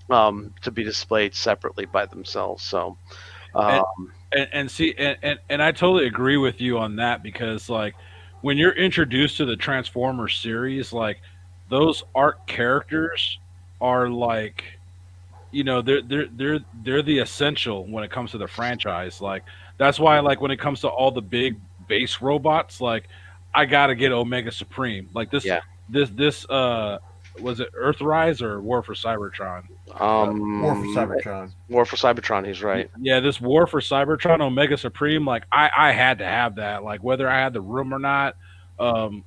to be displayed separately by themselves. So, and um, and see, and I totally agree with you on that because like when you're introduced to the Transformers series, like those arc characters are like they're the essential when it comes to the franchise. Like that's why like when it comes to all the big base robots, like I gotta get Omega Supreme. Like yeah. this was it Earthrise or War for Cybertron? Uh, War for Um, Cybertron. War for Cybertron. He's right. yeah, this War for Cybertron Omega Supreme, like I had to have that. Like whether I had the room or not,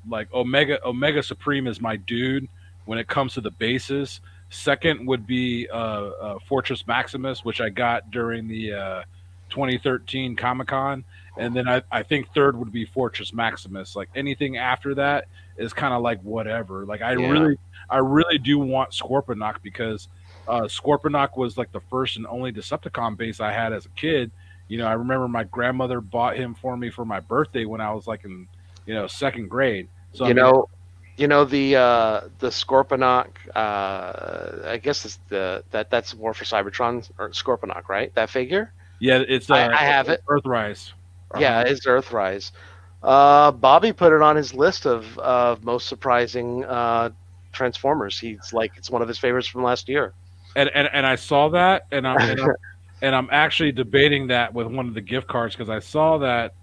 like Omega Supreme is my dude when it comes to the bases. Second would be Fortress Maximus, which I got during the 2013 Comic Con, and then I think third would be Fortress Maximus. Like anything after that is kind of like whatever. Like Yeah. I really do want Scorponok because Scorponok was like the first and only Decepticon base I had as a kid. I remember my grandmother bought him for me for my birthday when I was like in second grade. So I You mean, know, the Scorponok. I guess it's that's War for Cybertron or Scorponok, right? That figure. yeah, it's I have it. Earthrise. Yeah, Uh-huh. it's Earthrise. Bobby put it on his list of most surprising Transformers. He's like it's one of his favorites from last year. And I saw that, and I'm actually debating that with one of the gift cards because I saw that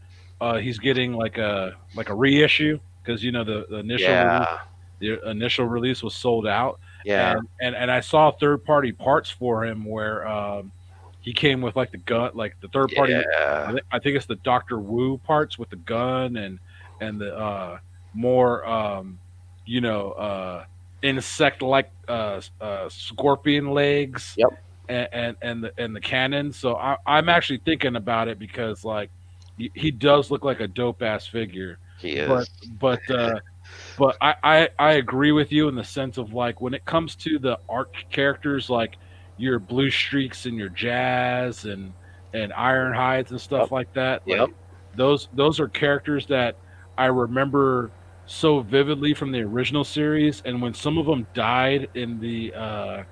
he's getting like a reissue because Yeah, the initial release was sold out, yeah, and I saw third party parts for him where he came with like the gun, like the third party. yeah. I think it's the Doctor Wu parts with the gun and the more you know insect like scorpion legs Yep, and the cannon. So I'm actually thinking about it because like he does look like a dope ass figure, he but is. but I agree with you in the sense of like when it comes to the arc characters like your blue streaks and your jazz and iron hides and Yep, stuff like that, yep. like those are characters that I remember so vividly from the original series, and when some of them died in the uh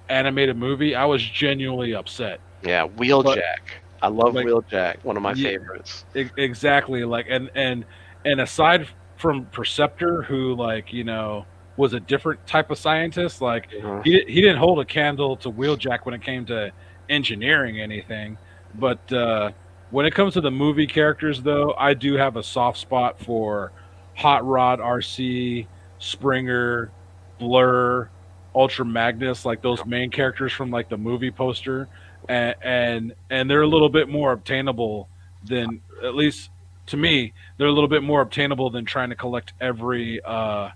animated movie I was genuinely upset. Yeah, But Wheeljack. I love like Wheeljack. One of my yeah, favorites. exactly. Like and aside from Perceptor, who like was a different type of scientist, like Uh-huh. he didn't hold a candle to Wheeljack when it came to engineering anything. But when it comes to the movie characters, though, I do have a soft spot for Hot Rod, RC, Springer, Blur, Ultra Magnus, like those main characters from like the movie poster, and they're a little bit more obtainable than, at least to me, they're a little bit more obtainable than trying to collect every uh,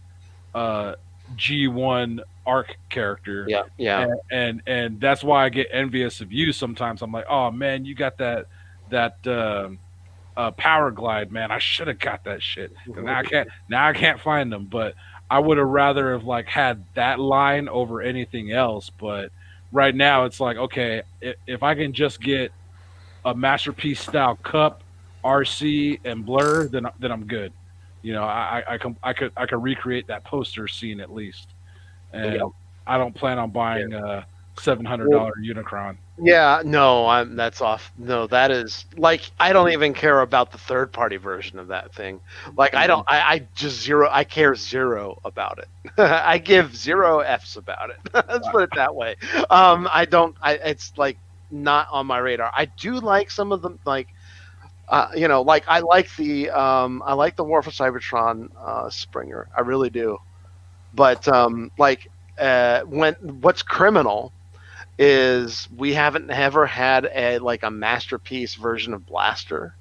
G1 arc character. Yeah, yeah. And that's why I get envious of you sometimes. I'm like, oh man, you got that power glide, man. I should have got that shit because now I can't find them. But I would have rather have like had that line over anything else. But right now it's like, okay, if I can just get a masterpiece style cup, RC, and blur, then I'm good. I could recreate that poster scene at least, Yep. and I don't plan on Yeah. buying Well, $700 Unicron. yeah, no, that's off. No, that is like I don't even care about the third party version of that thing. Like I don't, Mhm. I just zero. I care zero about it. I give zero f's about it. Let's put it that way. I don't. It's like not on my radar. I do like some of them. Like like I like the War for Cybertron Springer. I really do. But when what's criminal is we haven't ever had a masterpiece version of Blaster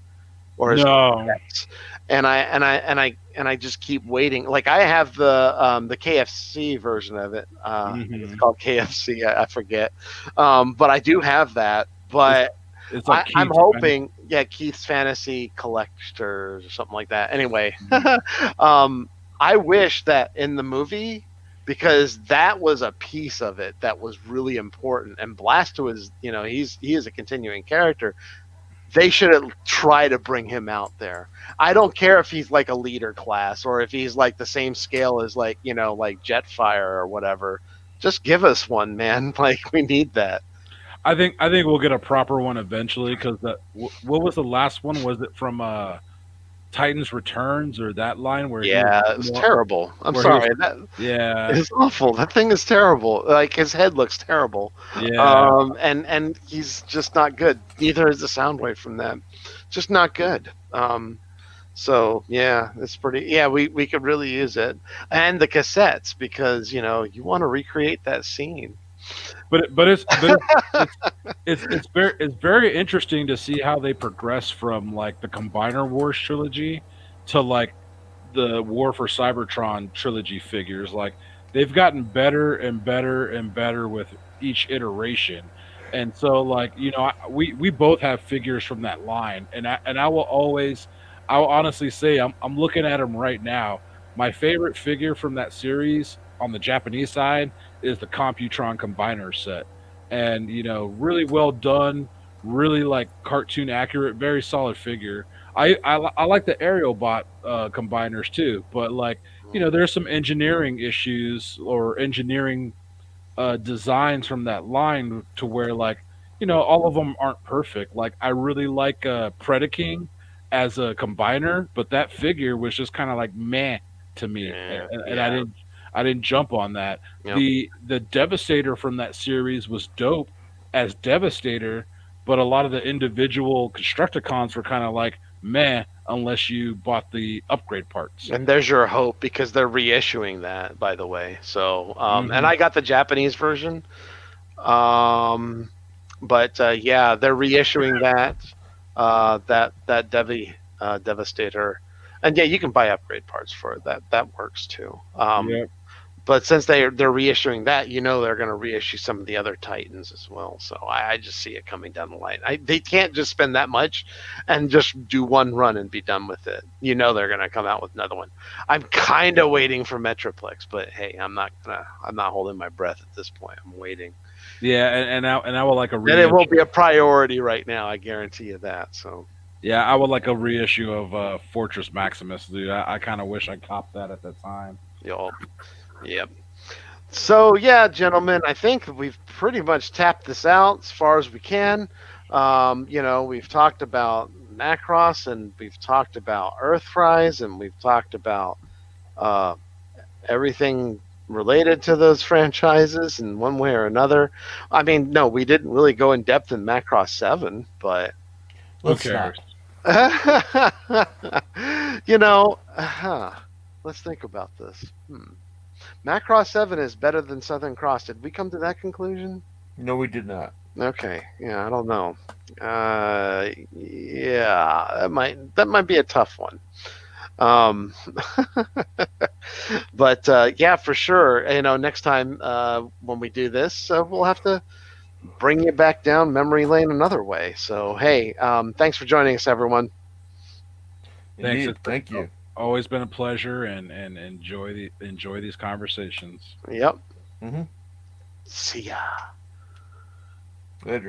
or his No. effects. And I just keep waiting. Like I have the KFC version of it. It's Hmm. called KFC. I forget. But I do have that. It's But it's like I'm Keith's fantasy. hoping, yeah, Keith's Fantasy Collectors or something like that. Anyway, Mhm. um, I wish that in the movie, because that was a piece of it that was really important. And Blaster was, he is a continuing character. They should try to bring him out there. I don't care if he's like a leader class or if he's like the same scale as like Jetfire or whatever. Just give us one, man. Like we need that. I think we'll get a proper one eventually because what was the last one? Was it from Titans Returns or that line where he was Yeah, it was more terrible. I'm where he was sorry. That yeah, it's awful. That thing is terrible. Like his head looks terrible. yeah. And he's just not good. Neither is the sound wave from them. Just not good. So yeah, it's pretty. Yeah, we could really use it, and the cassettes because you want to recreate that scene. But it's very interesting to see how they progress from like the Combiner Wars trilogy to like the War for Cybertron trilogy figures. Like they've gotten better and better and better with each iteration. And so like, we both have figures from that line and I will honestly say I'm looking at them right now. My favorite figure from that series on the Japanese side is the Computron Combiner set. And really well done, really like cartoon accurate, very solid figure. I like the aerial bot combiners too, but like there's some engineering issues or engineering designs from that line to where like all of them aren't perfect. Like I really like Predaking as a combiner, but that figure was just kind of like meh to me, Yeah, and I yeah, didn't jump on that. yep. The Devastator from that series was dope as Devastator, but a lot of the individual Constructicons were kind of like meh unless you bought the upgrade parts. And there's your hope because they're reissuing that, by the way. So, and Hmm. I got the Japanese version. Um, but yeah, they're reissuing that Devastator, and yeah, you can buy upgrade parts for it. That works too. Yep. But since they're reissuing that, they're going to reissue some of the other Titans as well. So I just see it coming down the line. They can't just spend that much and just do one run and be done with it. They're going to come out with another one. I'm kind of waiting for Metroplex, but hey, I'm not holding my breath at this point. I'm waiting. Yeah, and I would like a And it won't be reissue. a priority right now. I guarantee you that. So Yeah, I would like a reissue of Fortress Maximus, dude. I kind of wish I copped that at the time. you'll, yep. So yeah, gentlemen, I think we've pretty much tapped this out as far as we can. We've talked about Macross and we've talked about Earthrise and we've talked about uh, everything related to those franchises in one way or another. I mean, no, we didn't really go in depth in Macross 7, but Who Let's not. cares? let's think about this. Macross 7 is better than Southern Cross. Did we come to that conclusion? No, we did not. Okay. Yeah, I don't know. Yeah, that might be a tough one. Um, but yeah, for sure. Next time when we do this, we'll have to bring you back down memory lane another way. So hey, thanks for joining us, everyone. Thanks. Indeed. Thank you. Always been a pleasure, and enjoy these conversations. Yep. Mm-hmm. See ya. Later.